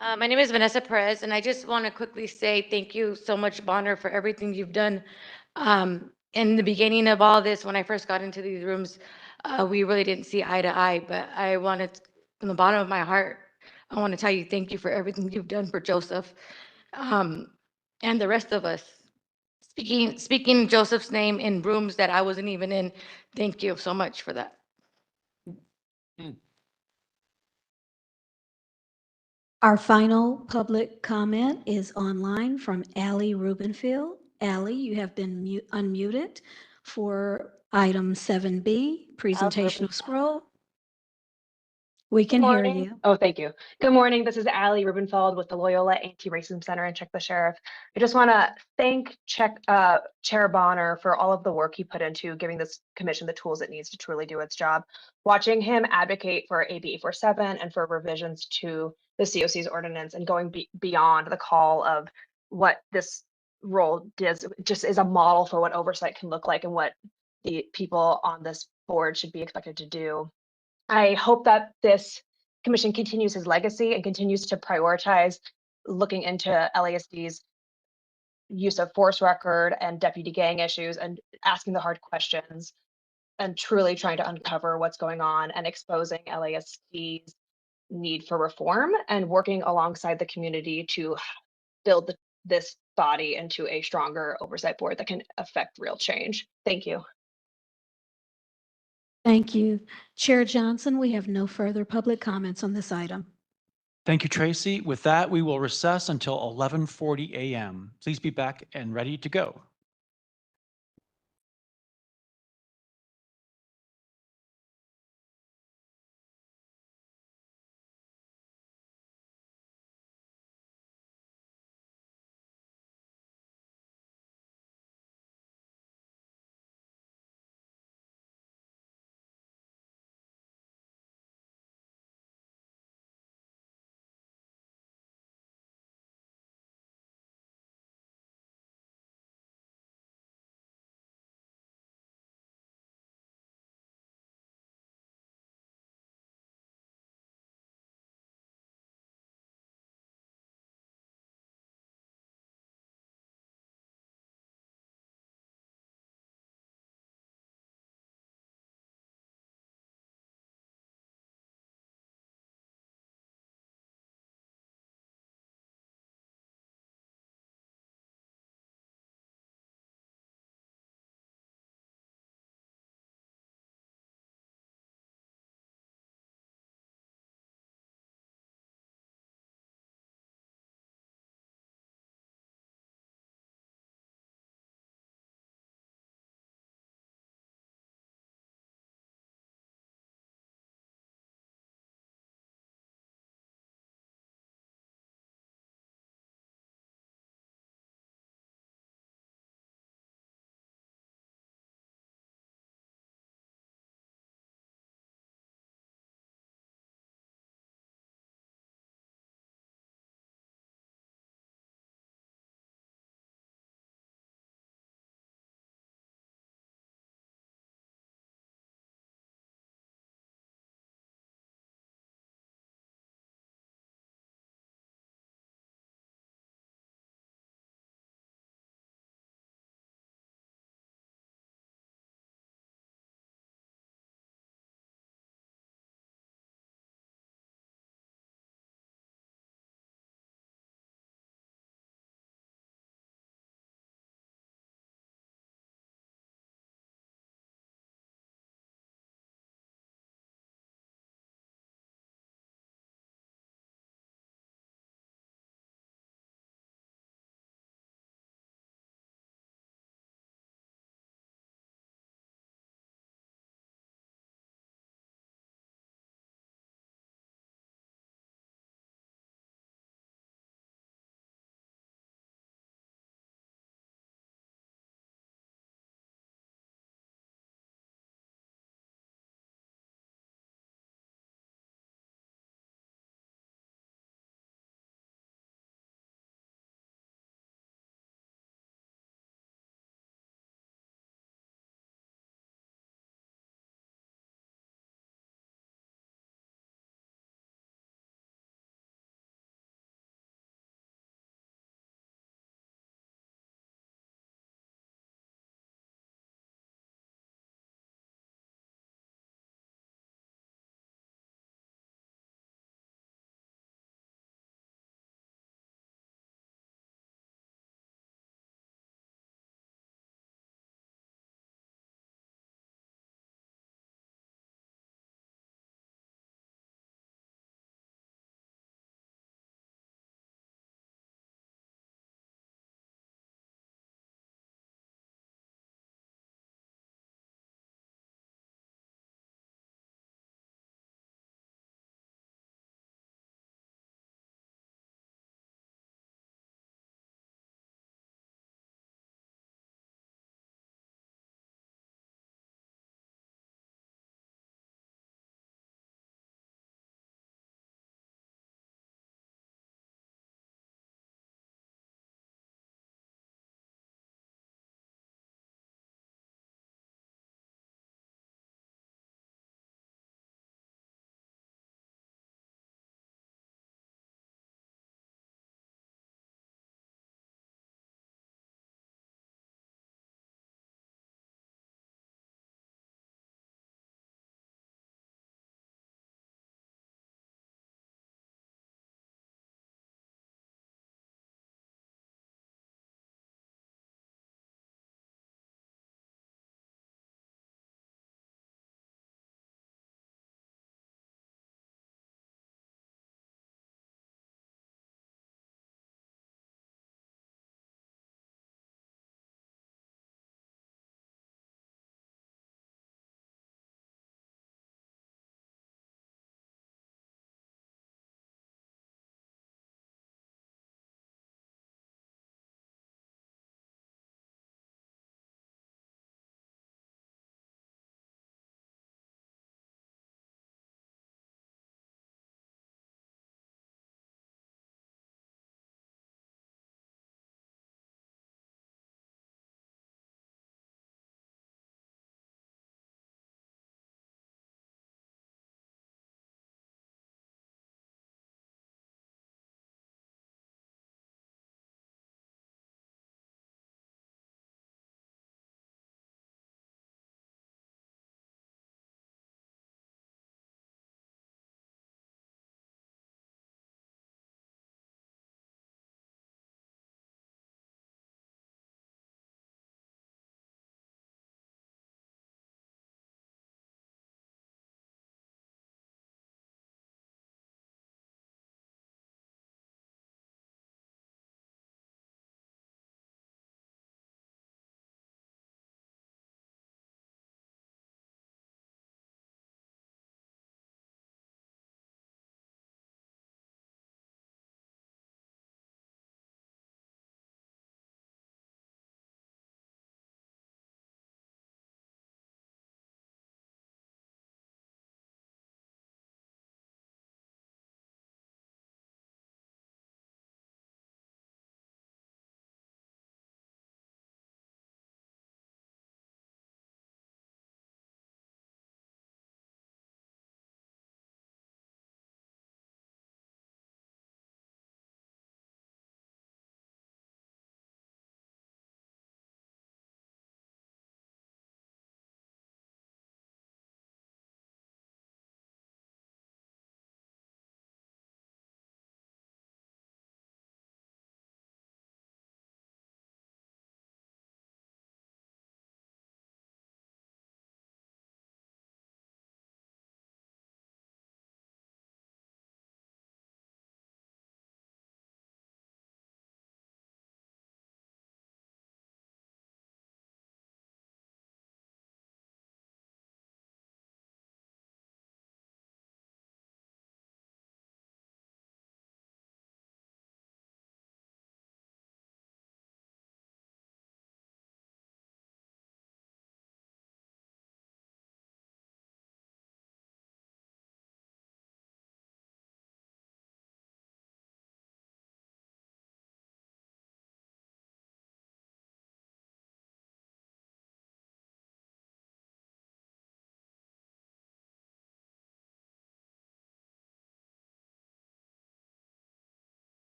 My name is Vanessa Perez, and I just want to quickly say thank you so much, Bonner, for everything you've done. In the beginning of all this, when I first got into these rooms, we really didn't see eye to eye, but I wanted, from the bottom of my heart, I want to tell you thank you for everything you've done for Joseph and the rest of us. Speaking Joseph's name in rooms that I wasn't even in, thank you so much for that. Our final public comment is online from Allie Rubenfield. Allie, you have been unmuted for item 7B, presentation of scroll. We can hear you. Oh, thank you. Good morning. This is Allie Rubenfeld with the Loyola Anti-Racism Center and Check the Sheriff. I just want to thank Chair Bonner for all of the work he put into giving this commission the tools it needs to truly do its job. Watching him advocate for AB 847 and for revisions to the COC's ordinance and going beyond the call of what this role does, just is a model for what oversight can look like and what the people on this board should be expected to do. I hope that this commission continues his legacy and continues to prioritize looking into LASD's use of force record and deputy gang issues and asking the hard questions and truly trying to uncover what's going on and exposing LASD's need for reform and working alongside the community to build this body into a stronger oversight board that can affect real change. Thank you. Thank you. Chair Johnson, we have no further public comments on this item. Thank you, Tracy. With that, we will recess until 11:40 a.m. Please be back and ready to go.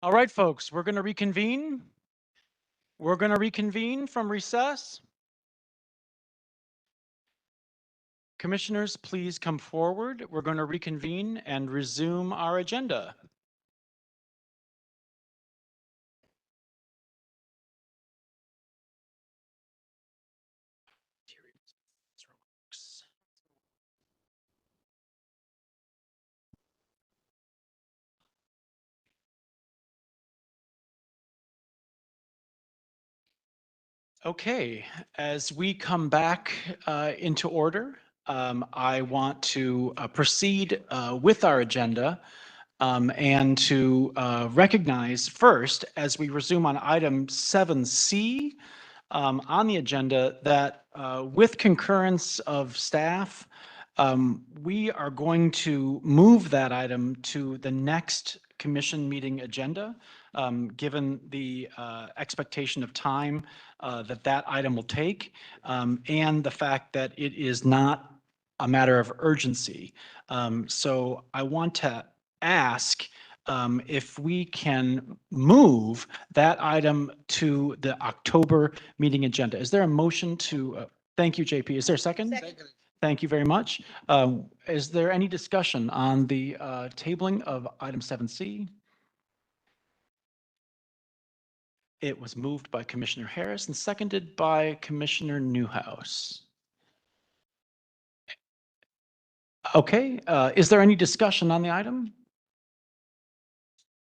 All right, folks, we're going to reconvene. We're going to reconvene from recess. Commissioners, please come forward. We're going to reconvene and resume our agenda. Okay, as we come back into order, I want to proceed with our agenda and to recognize first, as we resume on item 7C on the agenda, that with concurrence of staff, we are going to move that item to the next commission meeting agenda, given the expectation of time that that item will take, and the fact that it is not a matter of urgency. So I want to ask if we can move that item to the October meeting agenda. Is there a motion to, thank you, JP. Is there a second? Second. Thank you very much. Is there any discussion on the tabling of item 7C? It was moved by Commissioner Harris and seconded by Commissioner Newhouse. Okay, is there any discussion on the item?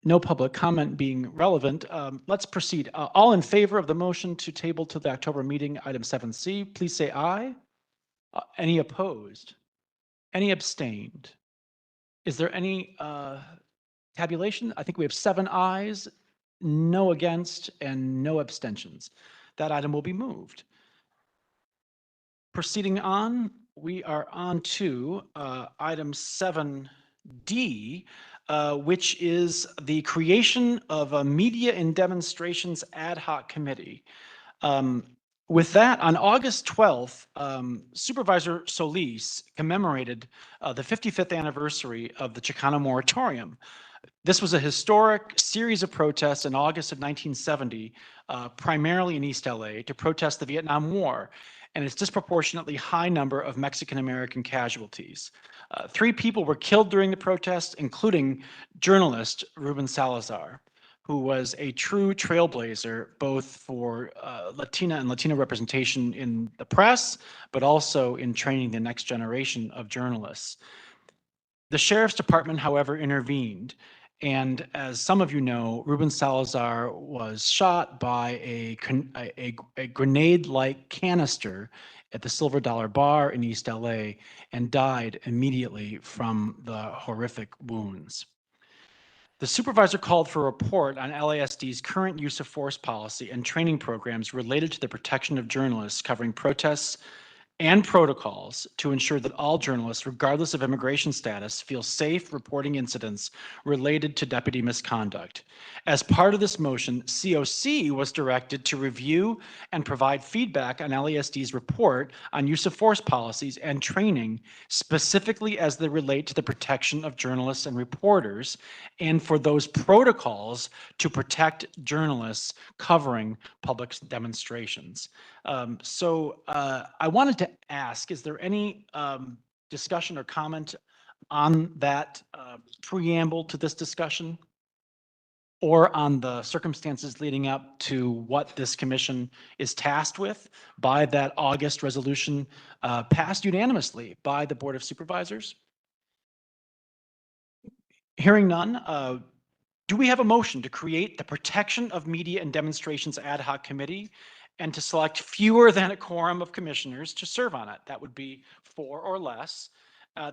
No public comment being relevant, let's proceed. All in favor of the motion to table to the October meeting, item 7C, please say aye. Any opposed? Any abstained? Is there any tabulation? I think we have 7 ayes, no against, and no abstentions. That item will be moved. Proceeding on, we are on to item 7D, which is the creation of a Media and Demonstrations Ad Hoc Committee. With that, on August 12th, Supervisor Solis commemorated the 55th anniversary of the Chicano moratorium. This was a historic series of protests in August of 1970, primarily in East LA, to protest the Vietnam War and its disproportionately high number of Mexican-American casualties. 3 people were killed during the protest, including journalist Ruben Salazar, who was a true trailblazer both for Latina and Latino representation in the press, but also in training the next generation of journalists. The Sheriff's Department, however, intervened. And as some of you know, Ruben Salazar was shot by a grenade-like canister at the Silver Dollar Bar in East LA and died immediately from the horrific wounds. The supervisor called for a report on LASD's current use of force policy and training programs related to the protection of journalists, covering protests and protocols to ensure that all journalists, regardless of immigration status, feel safe reporting incidents related to deputy misconduct. As part of this motion, COC was directed to review and provide feedback on LASD's report on use of force policies and training, specifically as they relate to the protection of journalists and reporters, and for those protocols to protect journalists covering public demonstrations. I wanted to ask, is there any discussion or comment on that preamble to this discussion? Or on the circumstances leading up to what this commission is tasked with by that August resolution passed unanimously by the Board of Supervisors? Hearing none, do we have a motion to create the Protection of Media and Demonstrations Ad Hoc Committee and to select fewer than a quorum of commissioners to serve on it? That would be 4 or less.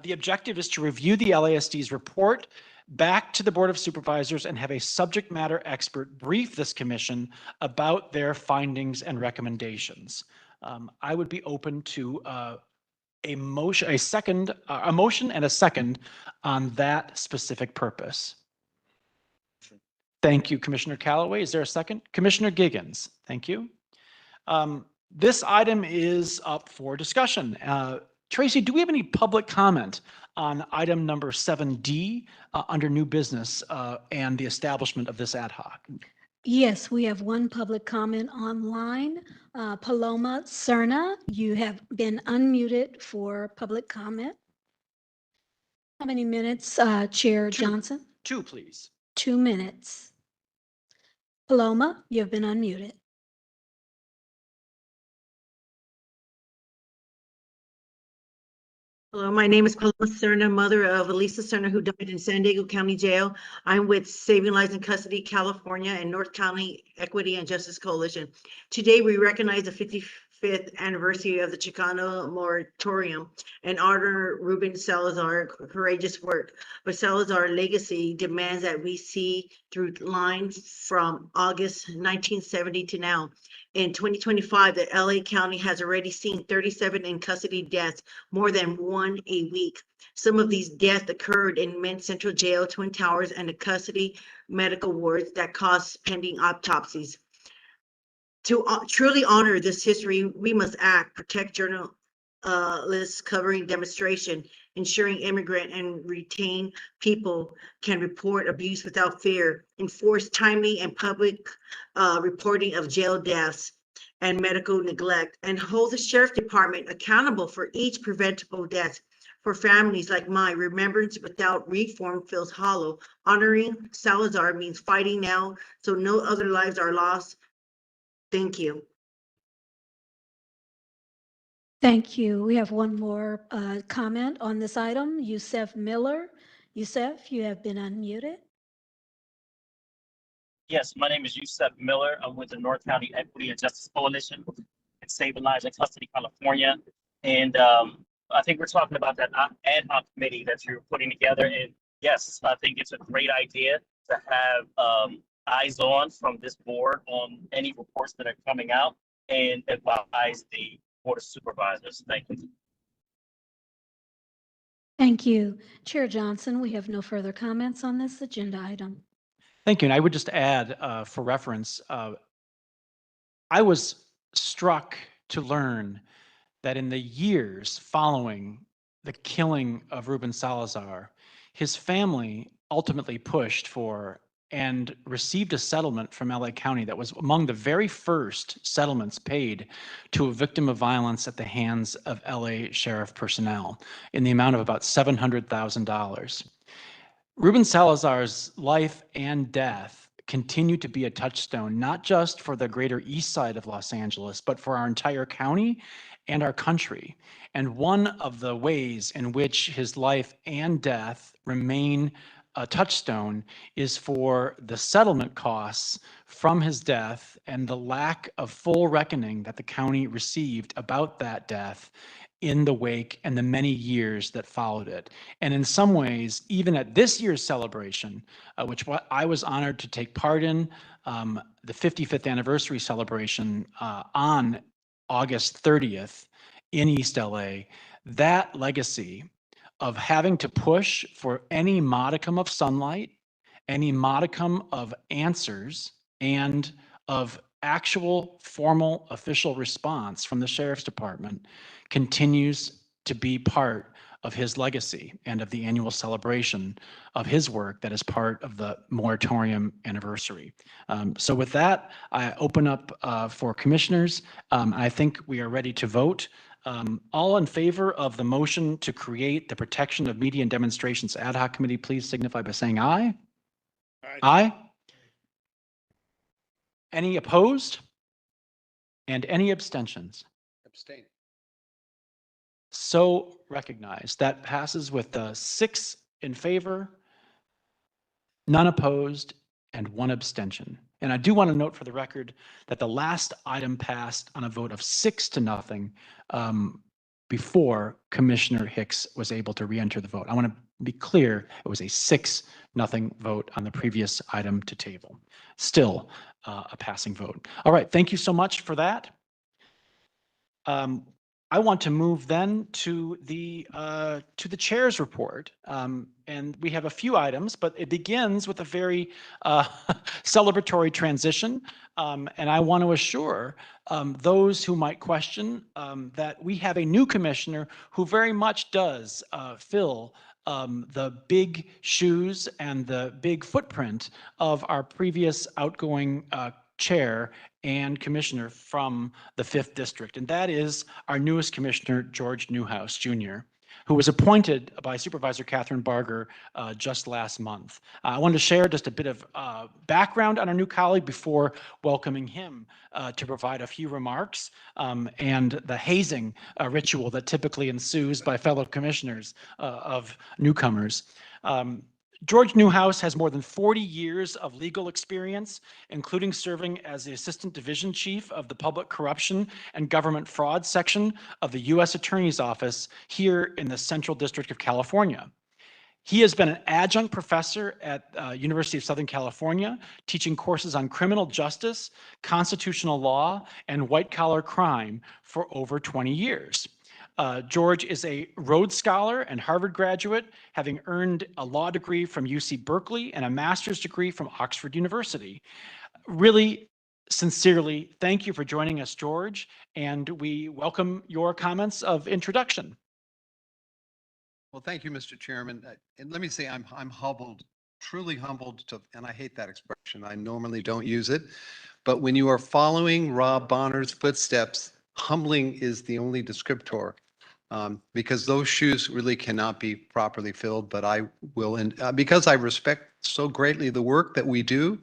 The objective is to review the LASD's report back to the Board of Supervisors and have a subject matter expert brief this commission about their findings and recommendations. I would be open to a motion and a second on that specific purpose. Thank you, Commissioner Callaway. Is there a second? Commissioner Giggins, thank you. This item is up for discussion. Tracy, do we have any public comment on item number 7D under new business and the establishment of this ad hoc? Yes, we have one public comment online. Paloma Cerna, you have been unmuted for public comment. How many minutes, Chair Johnson? 2, please. 2 minutes. Paloma, you have been unmuted. Hello, my name is Paloma Cerna, mother of Elisa Cerna, who died in San Diego County Jail. I'm with Saving Lives in Custody, California, and North County Equity and Justice Coalition. Today, we recognize the 55th anniversary of the Chicano moratorium and honor Ruben Salazar's courageous work. But Salazar's legacy demands that we see through lines from August 1970 to now. In 2025, the LA County has already seen 37 in custody deaths, more than one a week. Some of these deaths occurred in Men's Central Jail, Twin Towers, and the custody medical wards that caused pending autopsies. To truly honor this history, we must act, protect journalists covering demonstration, ensuring immigrant and retain people can report abuse without fear, enforce timely and public reporting of jail deaths and medical neglect, and hold the sheriff department accountable for each preventable death. For families like mine, remembrance without reform feels hollow. Honoring Salazar means fighting now so no other lives are lost. Thank you. Thank you. We have one more comment on this item. Yusef Miller. Yusef, you have been unmuted. Yes, my name is Yusef Miller. I'm with the North County Equity and Justice Coalition and Saving Lives in Custody, California. And I think we're talking about that ad hoc committee that you're putting together. And yes, I think it's a great idea to have eyes on from this board on any reports that are coming out and advise the Board of Supervisors. Thank you. Thank you. Chair Johnson, we have no further comments on this agenda item. Thank you. And I would just add for reference, I was struck to learn that in the years following the killing of Ruben Salazar, his family ultimately pushed for and received a settlement from LA County that was among the very first settlements paid to a victim of violence at the hands of LA Sheriff personnel in the amount of about $700,000. Ruben Salazar's life and death continue to be a touchstone, not just for the greater east side of Los Angeles, but for our entire county and our country. And one of the ways in which his life and death remain a touchstone is for the settlement costs from his death and the lack of full reckoning that the county received about that death in the wake and the many years that followed it. And in some ways, even at this year's celebration, which I was honored to take part in, the 55th anniversary celebration on August 30th in East LA, that legacy of having to push for any modicum of sunlight, any modicum of answers, and of actual formal official response from the sheriff's department continues to be part of his legacy and of the annual celebration of his work that is part of the moratorium anniversary. So with that, I open up for commissioners. I think we are ready to vote. All in favor of the motion to create the Protection of Media and Demonstrations Ad Hoc Committee, please signify by saying aye. Aye. Aye. Any opposed? And any abstentions? Abstain. So recognized. That passes with 6 in favor, none opposed, and 1 abstention. And I do want to note for the record that the last item passed on a vote of 6-0 before Commissioner Hicks was able to re-enter the vote. I want to be clear, it was a 6-0 vote on the previous item to table. Still a passing vote. All right, thank you so much for that. I want to move then to the chair's report. and we have a few items, but it begins with a very celebratory transition. And I want to assure those who might question that we have a new commissioner who very much does fill the big shoes and the big footprint of our previous outgoing chair and commissioner from the 5th District, and that is our newest commissioner, George Newhouse Jr., who was appointed by Supervisor Catherine Barger just last month. I wanted to share just a bit of background on our new colleague before welcoming him to provide a few remarks and the hazing ritual that typically ensues by fellow commissioners of newcomers. George Newhouse has more than 40 years of legal experience, including serving as the Assistant Division Chief of the Public Corruption and Government Fraud Section of the U.S. Attorney's Office here in the Central District of California. He has been an adjunct professor at University of Southern California, teaching courses on criminal justice, constitutional law, and white-collar crime for over 20 years. George is a Rhodes Scholar and Harvard graduate, having earned a law degree from UC Berkeley and a master's degree from Oxford University. Really, sincerely, thank you for joining us, George, and we welcome your comments of introduction. Well, thank you, Mr. Chairman. And let me say, I'm humbled, truly humbled to, and I hate that expression. I normally don't use it, but when you are following Rob Bonner's footsteps, humbling is the only descriptor. Because those shoes really cannot be properly filled, but I will, and because I respect so greatly the work that we do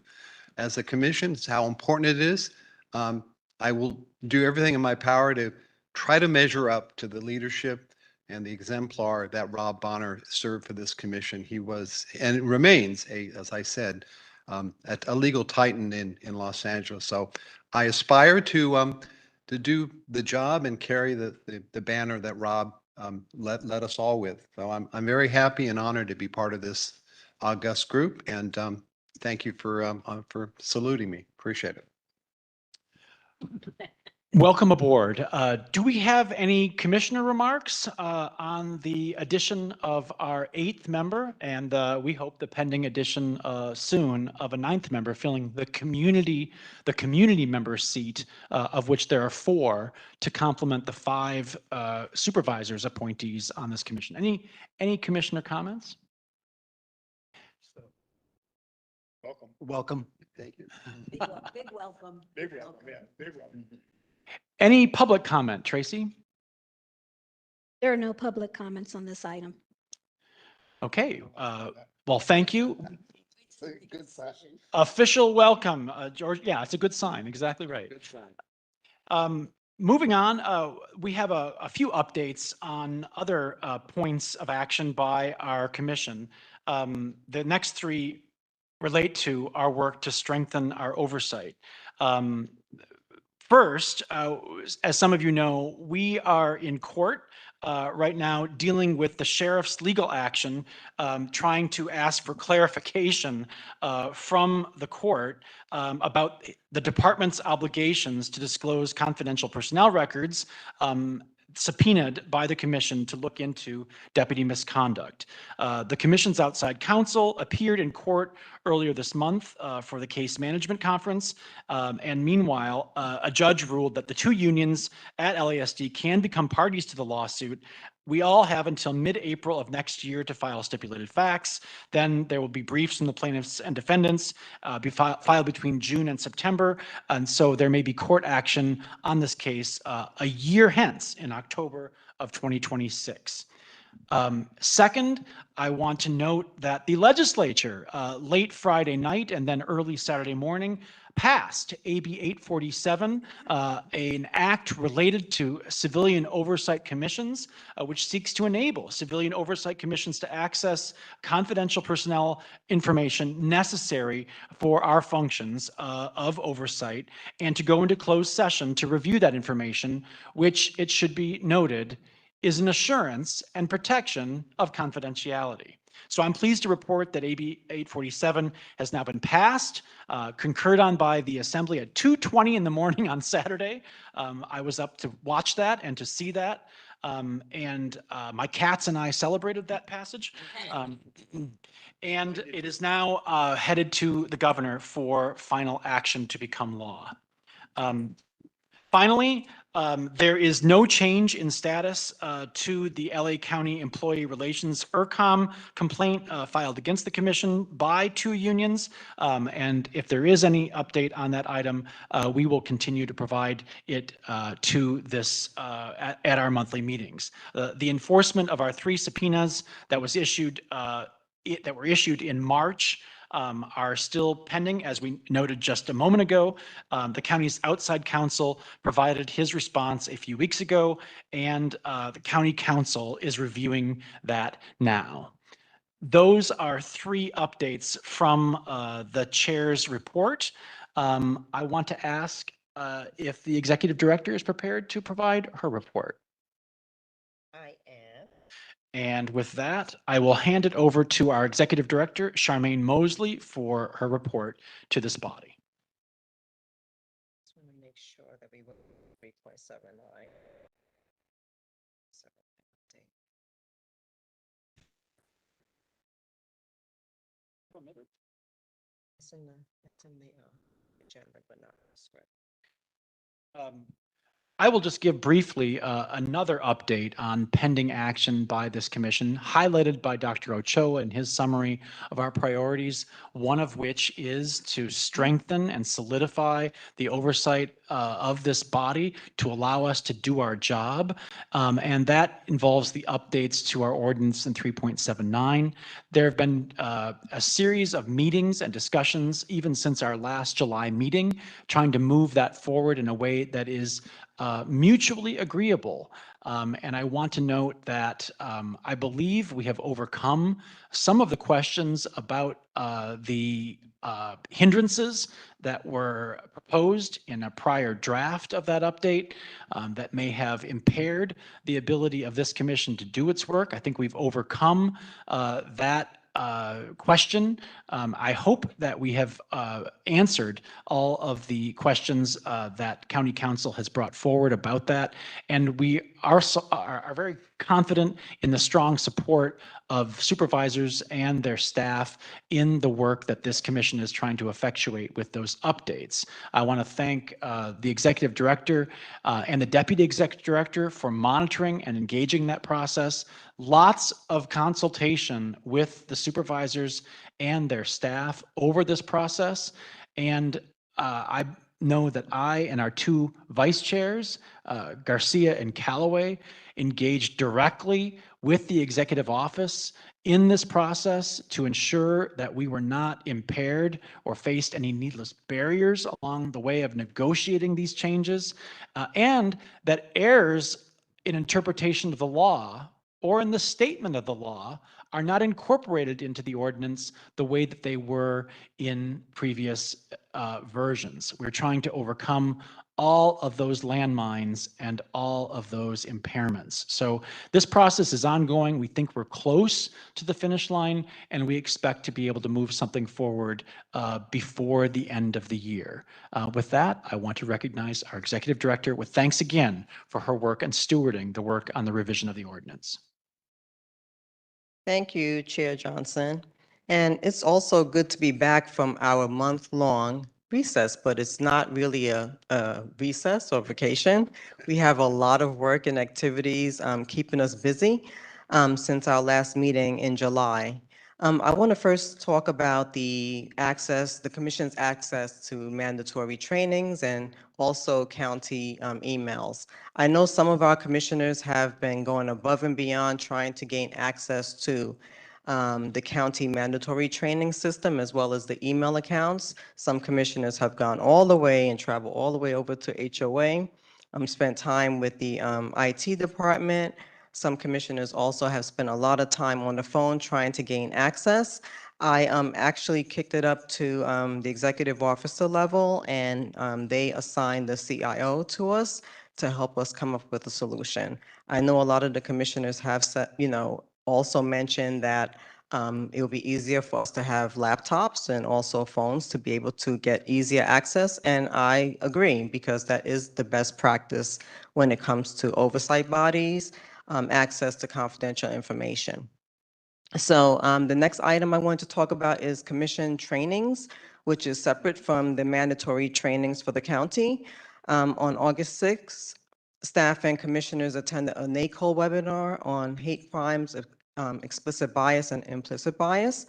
as a commission, it's how important it is. I will do everything in my power to try to measure up to the leadership and the exemplar that Rob Bonner served for this commission. He was, and remains, as I said, a legal titan in Los Angeles. So I aspire to do the job and carry the banner that Rob led us all with. So I'm very happy and honored to be part of this august group, and thank you for saluting me. Appreciate it. Welcome aboard. Do we have any commissioner remarks on the addition of our 8th member, and we hope the pending addition soon of a 9th member filling the community member seat, of which there are 4 to complement the 5 supervisors appointees on this commission. Any commissioner comments? Welcome. Welcome. Thank you. Big welcome. Big welcome, yeah, big welcome. Any public comment, Tracy? There are no public comments on this item. Okay. Well, thank you. Good sign. Official welcome, George. Yeah, it's a good sign. Exactly right. Good sign. Moving on, we have a few updates on other points of action by our commission. The next 3 relate to our work to strengthen our oversight. First, as some of you know, we are in court right now dealing with the sheriff's legal action, trying to ask for clarification from the court about the department's obligations to disclose confidential personnel records subpoenaed by the commission to look into deputy misconduct. The commission's outside counsel appeared in court earlier this month for the case management conference. And meanwhile, a judge ruled that the 2 unions at LASD can become parties to the lawsuit. We all have until mid-April of next year to file stipulated facts. Then there will be briefs from the plaintiffs and defendants filed between June and September. And so there may be court action on this case a year hence in October of 2026. Second, I want to note that the legislature late Friday night and then early Saturday morning passed AB 847, an act related to civilian oversight commissions, which seeks to enable civilian oversight commissions to access confidential personnel information necessary for our functions of oversight and to go into closed session to review that information, which, it should be noted, is an assurance and protection of confidentiality. So I'm pleased to report that AB 847 has now been passed, concurred on by the Assembly at 2:20 in the morning on Saturday. I was up to watch that and to see that. And my cats and I celebrated that passage. And it is now headed to the governor for final action to become law. Finally, there is no change in status to the LA County Employee Relations ERCOM complaint filed against the commission by 2 unions. And if there is any update on that item, we will continue to provide it to this at our monthly meetings. The enforcement of our 3 subpoenas that was issued that were issued in March are still pending, as we noted just a moment ago. The county's outside counsel provided his response a few weeks ago, and the county council is reviewing that now. Those are 3 updates from the chair's report. I want to ask if the executive director is prepared to provide her report. I am. And with that, I will hand it over to our Executive Director, Charmaine Mosley, for her report to this body. Just want to make sure that we will 3.79. It's in the agenda, but not the script. I will just give briefly another update on pending action by this commission, highlighted by Dr. Ochoa in his summary of our priorities, one of which is to strengthen and solidify the oversight of this body to allow us to do our job. And that involves the updates to our ordinance in 3.79. There have been a series of meetings and discussions, even since our last July meeting, trying to move that forward in a way that is mutually agreeable. And I want to note that I believe we have overcome some of the questions about the hindrances that were proposed in a prior draft of that update that may have impaired the ability of this commission to do its work. I think we've overcome that question. I hope that we have answered all of the questions that County Council has brought forward about that. And we are very confident in the strong support of supervisors and their staff in the work that this commission is trying to effectuate with those updates. I want to thank the executive director and the deputy executive director for monitoring and engaging that process. Lots of consultation with the supervisors and their staff over this process. And I know that I and our 2 vice chairs, Garcia and Callaway, engaged directly with the executive office in this process to ensure that we were not impaired or faced any needless barriers along the way of negotiating these changes, and that errors in interpretation of the law or in the statement of the law are not incorporated into the ordinance the way that they were in previous versions. We're trying to overcome all of those landmines and all of those impairments. So this process is ongoing. We think we're close to the finish line, and we expect to be able to move something forward before the end of the year. With that, I want to recognize our executive director with thanks again for her work and stewarding the work on the revision of the ordinance. Thank you, Chair Johnson. And it's also good to be back from our month-long recess, but it's not really a recess or vacation. We have a lot of work and activities keeping us busy since our last meeting in July. I want to first talk about the commission's access to mandatory trainings and also county emails. I know some of our commissioners have been going above and beyond trying to gain access to the county mandatory training system as well as the email accounts. Some commissioners have gone all the way and traveled all the way over to HOA. Spent time with the IT department. Some commissioners also have spent a lot of time on the phone trying to gain access. I actually kicked it up to the executive officer level, and they assigned the CIO to us to help us come up with a solution. I know a lot of the commissioners have also mentioned that It will be easier for us to have laptops and also phones to be able to get easier access. And I agree, because that is the best practice when it comes to oversight bodies, access to confidential information. So the next item I want to talk about is commission trainings, which is separate from the mandatory trainings for the county. On August 6th, staff and commissioners attended a NACOL webinar on hate crimes, explicit bias and implicit bias.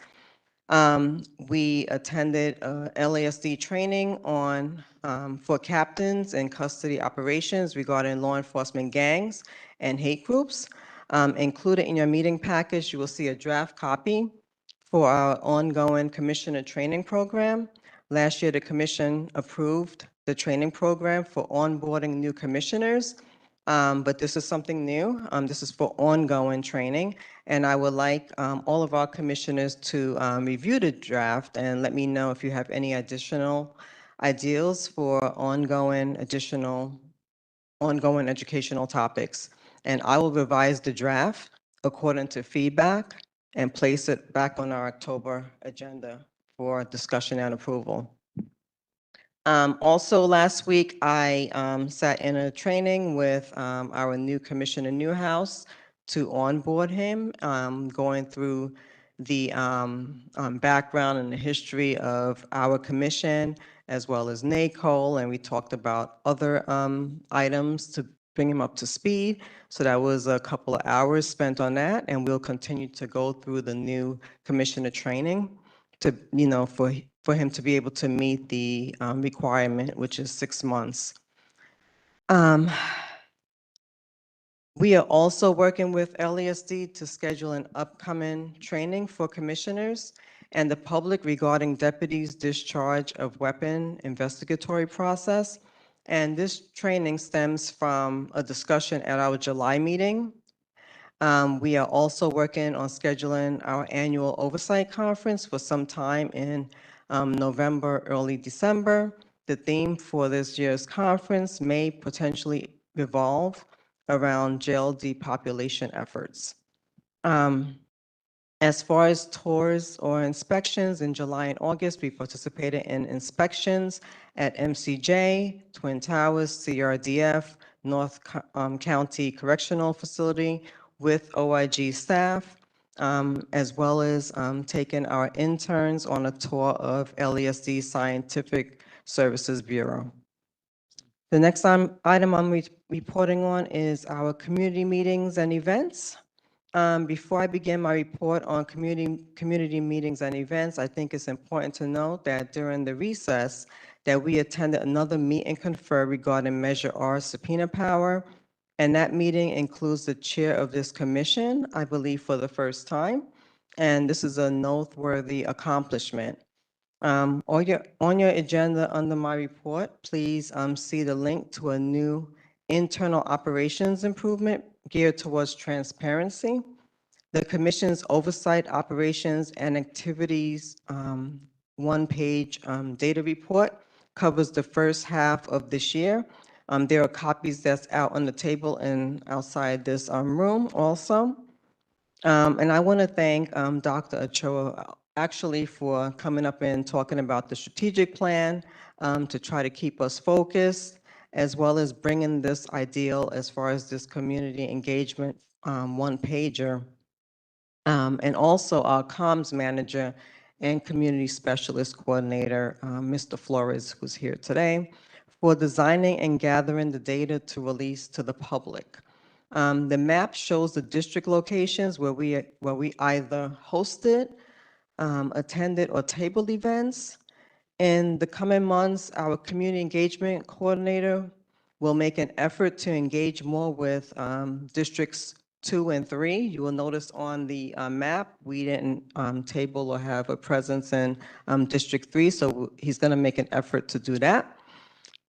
We attended LASD training on for captains in custody operations regarding law enforcement gangs and hate groups. Included in your meeting package, you will see a draft copy for our ongoing commissioner training program. Last year, the commission approved the training program for onboarding new commissioners, but this is something new. This is for ongoing training. And I would like all of our commissioners to review the draft and let me know if you have any additional ideas for ongoing educational topics. And I will revise the draft according to feedback and place it back on our October agenda for discussion and approval. Also, last week, I sat in a training with our new Commissioner Newhouse to onboard him, going through the background and the history of our commission, as well as NACOL, and we talked about other items to bring him up to speed. So that was a couple of hours spent on that, and we'll continue to go through the new commissioner training to, for him to be able to meet the requirement, which is 6 months. We are also working with LASD to schedule an upcoming training for commissioners and the public regarding deputies' discharge of weapon investigatory process. And this training stems from a discussion at our July meeting. We are also working on scheduling our annual oversight conference for some time in November, early December. The theme for this year's conference may potentially revolve around jail depopulation efforts. As far as tours or inspections, in July and August, we participated in inspections at MCJ, Twin Towers, CRDF, North County Correctional Facility with OIG staff, as well as taking our interns on a tour of LASD Scientific Services Bureau. The next item I'm reporting on is our community meetings and events. Before I begin my report on community meetings and events, I think it's important to note that during the recess that we attended another meet and confer regarding Measure R subpoena power. And that meeting includes the chair of this commission, I believe for the first time. And this is a noteworthy accomplishment. On your agenda under my report, please see the link to a new internal operations improvement geared towards transparency. The commission's oversight operations and activities one-page data report covers the first half of this year. There are copies that's out on the table and outside this room also. And I want to thank Dr. Ochoa actually for coming up and talking about the strategic plan to try to keep us focused, as well as bringing this ideal as far as this community engagement one-pager. And also our comms manager and community specialist coordinator, Mr. Flores, who's here today, for designing and gathering the data to release to the public. The map shows the district locations where we either hosted, attended, or tabled events. In the coming months, our community engagement coordinator will make an effort to engage more with districts 2 and 3. You will notice on the map, we didn't table or have a presence in District 3, so he's going to make an effort to do that.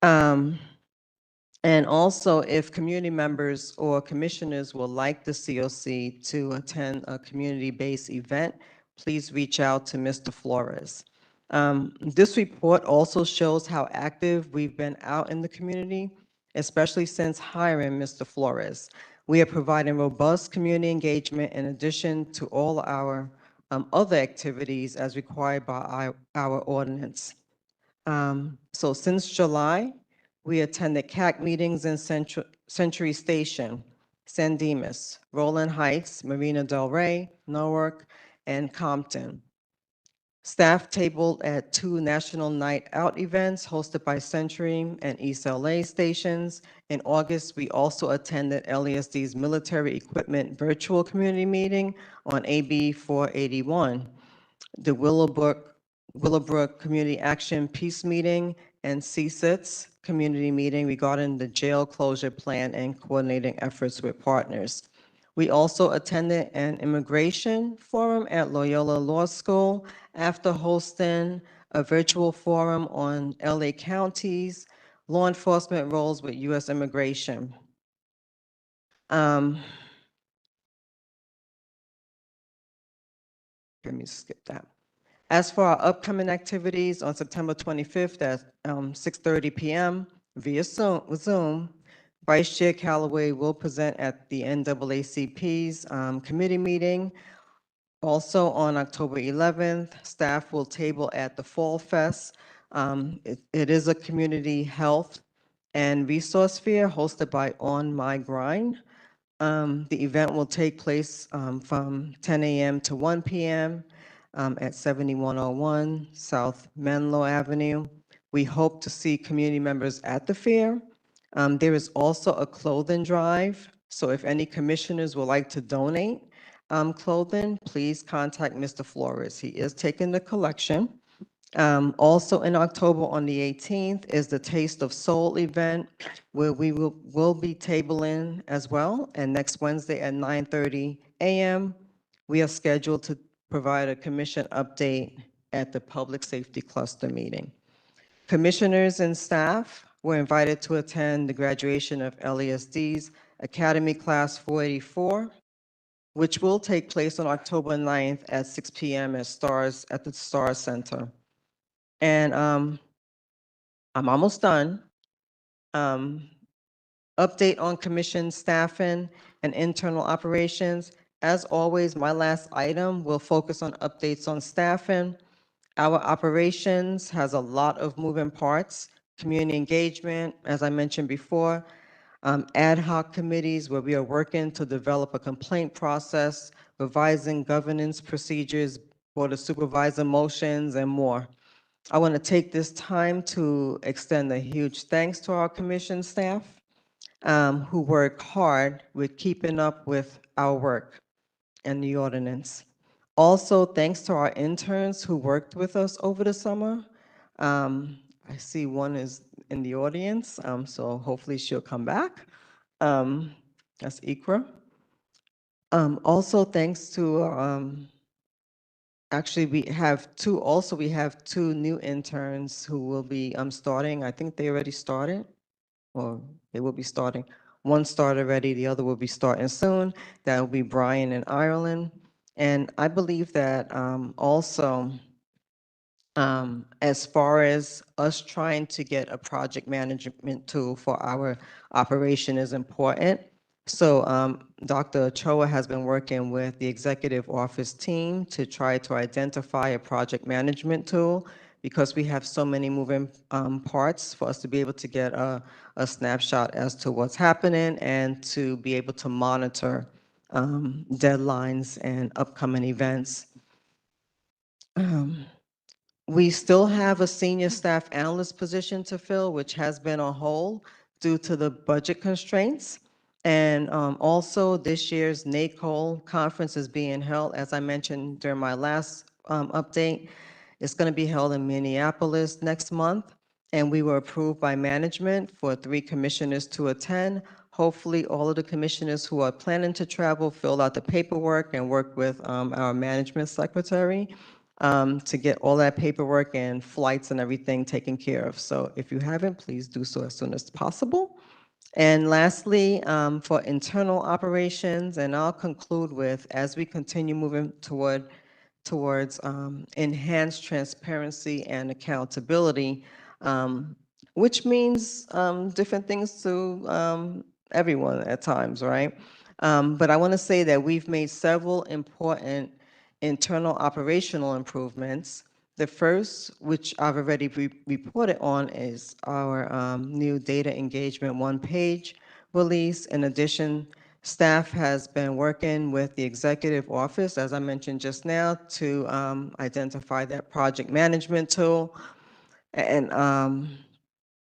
And also, if community members or commissioners would like the COC to attend a community-based event, please reach out to Mr. Flores. This report also shows how active we've been out in the community, especially since hiring Mr. Flores. We are providing robust community engagement in addition to all our other activities as required by our ordinance. So since July, we attended CAC meetings in Century Station, San Dimas, Roland Heights, Marina Del Rey, Newark, and Compton. Staff tabled at 2 National Night Out events hosted by Century and East LA stations. In August, we also attended LASD's military equipment virtual community meeting on AB 481, the Willowbrook Community Action Peace Meeting, and CSIT's community meeting regarding the jail closure plan and coordinating efforts with partners. We also attended an immigration forum at Loyola Law School after hosting a virtual forum on LA County's law enforcement roles with U.S. immigration. Let me skip that. As for our upcoming activities, on September 25th at 6:30 p.m. via Zoom, Vice Chair Callaway will present at the NAACP's committee meeting. Also on October 11th, staff will table at the Fall Fest. It is a community health and resource fair hosted by On My Grind. The event will take place from 10 a.m. to 1 p.m. At 7101 South Menlo Avenue. We hope to see community members at the fair. There is also a clothing drive, so if any commissioners would like to donate clothing, please contact Mr. Flores. He is taking the collection. Also in October on the 18th is the Taste of Soul event where we will be tabling as well. And next Wednesday at 9:30 a.m., we are scheduled to provide a commission update at the Public Safety Cluster meeting. Commissioners and staff were invited to attend the graduation of LASD's Academy Class 484, which will take place on October 9th at 6 p.m. at the Stars Center. And I'm almost done. Update on commission staffing and internal operations. As always, my last item will focus on updates on staffing. Our operations has a lot of moving parts, community engagement, as I mentioned before, ad hoc committees where we are working to develop a complaint process, revising governance procedures, board of supervisor motions, and more. I want to take this time to extend a huge thanks to our commission staff who work hard with keeping up with our work and the ordinance. Also, thanks to our interns who worked with us over the summer. I see one is in the audience, so hopefully she'll come back. That's Ikra. Also, thanks to actually, we have two new interns who will be starting. I think they already started, or they will be starting. One started already, the other will be starting soon. That will be Brian in Ireland. And I believe that also, as far as us trying to get a project management tool for our operation is important. So Dr. Ochoa has been working with the executive office team to try to identify a project management tool because we have so many moving parts for us to be able to get a snapshot as to what's happening and to be able to monitor deadlines and upcoming events. We still have a senior staff analyst position to fill, which has been on hold due to the budget constraints. And also this year's NACOL conference is being held, as I mentioned during my last update. It's going to be held in Minneapolis next month. And we were approved by management for 3 commissioners to attend. Hopefully, all of the commissioners who are planning to travel fill out the paperwork and work with our management secretary to get all that paperwork and flights and everything taken care of. So if you haven't, please do so as soon as possible. And lastly, for internal operations, and I'll conclude with, as we continue moving towards enhanced transparency and accountability, which means different things to everyone at times, right? But I want to say that we've made several important internal operational improvements. The first, which I've already reported on, is our new data engagement one-page release. In addition, staff has been working with the executive office, as I mentioned just now, to identify that project management tool. And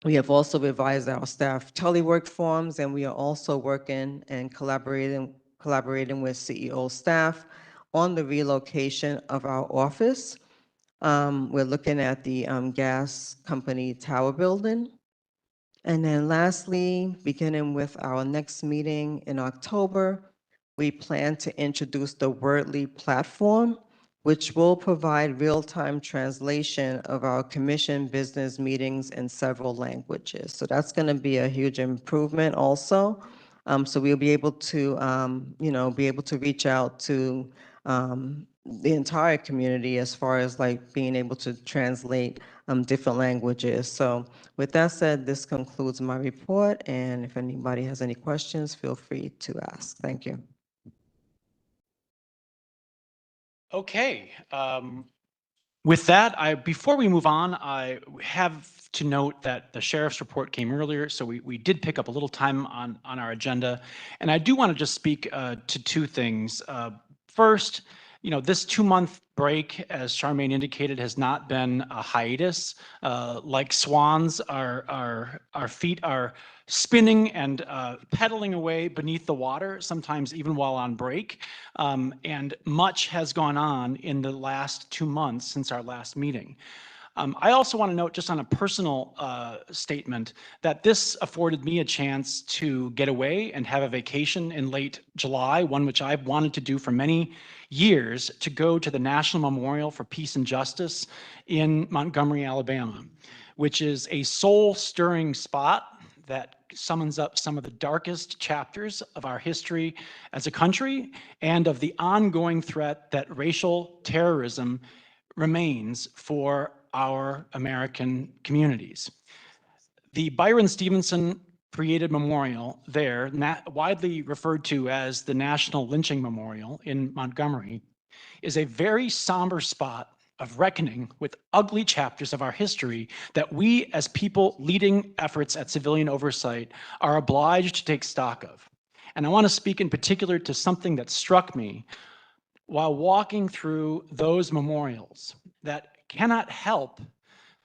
we have also revised our staff telework forms, and we are also working and collaborating with CEO staff on the relocation of our office. We're looking at the gas company tower building. And then lastly, beginning with our next meeting in October, we plan to introduce the Wordly platform, which will provide real-time translation of our commission business meetings in several languages. So that's going to be a huge improvement also. So we'll be able to, be able to reach out to the entire community as far as like being able to translate different languages. So with that said, this concludes my report, and if anybody has any questions, feel free to ask. Thank you. Okay. With that, before we move on, I have to note that the sheriff's report came earlier, so we did pick up a little time on our agenda. And I do want to just speak to two things. First, this 2-month break, as Charmaine indicated, has not been a hiatus. Like swans, our feet are spinning and pedaling away beneath the water, sometimes even while on break. And much has gone on in the last 2 months since our last meeting. I also want to note, just on a personal statement, that this afforded me a chance to get away and have a vacation in late July, one which I've wanted to do for many years, to go to the National Memorial for Peace and Justice in Montgomery, Alabama, which is a soul-stirring spot that summons up some of the darkest chapters of our history as a country and of the ongoing threat that racial terrorism remains for our American communities. The Byron Stevenson created memorial there, widely referred to as the National Lynching Memorial in Montgomery, is a very somber spot of reckoning with ugly chapters of our history that we, as people leading efforts at civilian oversight, are obliged to take stock of. And I want to speak in particular to something that struck me while walking through those memorials that cannot help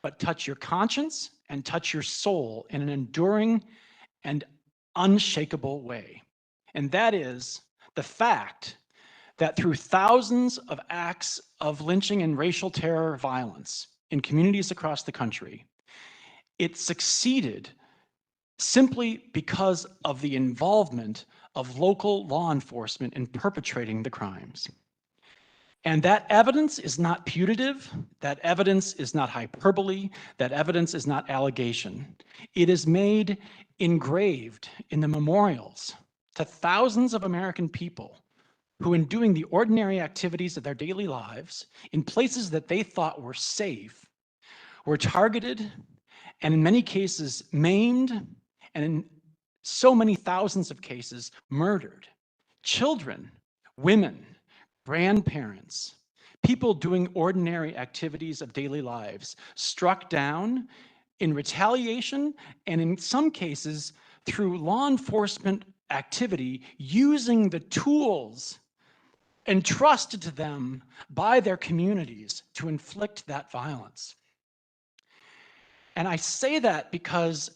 but touch your conscience and touch your soul in an enduring and unshakable way. And that is the fact that through thousands of acts of lynching and racial terror violence in communities across the country, it succeeded simply because of the involvement of local law enforcement in perpetrating the crimes. And that evidence is not putative, that evidence is not hyperbole, that evidence is not allegation. It is made engraved in the memorials to thousands of American people who, in doing the ordinary activities of their daily lives, in places that they thought were safe, were targeted and in many cases maimed, and in so many thousands of cases murdered. Children, women, grandparents, people doing ordinary activities of daily lives, struck down in retaliation, and in some cases through law enforcement activity using the tools entrusted to them by their communities to inflict that violence. And I say that because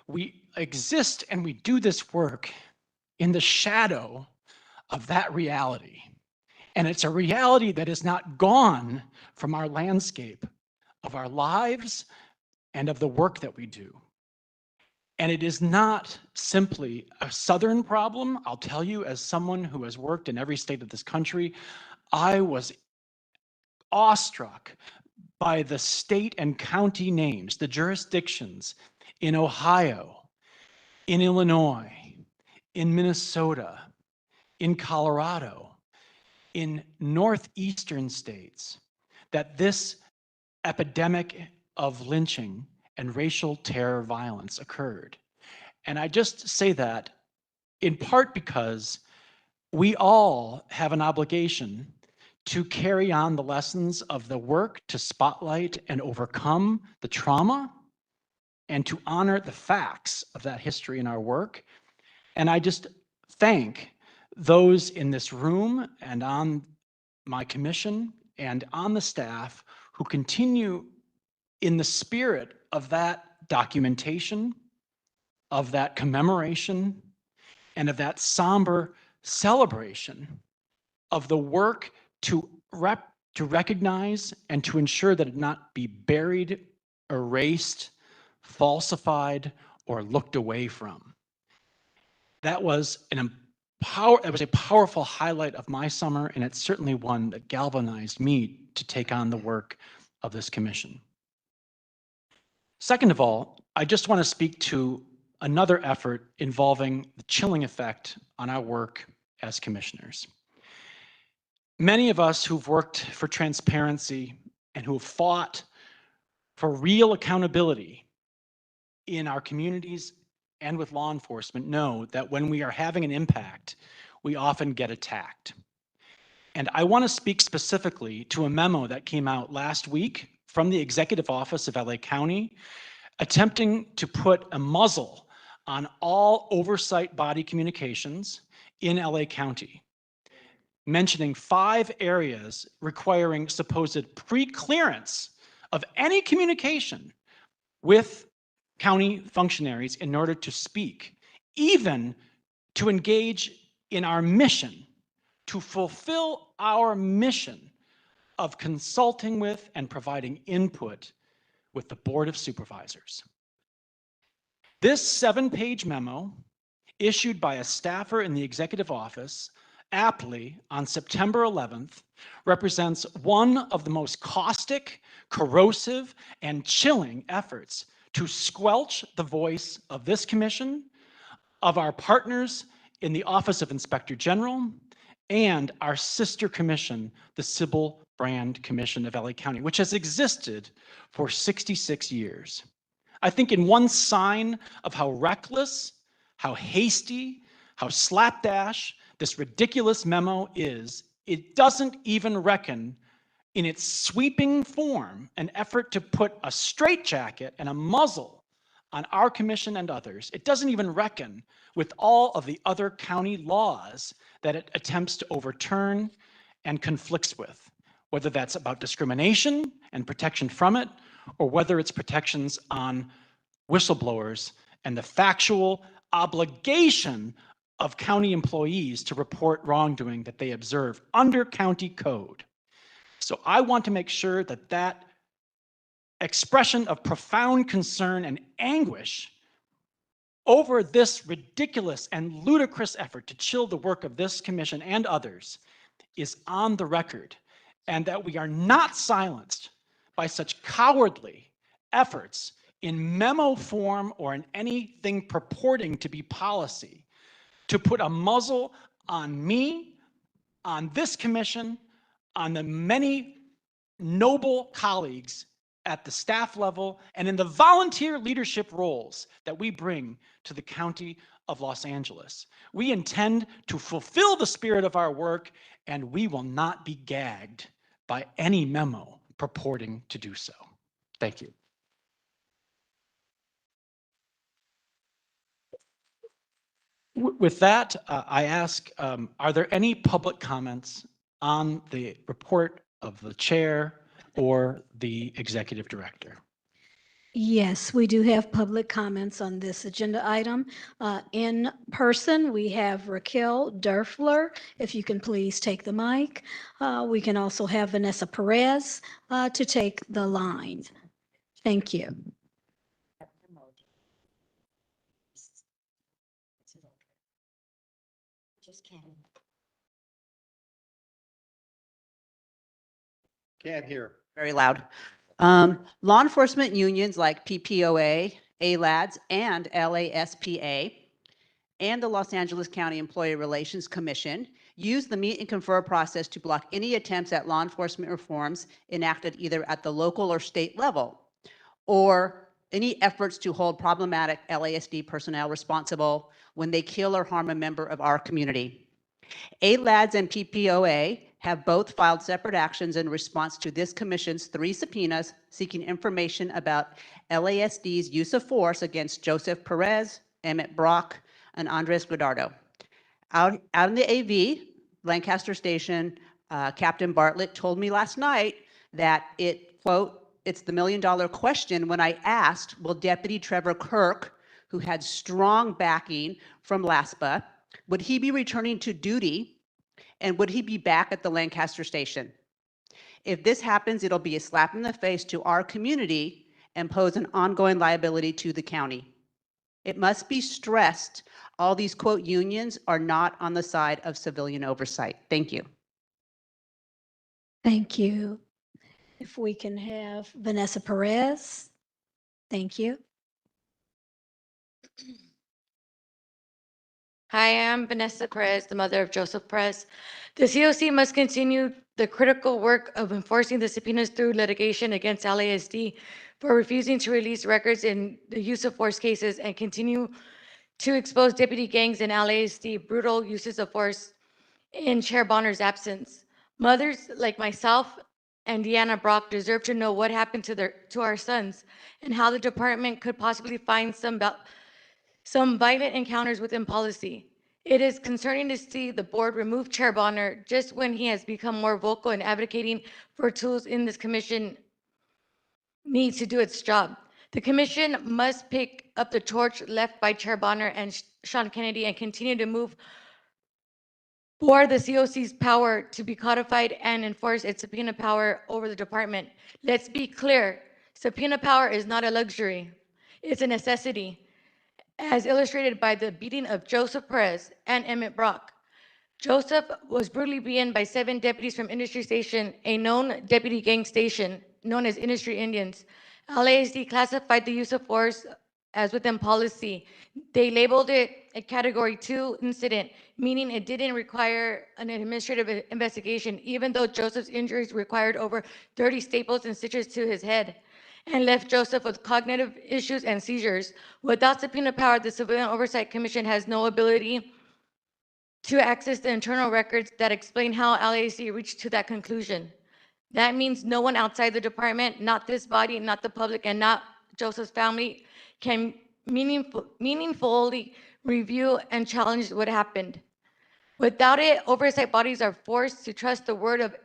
we exist and we do this work in the shadow of that reality. And it's a reality that is not gone from our landscape of our lives and of the work that we do. And it is not simply a Southern problem. I'll tell you, as someone who has worked in every state of this country, I was awestruck by the state and county names, the jurisdictions in Ohio, in Illinois, in Minnesota, in Colorado, in northeastern states, that this epidemic of lynching and racial terror violence occurred. And I just say that in part because we all have an obligation to carry on the lessons of the work to spotlight and overcome the trauma and to honor the facts of that history in our work. And I just thank those in this room and on my commission and on the staff who continue in the spirit of that documentation, of that commemoration, and of that somber celebration of the work to recognize and to ensure that it not be buried, erased, falsified, or looked away from. That was a powerful highlight of my summer, and it's certainly one that galvanized me to take on the work of this commission. Second of all, I just want to speak to another effort involving the chilling effect on our work as commissioners. Many of us who've worked for transparency and who have fought for real accountability in our communities and with law enforcement know that when we are having an impact, we often get attacked. And I want to speak specifically to a memo that came out last week from the Executive Office of LA County, attempting to put a muzzle on all oversight body communications in LA County, mentioning 5 areas requiring supposed pre-clearance of any communication with county functionaries in order to speak, even to engage in our mission, to fulfill our mission of consulting with and providing input with the Board of Supervisors. This 7-page memo, issued by a staffer in the executive office, aptly on September 11th, represents one of the most caustic, corrosive, and chilling efforts to squelch the voice of this commission, of our partners in the Office of Inspector General, and our sister commission, the Sybil Brand Commission of LA County, which has existed for 66 years. I think in one sign of how reckless, how hasty, how slapdash this ridiculous memo is, it doesn't even reckon in its sweeping form an effort to put a straitjacket and a muzzle on our commission and others. It doesn't even reckon with all of the other county laws that it attempts to overturn and conflicts with, whether that's about discrimination and protection from it, or whether it's protections on whistleblowers and the factual obligation of county employees to report wrongdoing that they observe under county code. So I want to make sure that that expression of profound concern and anguish over this ridiculous and ludicrous effort to chill the work of this commission and others is on the record, and that we are not silenced by such cowardly efforts in memo form or in anything purporting to be policy to put a muzzle on me, on this commission, on the many noble colleagues at the staff level and in the volunteer leadership roles that we bring to the County of Los Angeles. We intend to fulfill the spirit of our work, and we will not be gagged by any memo purporting to do so. Thank you. With that, I ask, are there any public comments on the report of the chair or the executive director? Yes, we do have public comments on this agenda item. In person, we have Raquel Derfler. If you can please take the mic. We can also have Vanessa Perez to take the line. Thank you. Can't hear. Very loud. Law enforcement unions like PPOA, ALADS, and LASPA, and the Los Angeles County Employee Relations Commission use the meet and confer process to block any attempts at law enforcement reforms enacted either at the local or state level, or any efforts to hold problematic LASD personnel responsible when they kill or harm a member of our community. ALADS and PPOA have both filed separate actions in response to this commission's 3 subpoenas seeking information about LASD's use of force against Joseph Perez, Emmett Brock, and Andres Gudardo. Out in the AV, Lancaster Station, Captain Bartlett told me last night that it, quote, "It's the million-dollar question when I asked, will Deputy Trevor Kirk, who had strong backing from LASPA, would he be returning to duty and would he be back at the Lancaster Station? If this happens, it'll be a slap in the face to our community and pose an ongoing liability to the county. It must be stressed, all these, quote, unions are not on the side of civilian oversight." Thank you. Thank you. If we can have Vanessa Perez. Thank you. Hi, I'm Vanessa Perez, the mother of Joseph Perez. The COC must continue the critical work of enforcing the subpoenas through litigation against LASD for refusing to release records in the use of force cases and continue to expose deputy gangs and LASD brutal uses of force in Chair Bonner's absence. Mothers like myself and Deanna Brock deserve to know what happened to our sons and how the department could possibly find some violent encounters within policy. It is concerning to see the board remove Chair Bonner just when he has become more vocal in advocating for tools in this commission needs to do its job. The commission must pick up the torch left by Chair Bonner and Sean Kennedy and continue to move for the COC's power to be codified and enforce its subpoena power over the department. Let's be clear, subpoena power is not a luxury, it's a necessity, as illustrated by the beating of Joseph Perez and Emmett Brock. Joseph was brutally beaten by 7 deputies from Industry Station, a known deputy gang station known as Industry Indians. LASD classified the use of force as within policy. They labeled it a Category 2 incident, meaning it didn't require an administrative investigation, even though Joseph's injuries required over 30 staples and stitches to his head and left Joseph with cognitive issues and seizures. Without subpoena power, the Civilian Oversight Commission has no ability to access the internal records that explain how LAC reached to that conclusion. That means no one outside the department, not this body, not the public, and not Joseph's family, can meaningfully review and challenge what happened. Without it, oversight bodies are forced to trust the word of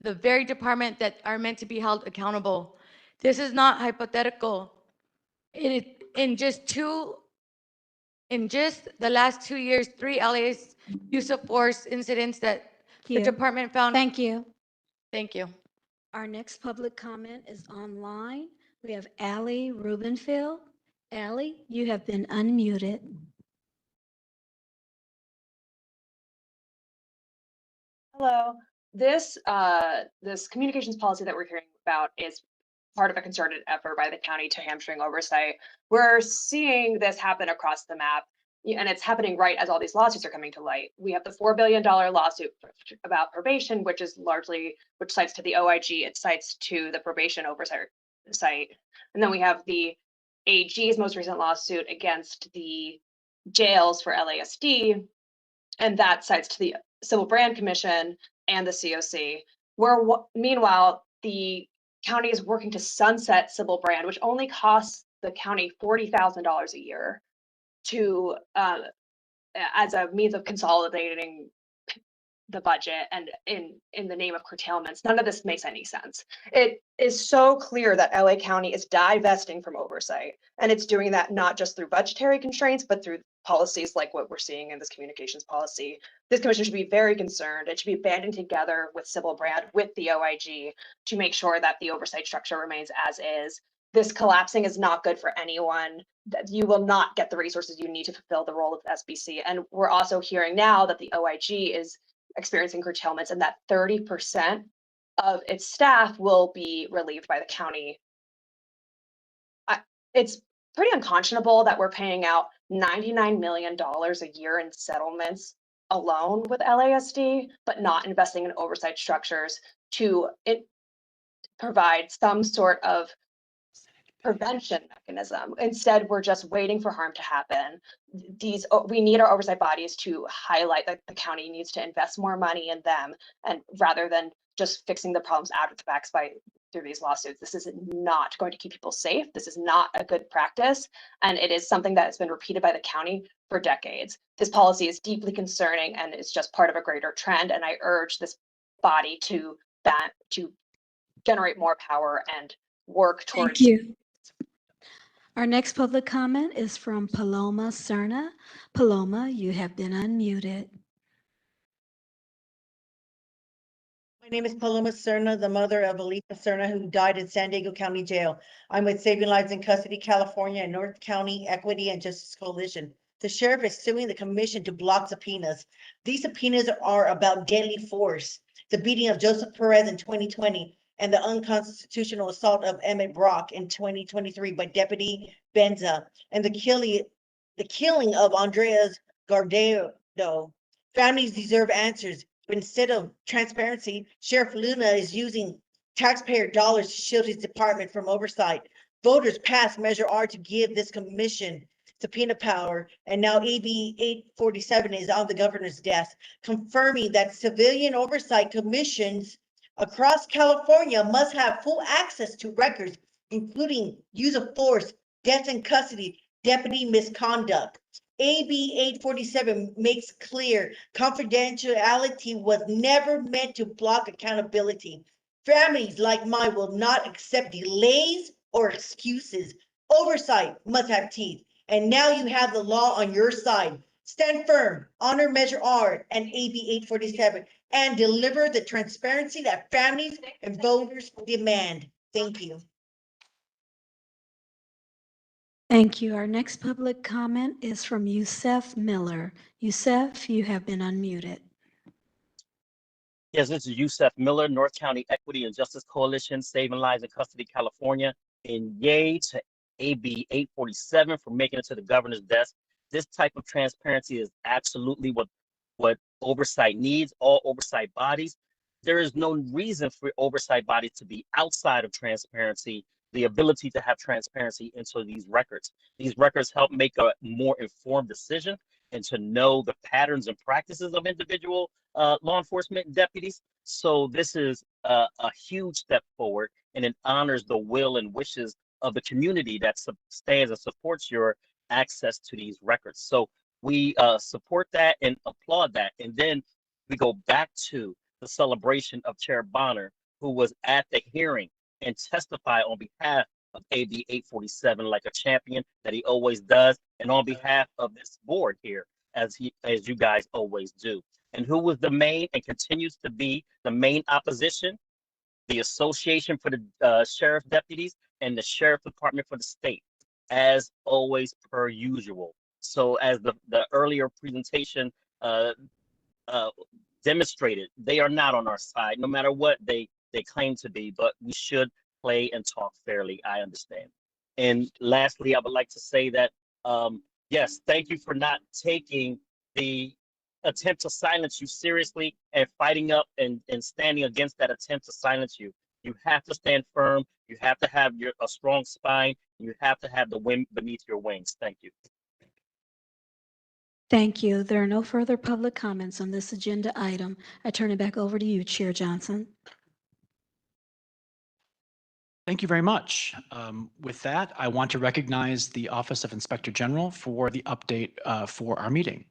the very department that are meant to be held accountable. This is not hypothetical. In just the last 2 years, 3 LA's use of force incidents that the department found. Thank you. Thank you. Our next public comment is online. We have Allie Rubenfield. Allie, you have been unmuted. Hello. This communications policy that we're hearing about is part of a concerted effort by the county to hamstring oversight. We're seeing this happen across the map, and it's happening right as all these lawsuits are coming to light. We have the $4 billion lawsuit about probation, which cites to the OIG, it cites to the probation oversight site. And then we have the AG's most recent lawsuit against the jails for LASD, and that cites to the Civil Brand Commission and the COC, where meanwhile, the county is working to sunset Civil Brand, which only costs the county $40,000 a year to as a means of consolidating the budget and in the name of curtailments. None of this makes any sense. It is so clear that LA County is divesting from oversight, and it's doing that not just through budgetary constraints, but through policies like what we're seeing in this communications policy. This commission should be very concerned. It should be banding together with Civil Brand, with the OIG, to make sure that the oversight structure remains as is. This collapsing is not good for anyone. That you will not get the resources you need to fulfill the role of SBC. And we're also hearing now that the OIG is experiencing curtailments and that 30% of its staff will be relieved by the county. It's pretty unconscionable that we're paying out $99 million a year in settlements alone with LASD, but not investing in oversight structures to provide some sort of prevention mechanism. Instead, we're just waiting for harm to happen. We need our oversight bodies to highlight that the county needs to invest more money in them, and rather than just fixing the problems after the facts through these lawsuits. This is not going to keep people safe. This is not a good practice, and it is something that has been repeated by the county for decades. This policy is deeply concerning and is just part of a greater trend, and I urge this body to generate more power and work towards. Thank you. Our next public comment is from Paloma Serna. Paloma, you have been unmuted. My name is Paloma Serna, the mother of Alita Serna, who died in San Diego County Jail. I'm with Saving Lives in Custody, California, and North County Equity and Justice Coalition. The sheriff is suing the commission to block subpoenas. These subpoenas are about deadly force, the beating of Joseph Perez in 2020, and the unconstitutional assault of Emmett Brock in 2023 by Deputy Benza, and the killing of Andreas Gardeo. Families deserve answers. But instead of transparency, Sheriff Luna is using taxpayer dollars to shield his department from oversight. Voters passed Measure R to give this commission subpoena power, and now AB 847 is on the governor's desk, confirming that civilian oversight commissions across California must have full access to records, including use of force, death in custody, deputy misconduct. AB 847 makes clear confidentiality was never meant to block accountability. Families like mine will not accept delays or excuses. Oversight must have teeth. And now you have the law on your side. Stand firm, honor Measure R and AB 847, and deliver the transparency that families and voters demand. Thank you. Thank you. Our next public comment is from Yusef Miller. Yusef, you have been unmuted. Yes, this is Yusef Miller, North County Equity and Justice Coalition, Saving Lives in Custody, California. And yay to AB 847 for making it to the governor's desk. This type of transparency is absolutely what oversight needs, all oversight bodies. There is no reason for oversight bodies to be outside of transparency, the ability to have transparency into these records. These records help make a more informed decision and to know the patterns and practices of individual law enforcement deputies. So this is a huge step forward, and it honors the will and wishes of the community that stands and supports your access to these records. So we support that and applaud that. And then we go back to the celebration of Chair Bonner, who was at the hearing and testified on behalf of AB 847 like a champion that he always does, and on behalf of this board here, as you guys always do. And who was the main and continues to be the main opposition? The Association for the Sheriff Deputies and the Sheriff Department for the state, as always per usual. So as the earlier presentation demonstrated, they are not on our side, no matter what they claim to be, but we should play and talk fairly, I understand. And lastly, I would like to say that, yes, thank you for not taking the attempt to silence you seriously and fighting up and standing against that attempt to silence you. You have to stand firm. You have to have a strong spine. You have to have the wind beneath your wings. Thank you. Thank you. There are no further public comments on this agenda item. I turn it back over to you, Chair Johnson. Thank you very much. With that, I want to recognize the Office of Inspector General for the update for our meeting.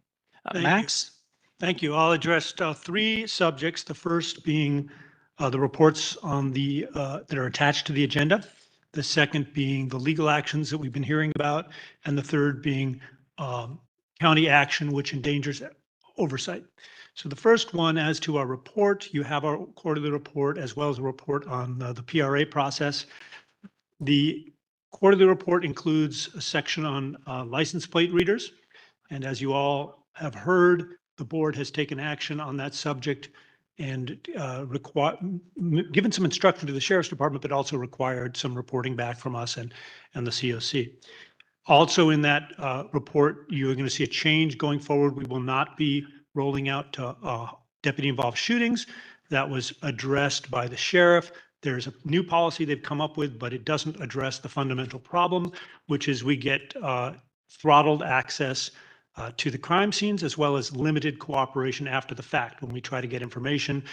Max? Thank you. I'll address three subjects. The first being the reports on that are attached to the agenda. The second being the legal actions that we've been hearing about. And the third being county action, which endangers oversight. So the first one, as to our report, you have our quarterly report as well as a report on the PRA process. The quarterly report includes a section on license plate readers. And as you all have heard, the board has taken action on that subject and given some instruction to the Sheriff's Department, but also required some reporting back from us and the COC. Also in that report, you're going to see a change going forward. We will not be rolling out to deputy-involved shootings. That was addressed by the sheriff. There's a new policy they've come up with, but it doesn't address the fundamental problem, which is we get throttled access to the crime scenes, as well as limited cooperation after the fact. When we try to get information,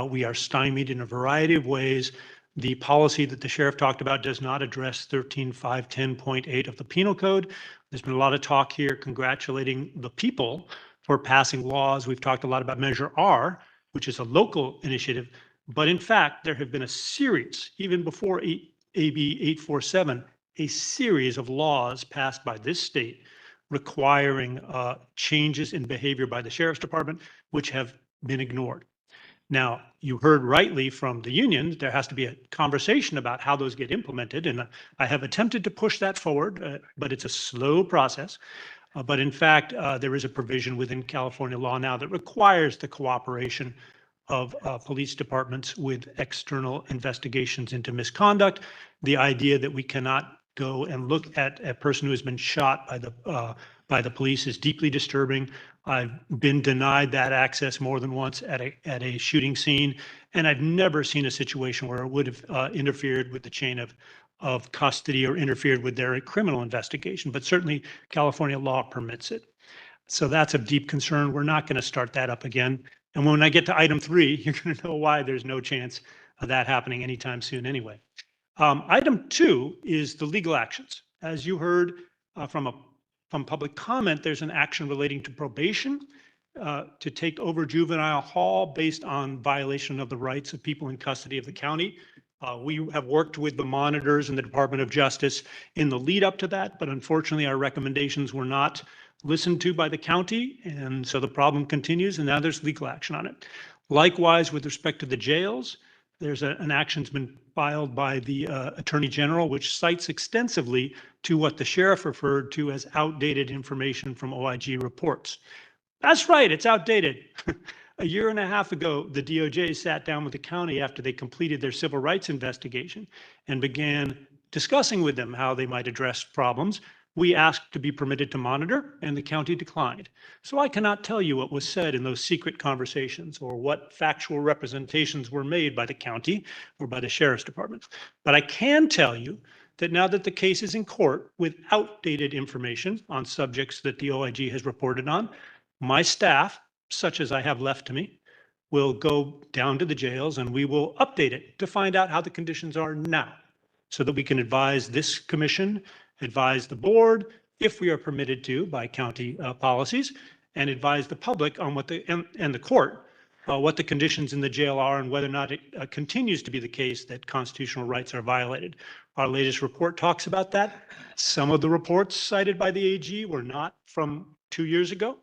we are stymied in a variety of ways. The policy that the sheriff talked about does not address 13.510.8 of the Penal Code. There's been a lot of talk here congratulating the people for passing laws. We've talked a lot about Measure R, which is a local initiative. But in fact, there have been a series, even before AB 847, a series of laws passed by this state requiring changes in behavior by the sheriff's department, which have been ignored. Now, you heard rightly from the unions, there has to be a conversation about how those get implemented. And I have attempted to push that forward, but it's a slow process. But in fact, there is a provision within California law now that requires the cooperation of police departments with external investigations into misconduct. The idea that we cannot go and look at a person who has been shot by the police is deeply disturbing. I've been denied that access more than once at a shooting scene, and I've never seen a situation where it would have interfered with the chain of custody or interfered with their criminal investigation. But certainly, California law permits it. So that's of deep concern. We're not going to start that up again. And when I get to item 3, you're going to know why there's no chance of that happening anytime soon anyway. Item 2 is the legal actions. As you heard from public comment, there's an action relating to probation to take over juvenile hall based on violation of the rights of people in custody of the county. We have worked with the monitors and the Department of Justice in the lead up to that, but unfortunately our recommendations were not listened to by the county, and so the problem continues, and now there's legal action on it. Likewise, with respect to the jails, there's an action's been filed by the Attorney General, which cites extensively to what the sheriff referred to as outdated information from OIG reports. That's right, it's outdated. A year and a half ago, the DOJ sat down with the county after they completed their civil rights investigation and began discussing with them how they might address problems. We asked to be permitted to monitor, and the county declined. So I cannot tell you what was said in those secret conversations or what factual representations were made by the county or by the sheriff's department. But I can tell you that now that the case is in court with outdated information on subjects that the OIG has reported on, my staff, such as I have left to me, will go down to the jails and we will update it to find out how the conditions are now so that we can advise this commission, advise the board, if we are permitted to by county policies, and advise the public on what and the court, what the conditions in the jail are and whether or not it continues to be the case that constitutional rights are violated. Our latest report talks about that. Some of the reports cited by the AG were not from 2 years ago.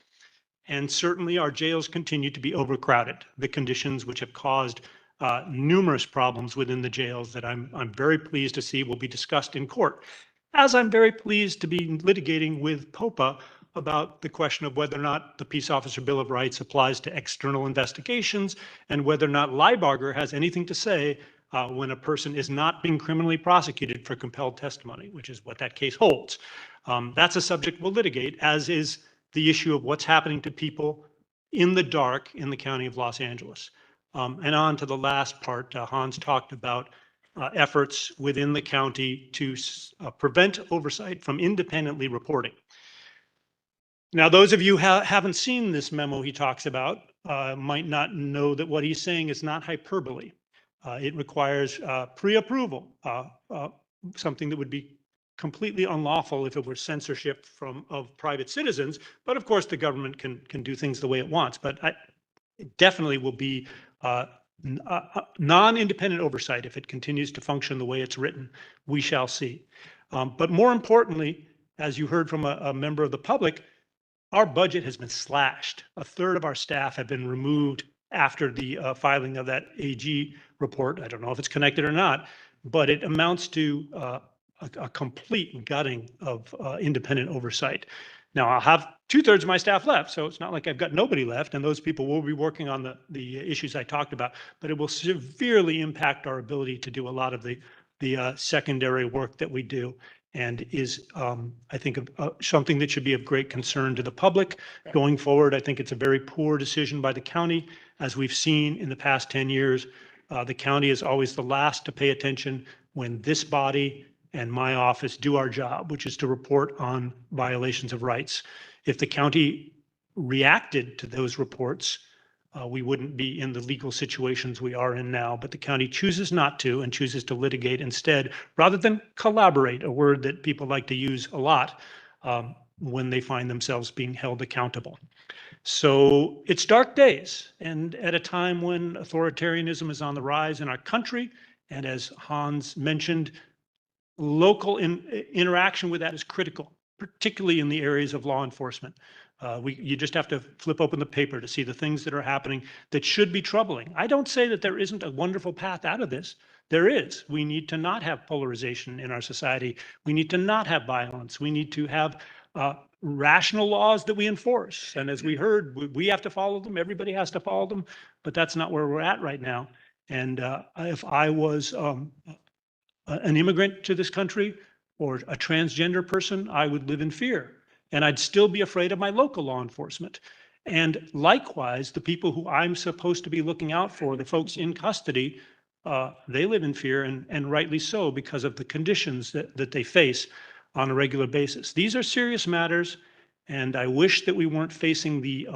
And certainly our jails continue to be overcrowded, the conditions which have caused numerous problems within the jails that I'm very pleased to see will be discussed in court. As I'm very pleased to be litigating with POPA about the question of whether or not the Peace Officer Bill of Rights applies to external investigations and whether or not Liebarger has anything to say when a person is not being criminally prosecuted for compelled testimony, which is what that case holds. That's a subject we'll litigate, as is the issue of what's happening to people in the dark in the county of Los Angeles. And on to the last part, Hans talked about efforts within the county to prevent oversight from independently reporting. Now, those of you who haven't seen this memo he talks about might not know that what he's saying is not hyperbole. It requires pre-approval, something that would be completely unlawful if it were censorship of private citizens. But of course, the government can do things the way it wants. But it definitely will be non-independent oversight if it continues to function the way it's written. We shall see. But more importantly, as you heard from a member of the public, our budget has been slashed. A third of our staff have been removed after the filing of that AG report. I don't know if it's connected or not, but it amounts to a complete gutting of independent oversight. Now, I'll have 2/3 of my staff left, so it's not like I've got nobody left, and those people will be working on the issues I talked about, but it will severely impact our ability to do a lot of the secondary work that we do, and is, I think, something that should be of great concern to the public going forward. I think it's a very poor decision by the county, as we've seen in the past 10 years. The county is always the last to pay attention when this body and my office do our job, which is to report on violations of rights. If the county reacted to those reports, we wouldn't be in the legal situations we are in now, but the county chooses not to and chooses to litigate instead, rather than collaborate, a word that people like to use a lot when they find themselves being held accountable. So it's dark days, and at a time when authoritarianism is on the rise in our country, and as Hans mentioned, local interaction with that is critical, particularly in the areas of law enforcement. You just have to flip open the paper to see the things that are happening that should be troubling. I don't say that there isn't a wonderful path out of this. There is. We need to not have polarization in our society. We need to not have violence. We need to have rational laws that we enforce. And as we heard, we have to follow them. Everybody has to follow them. But that's not where we're at right now. And if I was an immigrant to this country or a transgender person, I would live in fear. And I'd still be afraid of my local law enforcement. And likewise, the people who I'm supposed to be looking out for, the folks in custody, they live in fear, and rightly so, because of the conditions that they face on a regular basis. These are serious matters, and I wish that we weren't facing the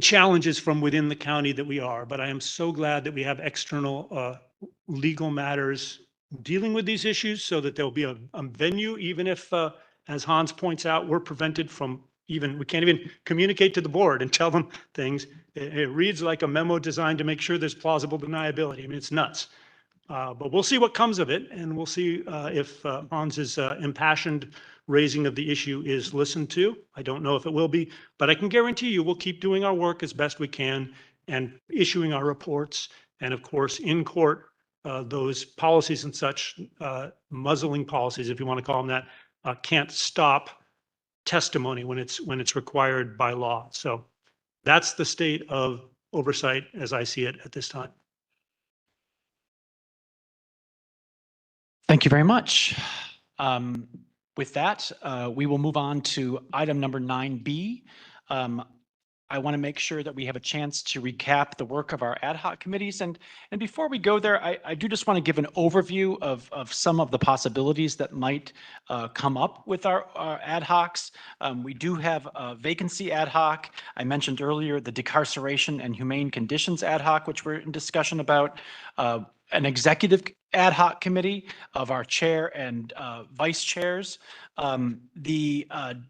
challenges from within the county that we are, but I am so glad that we have external legal matters dealing with these issues so that there'll be a venue, even if, as Hans points out, we're prevented from we can't even communicate to the board and tell them things. It reads like a memo designed to make sure there's plausible deniability. I mean, it's nuts. But we'll see what comes of it, and we'll see if Hans's impassioned raising of the issue is listened to. I don't know if it will be, but I can guarantee you we'll keep doing our work as best we can and issuing our reports. And of course, in court, those policies and such, muzzling policies, if you want to call them that, can't stop testimony when it's required by law. So that's the state of oversight as I see it at this time. Thank you very much. With that, we will move on to item number 9B. I want to make sure that we have a chance to recap the work of our ad hoc committees. And before we go there, I do just want to give an overview of some of the possibilities that might come up with our ad hocs. We do have a vacancy ad hoc. I mentioned earlier the decarceration and humane conditions ad hoc, which we're in discussion about. An executive ad hoc committee of our chair and vice chairs. The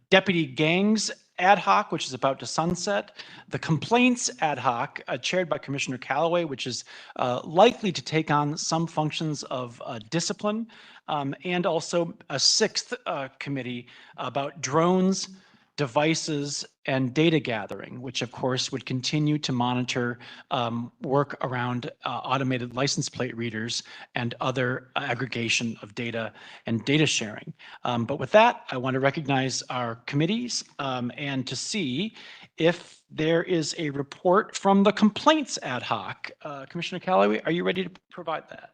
deputy gangs ad hoc, which is about to sunset. The complaints ad hoc, chaired by Commissioner Callaway, which is likely to take on some functions of discipline, and also a sixth committee about drones, devices, and data gathering, which of course would continue to monitor work around automated license plate readers and other aggregation of data and data sharing. But with that, I want to recognize our committees and to see if there is a report from the complaints ad hoc. Commissioner Callaway, are you ready to provide that?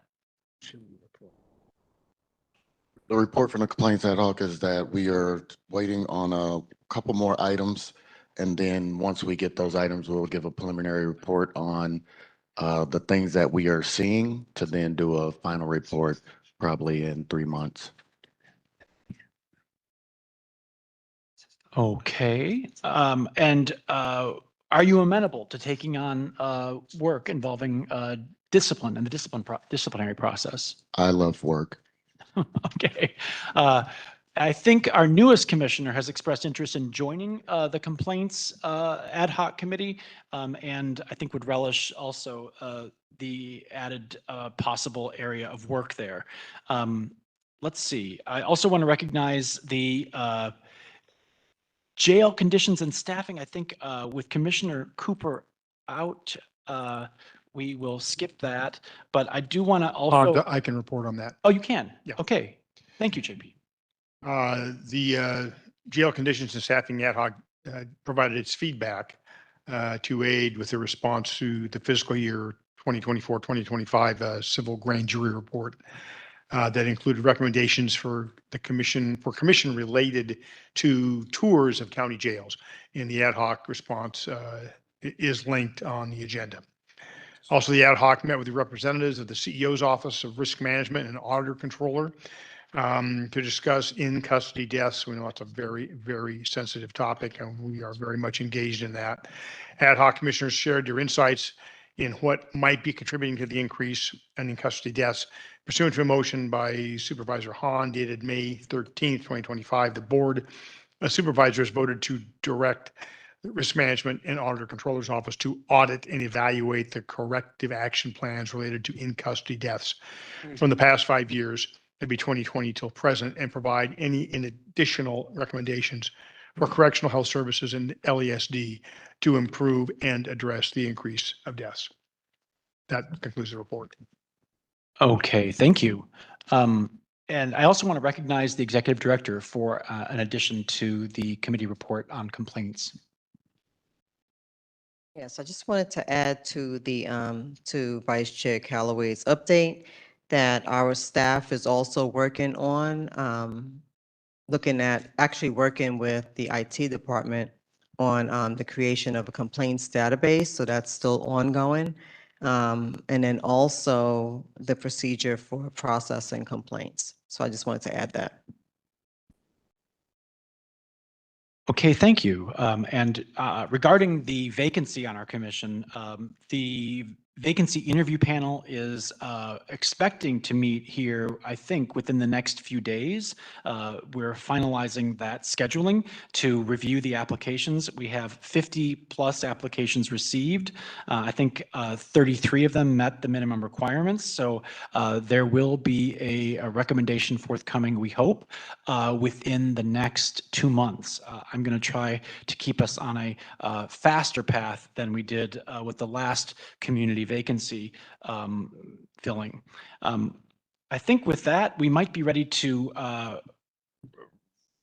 The report from the complaints ad hoc is that we are waiting on a couple more items. And then once we get those items, we'll give a preliminary report on the things that we are seeing to then do a final report probably in 3 months. Okay. Are you amenable to taking on work involving discipline and the disciplinary process? I love work. Okay. I think our newest commissioner has expressed interest in joining the complaints ad hoc committee, and I think would relish also the added possible area of work there. Let's see. I also want to recognize the jail conditions and staffing. I think with Commissioner Cooper out, we will skip that, but I do want to also. I can report on that. Oh, you can? Yeah. Okay. Thank you, JP. The jail conditions and staffing ad hoc provided its feedback to aid with the response to the fiscal year 2024-2025 civil grand jury report that included recommendations for the commission related to tours of county jails. And the ad hoc response is linked on the agenda. Also, the ad hoc met with the representatives of the CEO's Office of Risk Management and Auditor Controller to discuss in-custody deaths. We know it's a very, very sensitive topic, and we are very much engaged in that. Ad hoc commissioners shared their insights in what might be contributing to the increase in in-custody deaths. Pursuant to a motion by Supervisor Hahn dated May 13th, 2025, the Board of Supervisors voted to direct the Risk Management and Auditor Controller's Office to audit and evaluate the corrective action plans related to in-custody deaths from the past 5 years, that'd be 2020 till present, and provide any additional recommendations for correctional health services and LESD to improve and address the increase of deaths. That concludes the report. Okay, thank you. And I also want to recognize the executive director for an addition to the committee report on complaints. Yes, I just wanted to add to the to Vice Chair Callaway's update that our staff is also working on actually working with the IT department on the creation of a complaints database. So that's still ongoing. And then also the procedure for processing complaints. So I just wanted to add that. Okay, thank you. And regarding the vacancy on our commission, the vacancy interview panel is expecting to meet here, I think, within the next few days. We're finalizing that scheduling to review the applications. We have 50 plus applications received. I think 33 of them met the minimum requirements. So there will be a recommendation forthcoming, we hope, within the next 2 months. I'm going to try to keep us on a faster path than we did with the last community vacancy filling. I think with that, we might be ready to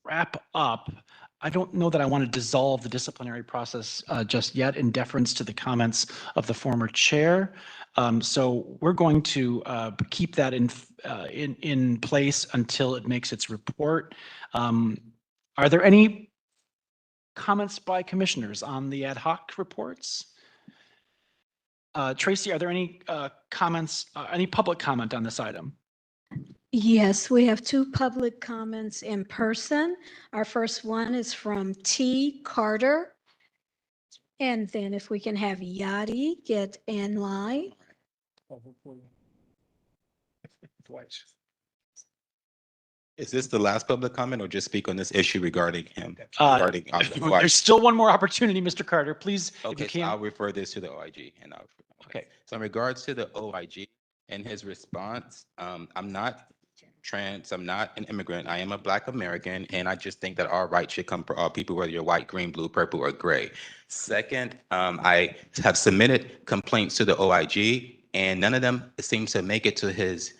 wrap up. I don't know that I want to dissolve the disciplinary process just yet in deference to the comments of the former chair. So we're going to keep that in place until it makes its report. Are there any comments by commissioners on the ad hoc reports? Tracy, are there any comments, any public comment on this item? Yes, we have 2 public comments in person. Our first one is from T. Carter. And then if we can have Yadi get in line. Twice. Is this the last public comment or just speak on this issue regarding him? There's still one more opportunity, Mr. Carter. Please, if Okay, you so can. I'll refer this to the OIG and Okay. So in regards to the OIG and his response, I'm not trans, I'm not an immigrant, I am a Black American, and I just think that our rights should come for all people, whether you're white, green, blue, purple, or gray. Second, I have submitted complaints to the OIG, and none of them seem to make it to his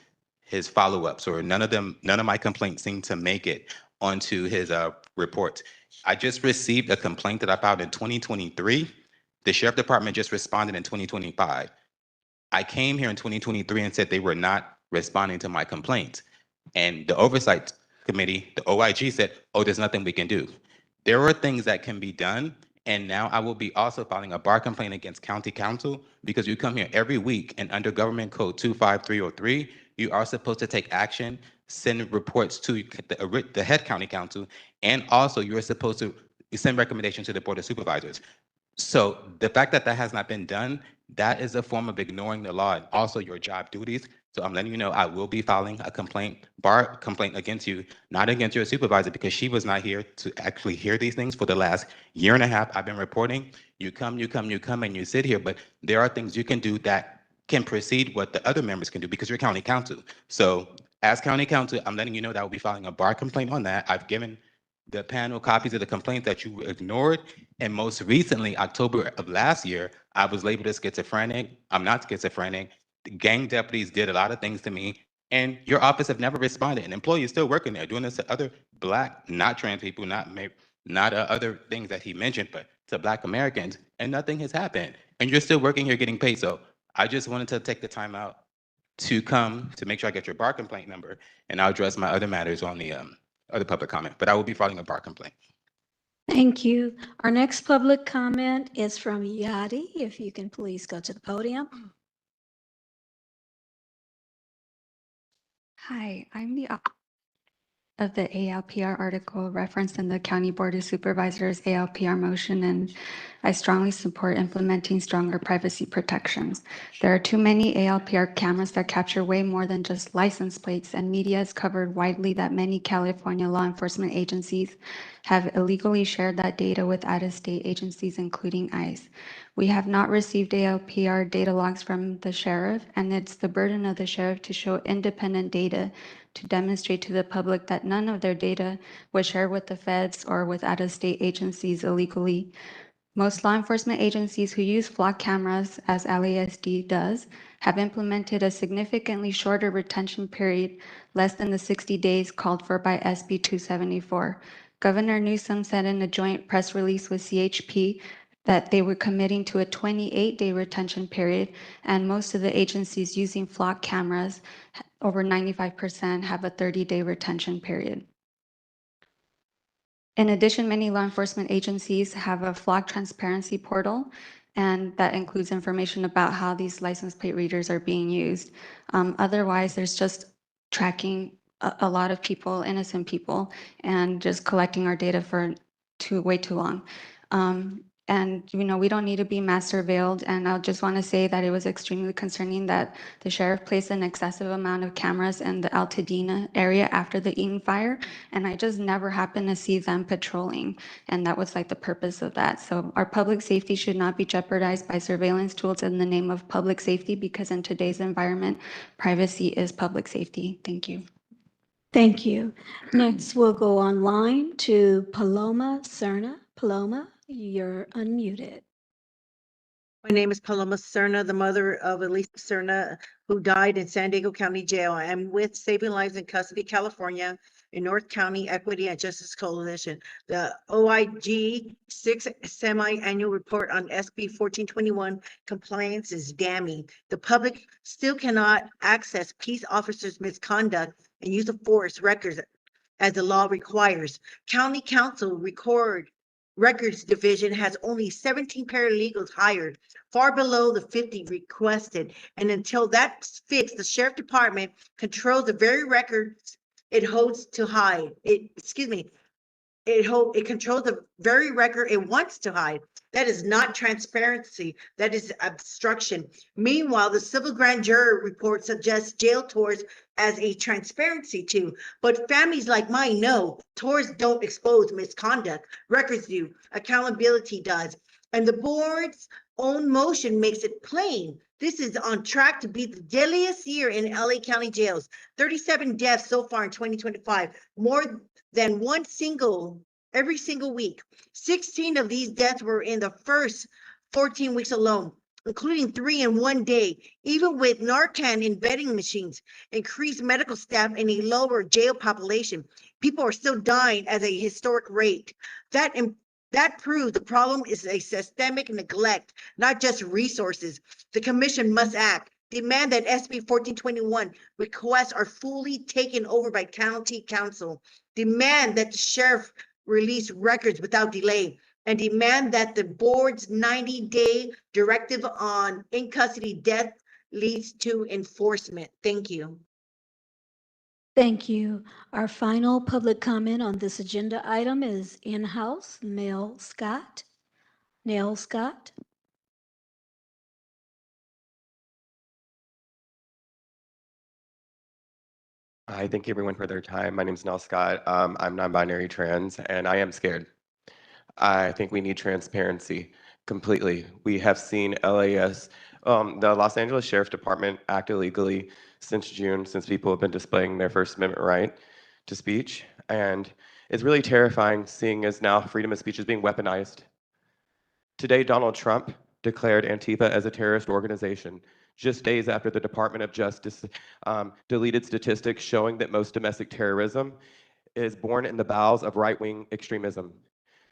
follow-ups, or none of my complaints seem to make it onto his reports. I just received a complaint that I filed in 2023. The sheriff department just responded in 2025. I came here in 2023 and said they were not responding to my complaints. And the Oversight Committee, the OIG, said, oh, there's nothing we can do. There are things that can be done. And now I will be also filing a bar complaint against county council, because you come here every week, and under Government Code 25303, you are supposed to take action, send reports to the head county council, and also you are supposed to send recommendations to the Board of Supervisors. So the fact that that has not been done, that is a form of ignoring the law and also your job duties. So I'm letting you know I will be filing a bar complaint against you, not against your supervisor, because she was not here to actually hear these things for the last 1.5 years. I've been reporting. You come, and you sit here, but there are things you can do that can precede what the other members can do, because you're county council. So as county council, I'm letting you know that I will be filing a bar complaint on that. I've given the panel copies of the complaint that you ignored. And most recently, October of last year, I was labeled as schizophrenic. I'm not schizophrenic. The gang deputies did a lot of things to me, and your office have never responded. An employee is still working there, doing this to other Black, not trans people, not other things that he mentioned, but to Black Americans, and nothing has happened. And you're still working here getting paid. So I just wanted to take the time out to come to make sure I get your bar complaint number, and I'll address my other matters on the other public comment. But I will be filing a bar complaint. Thank you. Our next public comment is from Yadi. If you can please go to the podium. Hi, I'm the of the ALPR article referenced in the County Board of Supervisors ALPR motion, and I strongly support implementing stronger privacy protections. There are too many ALPR cameras that capture way more than just license plates, and media has covered widely that many California law enforcement agencies have illegally shared that data with out-of-state agencies, including ICE. We have not received ALPR data logs from the sheriff, and it's the burden of the sheriff to show independent data to demonstrate to the public that none of their data was shared with the feds or with out-of-state agencies illegally. Most law enforcement agencies who use flock cameras, as LASD does, have implemented a significantly shorter retention period, less than the 60 days called for by SB 274. Governor Newsom said in a joint press release with CHP that they were committing to a 28-day retention period, and most of the agencies using flock cameras, over 95%, have a 30-day retention period. In addition, many law enforcement agencies have a flock transparency portal, and that includes information about how these license plate readers are being used. Otherwise, there's just tracking a lot of people, innocent people, and just collecting our data for way too long. And we don't need to be mass surveilled. And I just want to say that it was extremely concerning that the sheriff placed an excessive amount of cameras in the Altadena area after the Eaton fire, and I just never happened to see them patrolling. And that was like the purpose of that. So our public safety should not be jeopardized by surveillance tools in the name of public safety, because in today's environment, privacy is public safety. Thank you. Thank you. Next, we'll go online to Paloma Serna. Paloma, you're unmuted. My name is Paloma Serna, the mother of Elisa Serna, who died in San Diego County Jail. I am with Saving Lives in Custody, California, in North County Equity and Justice Coalition. The OIG 6 semi-annual report on SB 1421 compliance is damning. The public still cannot access peace officers' misconduct and use of force records as the law requires. County Council Records Division has only 17 paralegals hired, far below the 50 requested. And until that's fixed, the Sheriff Department controls the very records it holds to hide. It controls the very record it wants to hide. That is not transparency. That is obstruction. Meanwhile, the civil grand jury report suggests jail tours as a transparency tool. But families like mine know tours don't expose misconduct. Records do. Accountability does. And the board's own motion makes it plain. This is on track to be the deadliest year in LA County jails. 37 deaths so far in 2025, more than every single week. 16 of these deaths were in the first 14 weeks alone, including 3 in one day. Even with Narcan in vending machines, increased medical staff, and a lower jail population, people are still dying at a historic rate. That proves the problem is a systemic neglect, not just resources. The commission must act. Demand that SB 1421 requests are fully taken over by county council. Demand that the sheriff release records without delay, and demand that the board's 90-day directive on in-custody death leads to enforcement. Thank you. Thank you. Our final public comment on this agenda item is in-house, Nell Scott. Nell Scott. Hi, thank you everyone for their time. My name is Nell Scott. I'm non-binary trans, and I am scared. I think we need transparency completely. We have seen the Los Angeles Sheriff Department act illegally since June, since people have been displaying their First Amendment right to speech. And it's really terrifying seeing as now freedom of speech is being weaponized. Today, Donald Trump declared Antifa as a terrorist organization, just days after the Department of Justice deleted statistics showing that most domestic terrorism is born in the bowels of right-wing extremism.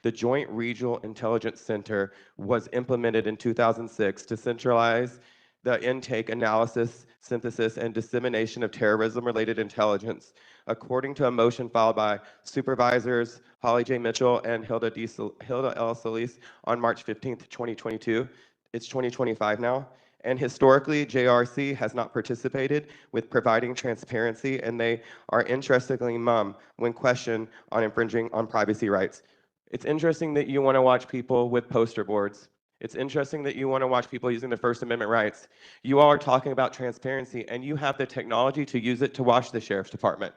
The Joint Regional Intelligence Center was implemented in 2006 to centralize the intake, analysis, synthesis, and dissemination of terrorism-related intelligence, according to a motion filed by Supervisors Holly J. Mitchell and Hilda L. Solis on March 15th, 2022. It's 2025 now, And historically, JRC has not participated with providing transparency, and they are interestingly mum when questioned on infringing on privacy rights. It's interesting that you want to watch people with poster boards. It's interesting that you want to watch people using the First Amendment rights. You all are talking about transparency, and you have the technology to use it to watch the sheriff's department.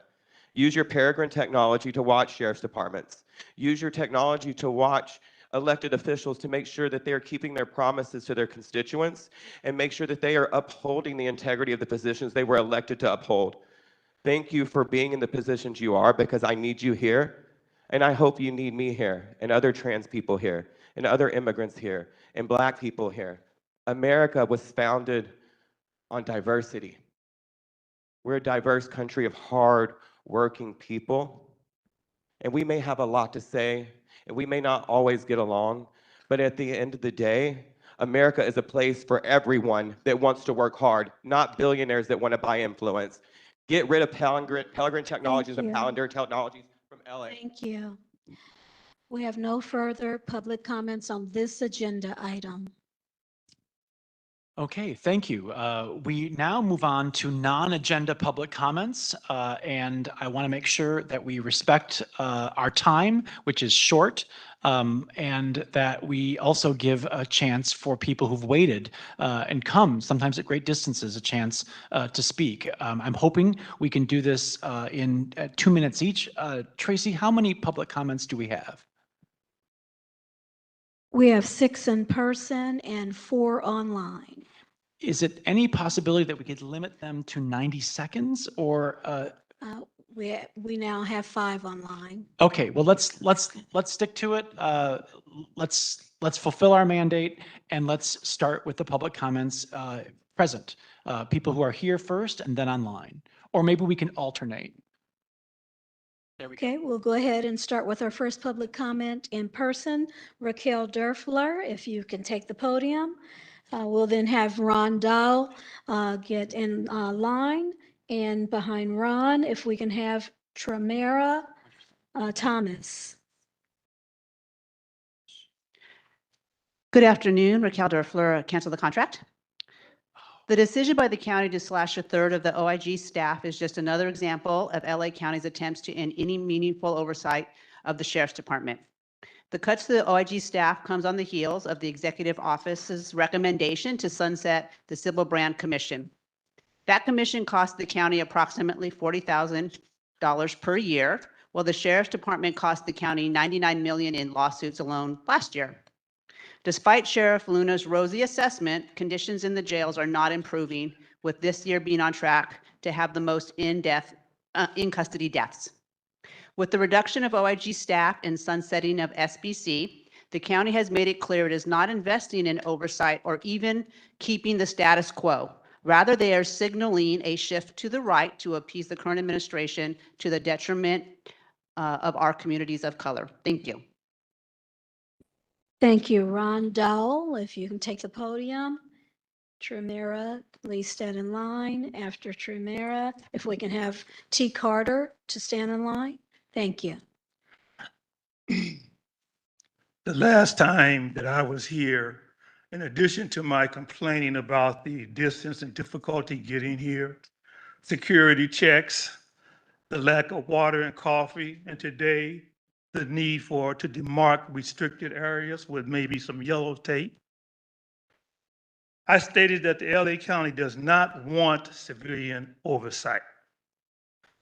Use your Peregrine technology to watch sheriff's departments. Use your technology to watch elected officials to make sure that they are keeping their promises to their constituents and make sure that they are upholding the integrity of the positions they were elected to uphold. Thank you for being in the positions you are, because I need you here, and I hope you need me here, and other trans people here, and other immigrants here, and Black people here. America was founded on diversity. We're a diverse country of hard-working people, and we may have a lot to say, and we may not always get along, but at the end of the day, America is a place for everyone that wants to work hard, not billionaires that want to buy influence. Get rid of Peregrine Technologies and you. Palantir Technologies from LA. Thank you. We have no further public comments on this agenda item. Okay, thank you. We now move on to non-agenda public comments, and I want to make sure that we respect our time, which is short, and that we also give a chance for people who've waited and come, sometimes at great distances, a chance to speak. I'm hoping we can do this in 2 minutes each. Tracy, how many public comments do we have? We have 6 in person and 4 online. Is it any possibility that we could limit them to 90 seconds or? We now have 5 online. Okay, well, let's stick to it. Let's fulfill our mandate and let's start with the public comments present. People who are here first and then online, or maybe we can alternate. There we go. Okay, we'll go ahead and start with our first public comment in person. Raquel Derfler, if you can take the podium. We'll then have Ron Dahl get in line, and behind Ron, if we can have Tremera Thomas. Good afternoon, Raquel Derfler, cancel the contract. The decision by the county to slash a third of the OIG staff is just another example of LA County's attempts to end any meaningful oversight of the Sheriff's Department. The cuts to the OIG staff comes on the heels of the Executive Office's recommendation to sunset the Civil Brand Commission. That commission cost the county approximately $40,000 per year, while the Sheriff's Department cost the county $99 million in lawsuits alone last year. Despite Sheriff Luna's rosy assessment, conditions in the jails are not improving, with this year being on track to have the most in-custody deaths. With the reduction of OIG staff and sunsetting of SBC, the county has made it clear it is not investing in oversight or even keeping the status quo. Rather, they are signaling a shift to the right to appease the current administration to the detriment of our communities of color. Thank you. Thank you, Ron Dowell. If you can take the podium. Tremera, please stand in line. After Tremera, if we can have T. Carter to stand in line. Thank you. The last time that I was here, in addition to my complaining about the distance and difficulty getting here, security checks, the lack of water and coffee, and today, the need to demarc restricted areas with maybe some yellow tape. I stated that the LA County does not want civilian oversight.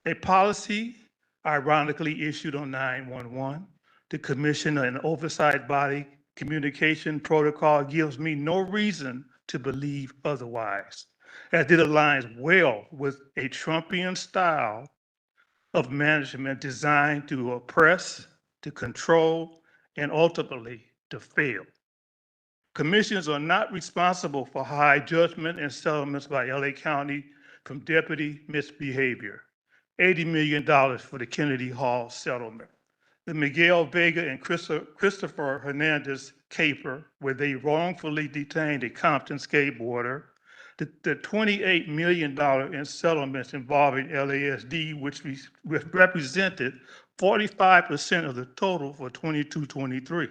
A policy ironically issued on 9/11, the commission and oversight body communication protocol gives me no reason to believe otherwise, as it aligns well with a Trumpian style of management designed to oppress, to control, and ultimately to fail. Commissions are not responsible for high judgment and settlements by LA County from deputy misbehavior. $80 million for the Kennedy Hall settlement. The Miguel Vega and Christopher Hernandez caper, where they wrongfully detained a Compton skateboarder. The $28 million in settlements involving LASD, which represented 45% of the total for 22-23.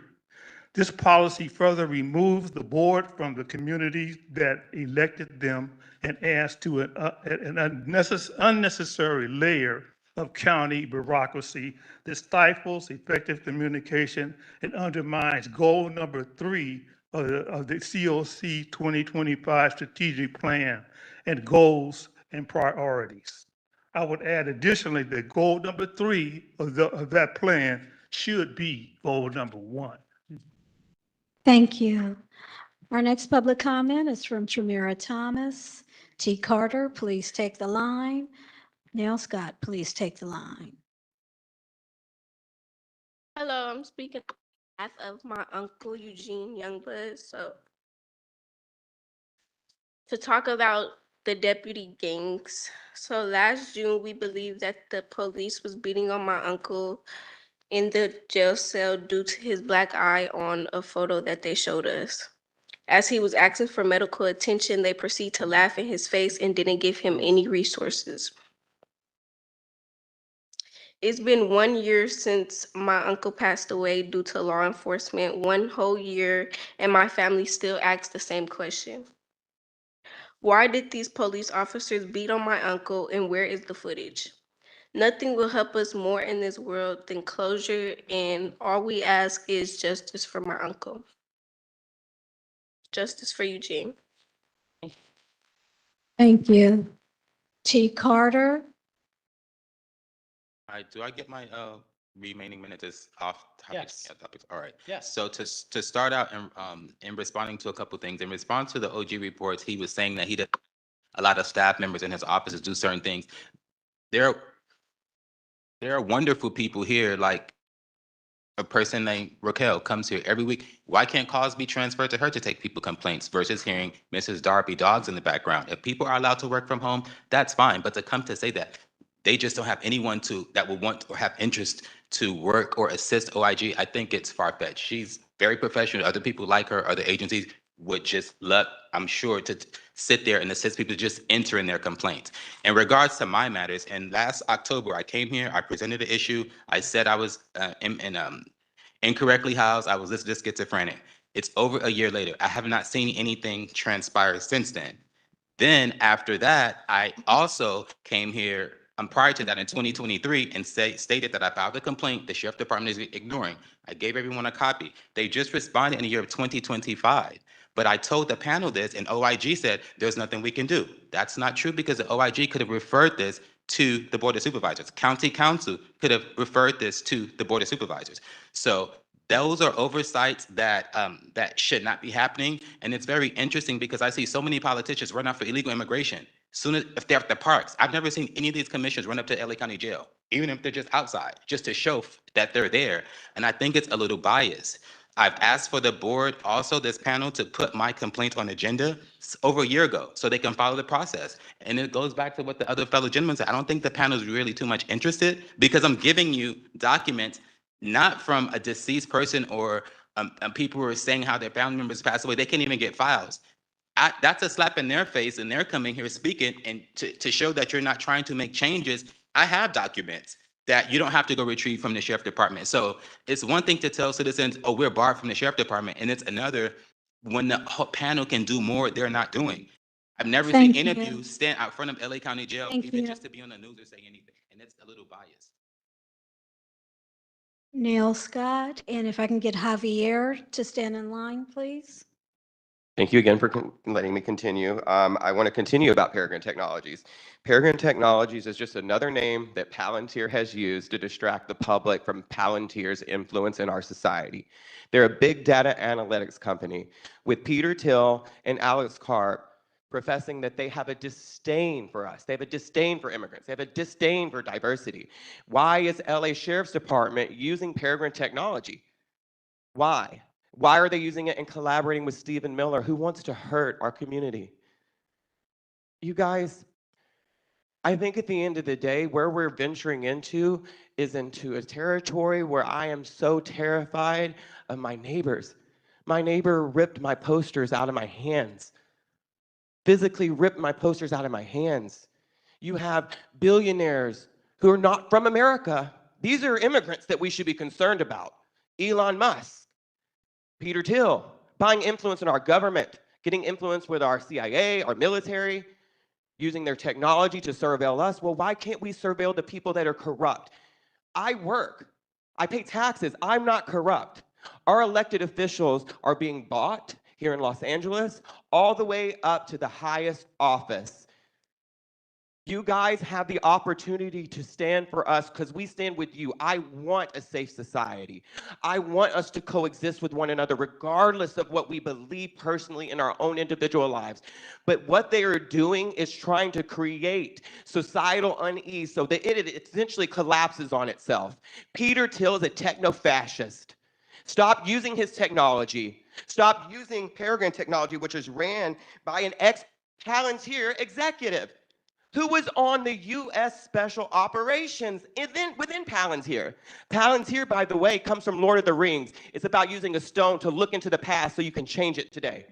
This policy further removes the board from the communities that elected them and adds to an unnecessary layer of county bureaucracy that stifles effective communication and undermines goal number 3 of the COC 2025 strategic plan and goals and priorities. I would add additionally that goal number 3 of that plan should be goal number 1. Thank you. Our next public comment is from Tremira Thomas. T. Carter, please take the line. Neil Scott, please take the line. Hello, I'm speaking on behalf of my uncle Eugene Youngblood. So to talk about the deputy gangs. So last June, we believed that the police was beating on my uncle in the jail cell due to his black eye on a photo that they showed us. As he was asking for medical attention, they proceeded to laugh in his face and didn't give him any resources. It's been 1 year since my uncle passed away due to law enforcement, 1 whole year, and my family still asks the same question. Why did these police officers beat on my uncle, and where is the footage? Nothing will help us more in this world than closure, and all we ask is justice for my uncle. Justice for Eugene. Thank you. T. Carter, All right, do I get my remaining minutes as off topic? Yes. Yeah, topics. All right. Yes. So to start out in responding to a couple things, in response to the OG reports, he was saying that he did a lot of staff members in his offices do certain things. There are wonderful people here, like a person named Raquel comes here every week. Why can't calls be transferred to her to take people complaints versus hearing Mrs. Darby dogs in the background? If people are allowed to work from home, that's fine. But to come to say that they just don't have anyone that will want or have interest to work or assist OIG, I think it's far-fetched. She's very professional. Other people like her, other agencies would just love, I'm sure, to sit there and assist people to just enter in their complaints. In regards to my matters, and last October, I came here, I presented an issue. I said I was incorrectly housed. I was listed as schizophrenic. It's over a year later. I have not seen anything transpire since then. Then after that, I also came here prior to that in 2023 and stated that I filed a complaint the sheriff department is ignoring. I gave everyone a copy. They just responded in the year of 2025. But I told the panel this, and OIG said there's nothing we can do. That's not true because the OIG could have referred this to the Board of Supervisors. County Council could have referred this to the Board of Supervisors. So those are oversights that that should not be happening. And it's very interesting because I see so many politicians run out for illegal immigration. Soon as if they're at the parks, I've never seen any of these commissioners run up to LA County Jail, even if they're just outside, just to show that they're there. And I think it's a little biased. I've asked for the board, also this panel, to put my complaint on agenda over a year ago so they can follow the process. And it goes back to what the other fellow gentleman said. I don't think the panel is really too much interested because I'm giving you documents not from a deceased person or people who are saying how their family members passed away. They can't even get files. That's a slap in their face, and they're coming here speaking and to show that you're not trying to make changes. I have documents that you don't have to go retrieve from the sheriff department. So it's one thing to tell citizens, oh, we're barred from the sheriff department, and it's another when the panel can do more, they're not doing. I've never seen any of you stand out front of LA County Jail, even just to be on the news or say anything, and it's a little biased. Neil Scott, and if I can get Javier to stand in line, please. Thank you again for letting me continue. I want to continue about Peregrine Technologies. Peregrine Technologies is just another name that Palantir has used to distract the public from Palantir's influence in our society. They're a big data analytics company with Peter Thiel and Alex Karp professing that they have a disdain for us. They have a disdain for immigrants. They have a disdain for diversity. Why is LA Sheriff's Department using Peregrine Technology? Why? Why are they using it and collaborating with Stephen Miller, who wants to hurt our community? You guys, I think at the end of the day, where we're venturing into is into a territory where I am so terrified of my neighbors. My neighbor ripped my posters out of my hands, physically ripped my posters out of my hands. You have billionaires who are not from America. These are immigrants that we should be concerned about. Elon Musk. Peter Thiel, buying influence in our government, getting influence with our CIA, our military, using their technology to surveil us. Well, why can't we surveil the people that are corrupt? I work, I pay taxes, I'm not corrupt. Our elected officials are being bought here in Los Angeles, all the way up to the highest office. You guys have the opportunity to stand for us because we stand with you. I want a safe society. I want us to coexist with one another, regardless of what we believe personally in our own individual lives. But what they are doing is trying to create societal unease so that it essentially collapses on itself. Peter Thiel is a techno-fascist. Stop using his technology. Stop using Peregrine technology, which is ran by an ex-Palantir executive who was on the U.S. Special Operations within Palantir. Palantir, by the way, comes from Lord of the Rings. It's about using a stone to look into the past so you can change it today.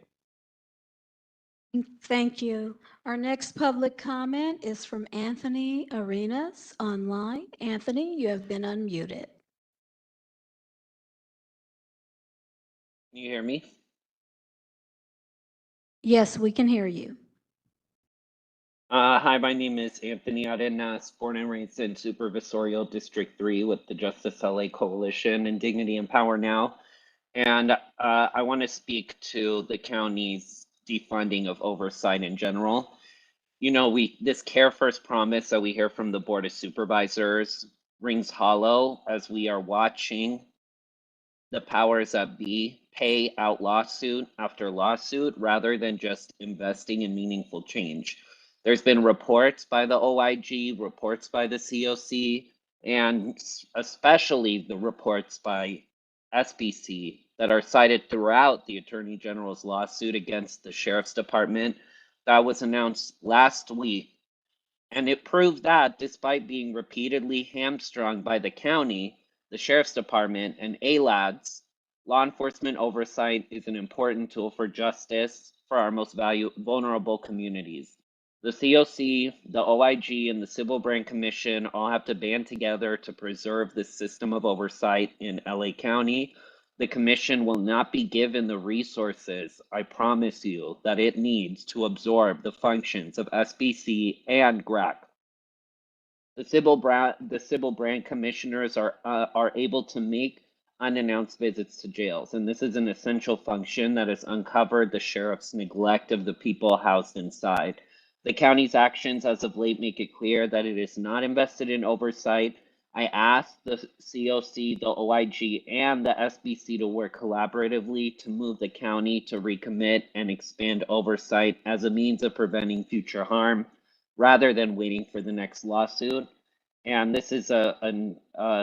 Thank you. Our next public comment is from Anthony Arenas online. Anthony, you have been unmuted. Can you hear me? Yes, we can hear you. Hi, my name is Anthony Arenas, born and raised in Supervisorial District 3 with the Justice LA Coalition and Dignity and Power Now. And I want to speak to the county's defunding of oversight in general. You know, this Care First promise that we hear from the Board of Supervisors rings hollow as we are watching the powers that be pay out lawsuit after lawsuit rather than just investing in meaningful change. There's been reports by the OIG, reports by the COC, and especially the reports by SBC that are cited throughout the Attorney General's lawsuit against the Sheriff's Department that was announced last week. And it proved that despite being repeatedly hamstrung by the county, the Sheriff's Department, and ALADS, law enforcement oversight is an important tool for justice for our most vulnerable communities. The COC, the OIG, and the Civil Branch Commission all have to band together to preserve the system of oversight in LA County. The commission will not be given the resources, I promise you, that it needs to absorb the functions of SBC and GRAC. The civil branch commissioners are able to make unannounced visits to jails, and this is an essential function that has uncovered the sheriff's neglect of the people housed inside. The county's actions as of late make it clear that it is not invested in oversight. I asked the COC, the OIG, and the SBC to work collaboratively to move the county to recommit and expand oversight as a means of preventing future harm, rather than waiting for the next lawsuit. And this is a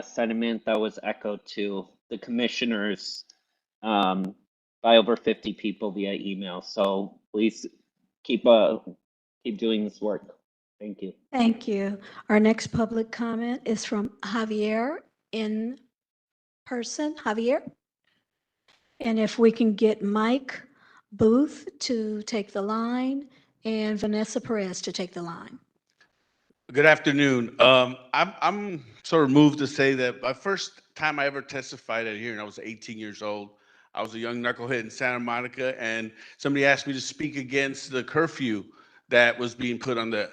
sentiment that was echoed to the commissioners by over 50 people via email. So please keep doing this work. Thank you. Thank you. Our next public comment is from Javier in person. Javier? And if we can get Mike Booth to take the line and Vanessa Perez to take the line. Good afternoon. I'm sort of moved to say that my first time I ever testified at a hearing, I was 18 years old. I was a young knucklehead in Santa Monica, and somebody asked me to speak against the curfew that was being put on the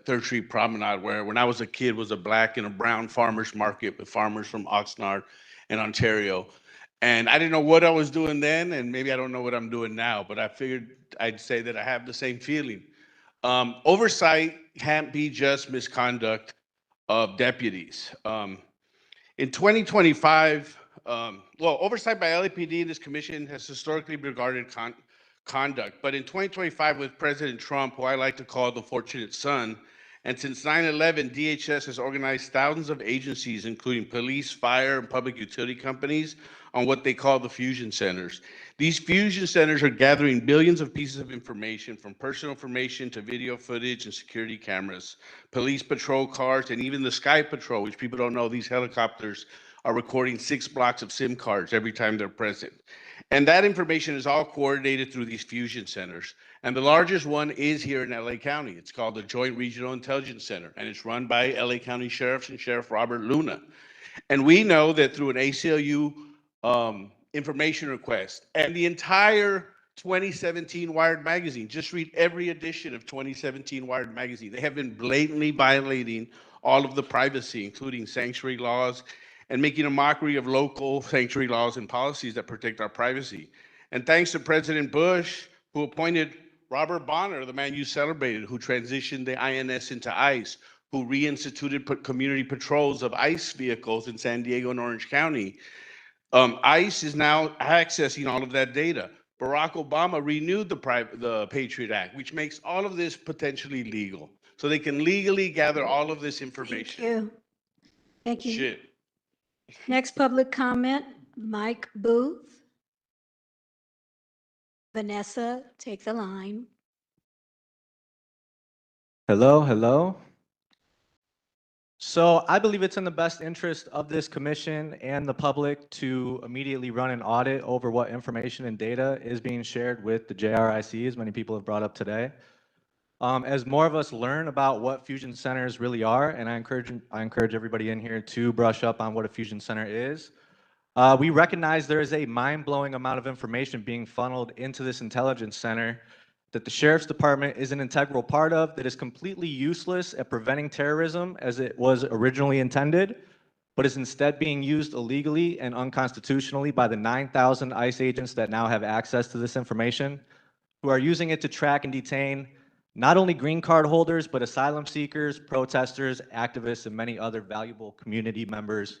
3rd Street Promenade, where when I was a kid was a black and a brown farmers market with farmers from Oxnard and Ontario. And I didn't know what I was doing then, and maybe I don't know what I'm doing now, but I figured I'd say that I have the same feeling. Oversight can't be just misconduct of deputies. In 2025, oversight by LAPD and this commission has historically regarded conduct, but in 2025 with President Trump, who I like to call the fortunate son, and since 9/11, DHS has organized thousands of agencies, including police, fire, and public utility companies, on what they call the fusion centers. These fusion centers are gathering billions of pieces of information, from personal information to video footage and security cameras, police patrol cars, and even the Sky Patrol, which people don't know, these helicopters are recording 6 blocks of SIM cards every time they're present. And that information is all coordinated through these fusion centers. And the largest one is here in LA County. It's called the Joint Regional Intelligence Center, and it's run by LA County Sheriffs and Sheriff Robert Luna. And we know that through an ACLU information requests, and the entire 2017 Wired magazine. Just read every edition of 2017 Wired magazine. They have been blatantly violating all of the privacy, including sanctuary laws, and making a mockery of local sanctuary laws and policies that protect our privacy. And thanks to President Bush, who appointed Robert Bonner, the man you celebrated, who transitioned the INS into ICE, who reinstituted community patrols of ICE vehicles in San Diego and Orange County. ICE is now accessing all of that data. Barack Obama renewed the Patriot Act, which makes all of this potentially legal. So they can legally gather all of this information. Thank you. Thank you. Shit. Next public comment, Mike Booth. Vanessa, take the line. Hello. So I believe it's in the best interest of this commission and the public to immediately run an audit over what information and data is being shared with the JRIC, as many people have brought up today. As more of us learn about what fusion centers really are, and I encourage everybody in here to brush up on what a fusion center is. We recognize there is a mind-blowing amount of information being funneled into this intelligence center that the Sheriff's Department is an integral part of, that is completely useless at preventing terrorism as it was originally intended, but is instead being used illegally and unconstitutionally by the 9,000 ICE agents that now have access to this information, who are using it to track and detain not only green card holders, but asylum seekers, protesters, activists, and many other valuable community members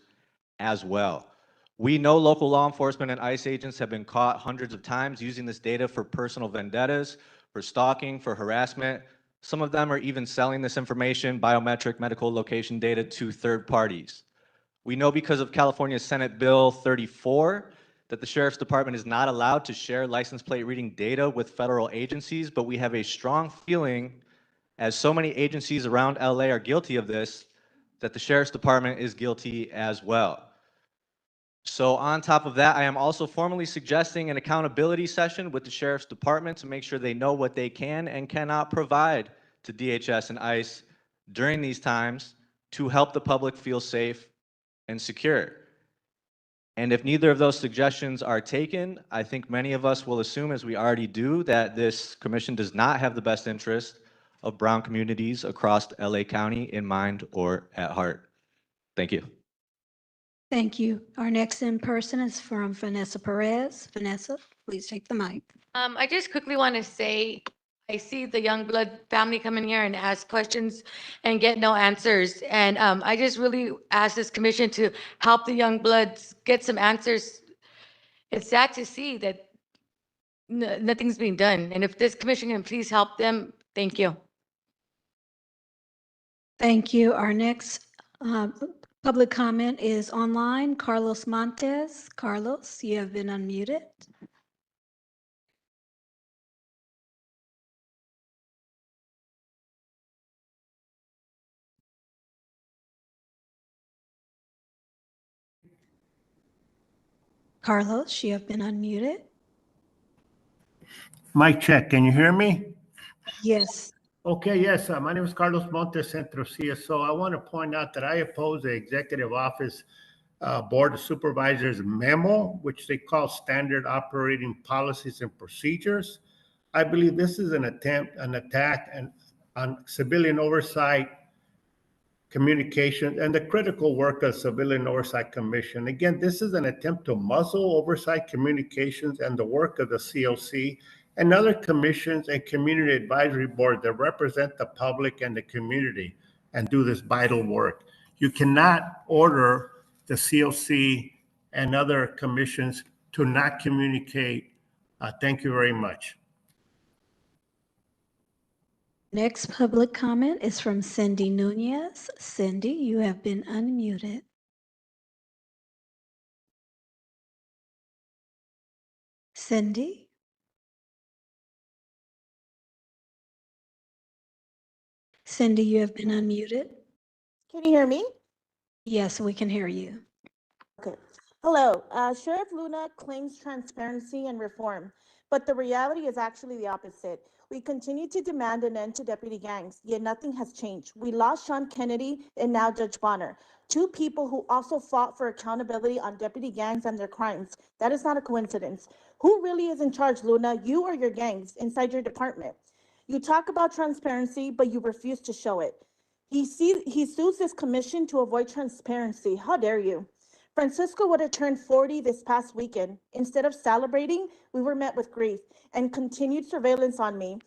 as well. We know local law enforcement and ICE agents have been caught hundreds of times using this data for personal vendettas, for stalking, for harassment. Some of them are even selling this information, biometric medical location data, to third parties. We know because of California Senate Bill 34 that the Sheriff's Department is not allowed to share license plate reading data with federal agencies, but we have a strong feeling, as so many agencies around LA are guilty of this, that the Sheriff's Department is guilty as well. So on top of that, I am also formally suggesting an accountability session with the Sheriff's Department to make sure they know what they can and cannot provide to DHS and ICE during these times to help the public feel safe and secure. And if neither of those suggestions are taken, I think many of us will assume, as we already do, that this commission does not have the best interest of brown communities across LA County in mind or at heart. Thank you. Thank you. Our next in person is from Vanessa Perez. Vanessa, please take the mic. I just quickly want to say, I see the Youngblood family come in here and ask questions and get no answers. And I just really ask this commission to help the Youngbloods get some answers. It's sad to see that nothing's being done. And if this commission can please help them, thank you. Thank you. Our next public comment is online. Carlos Montes. Carlos, you have been unmuted. Carlos, you have been unmuted. Mic check. Can you hear me? Yes. Okay, yes. My name is Carlos Montes, Centro CSO. I want to point out that I oppose the Executive Office Board of Supervisors memo, which they call Standard Operating Policies and Procedures. I believe this is an attack on civilian oversight, communication, and the critical work of Civilian Oversight Commission. Again, this is an attempt to muzzle oversight communications and the work of the COC and other commissions and community advisory boards that represent the public and the community and do this vital work. You cannot order the COC and other commissions to not communicate. Thank you very much. Next public comment is from Cindy Nunez. Cindy, you have been unmuted. Cindy? Cindy, you have been unmuted. Can you hear me? Yes, we can hear you. Okay. Hello. Sheriff Luna claims transparency and reform, but the reality is actually the opposite. We continue to demand an end to deputy gangs, yet nothing has changed. We lost Sean Kennedy and now Judge Bonner, two people who also fought for accountability on deputy gangs and their crimes. That is not a coincidence. Who really is in charge, Luna? You or your gangs inside your department? You talk about transparency, but you refuse to show it. He sues this commission to avoid transparency. How dare you? Francisco would have turned 40 this past weekend. Instead of celebrating, we were met with grief and continued surveillance on me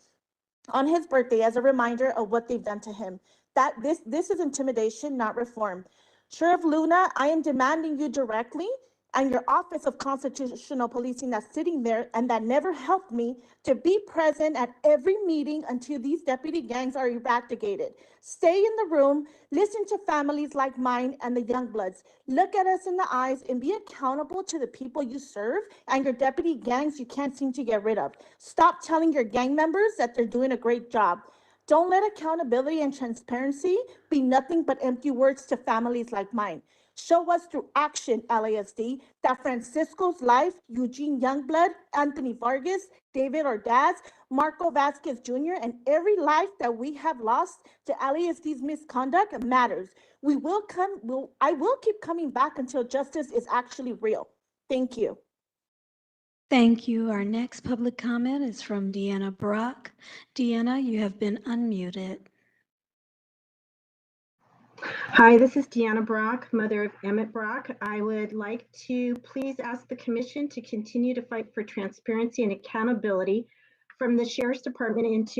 on his birthday as a reminder of what they've done to him. That this is intimidation, not reform. Sheriff Luna, I am demanding you directly and your Office of Constitutional Policing that's sitting there and that never helped me to be present at every meeting until these deputy gangs are eradicated. Stay in the room, listen to families like mine and the young bloods. Look at us in the eyes and be accountable to the people you serve and your deputy gangs you can't seem to get rid of. Stop telling your gang members that they're doing a great job. Don't let accountability and transparency be nothing but empty words to families like mine. Show us through action, LASD, that Francisco's life, Eugene Youngblood, Anthony Vargas, David Ordaz, Marco Vasquez Jr., and every life that we have lost to LASD's misconduct matters. I will keep coming back until justice is actually real. Thank you. Thank you. Our next public comment is from Deanna Brock. Deanna, you have been unmuted. Hi, this is Deanna Brock, mother of Emmett Brock. I would like to please ask the commission to continue to fight for transparency and accountability from the Sheriff's Department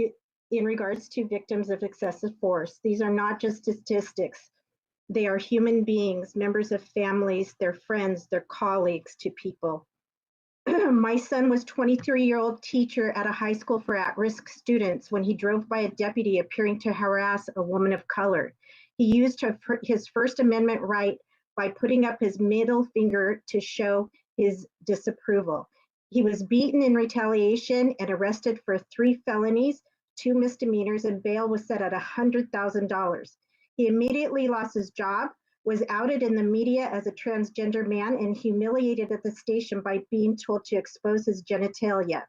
in regards to victims of excessive force. These are not just statistics. They are human beings, members of families, their friends, their colleagues to people. My son was 23-year-old teacher at a high school for at-risk students when he drove by a deputy appearing to harass a woman of color. He used his First Amendment right by putting up his middle finger to show his disapproval. He was beaten in retaliation and arrested for 3 felonies, 2 misdemeanors, and bail was set at $100,000. He immediately lost his job, was outed in the media as a transgender man, and humiliated at the station by being told to expose his genitalia.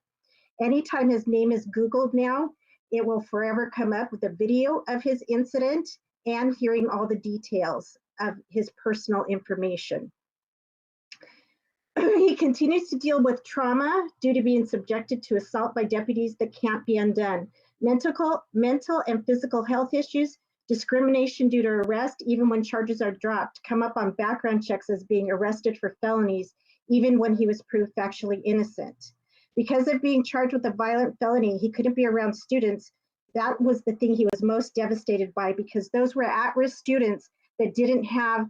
Anytime his name is Googled now, it will forever come up with a video of his incident and hearing all the details of his personal information. He continues to deal with trauma due to being subjected to assault by deputies that can't be undone. Mental and physical health issues, discrimination due to arrest, even when charges are dropped, come up on background checks as being arrested for felonies, even when he was proved factually innocent. Because of being charged with a violent felony, he couldn't be around students. That was the thing he was most devastated by, because those were at-risk students that didn't have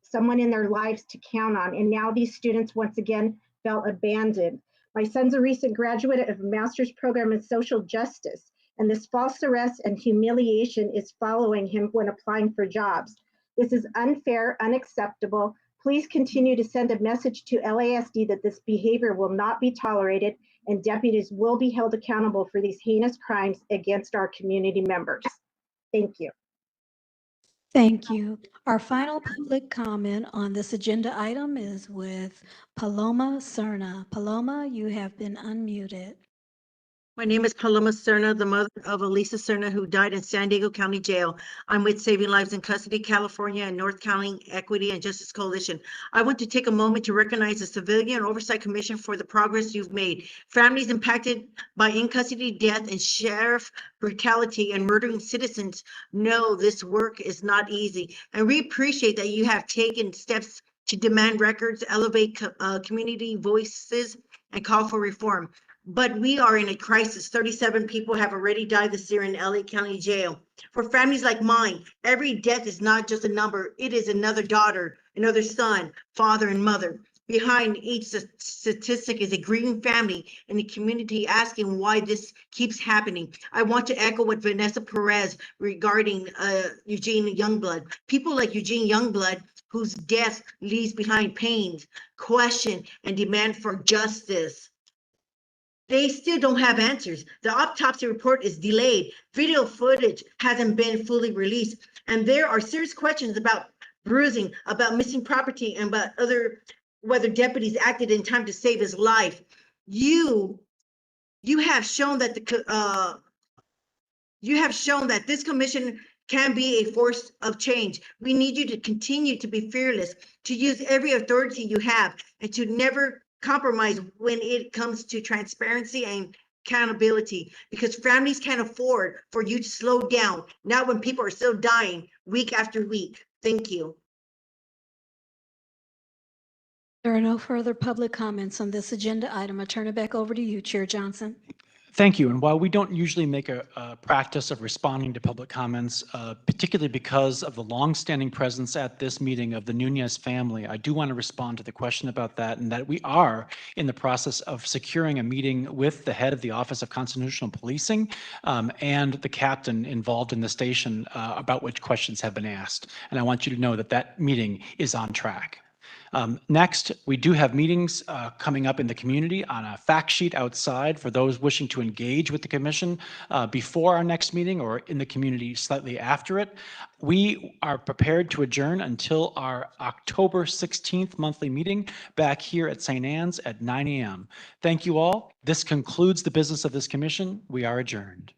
someone in their lives to count on. And now these students once again felt abandoned. My son's a recent graduate of a master's program in social justice, and this false arrest and humiliation is following him when applying for jobs. This is unfair, unacceptable. Please continue to send a message to LASD that this behavior will not be tolerated and deputies will be held accountable for these heinous crimes against our community members. Thank you. Thank you. Our final public comment on this agenda item is with Paloma Serna. Paloma, you have been unmuted. My name is Paloma Serna, the mother of Elisa Serna, who died in San Diego County Jail. I'm with Saving Lives in Custody, California, and North County Equity and Justice Coalition. I want to take a moment to recognize the Civilian Oversight Commission for the progress you've made. Families impacted by in-custody death and sheriff brutality and murdering citizens know this work is not easy. And we appreciate that you have taken steps to demand records, elevate community voices, and call for reform. But we are in a crisis. 37 people have already died this year in LA County Jail. For families like mine, every death is not just a number. It is another daughter, another son, father, and mother. Behind each statistic is a grieving family and the community asking why this keeps happening. I want to echo what Vanessa Perez regarding Eugene Youngblood. People like Eugene Youngblood, whose death leaves behind pain, question, and demand for justice. They still don't have answers. The autopsy report is delayed. Video footage hasn't been fully released. And there are serious questions about bruising, about missing property, and about whether deputies acted in time to save his life. You You have shown that this commission can be a force of change. We need you to continue to be fearless, to use every authority you have, and to never compromise when it comes to transparency and accountability, because families can't afford for you to slow down, not when people are still dying week after week. Thank you. There are no further public comments on this agenda item. I turn it back over to you, Chair Johnson. Thank you. And while we don't usually make a practice of responding to public comments, particularly because of the longstanding presence at this meeting of the Nunez family, I do want to respond to the question about that, and that we are in the process of securing a meeting with the head of the Office of Constitutional Policing and the captain involved in the station about which questions have been asked. And I want you to know that that meeting is on track. Next, we do have meetings coming up in the community on a fact sheet outside for those wishing to engage with the commission before our next meeting or in the community slightly after it. We are prepared to adjourn until our October 16th monthly meeting back here at St. Anne's at 9 a.m. Thank you all. This concludes the business of this commission. We are adjourned.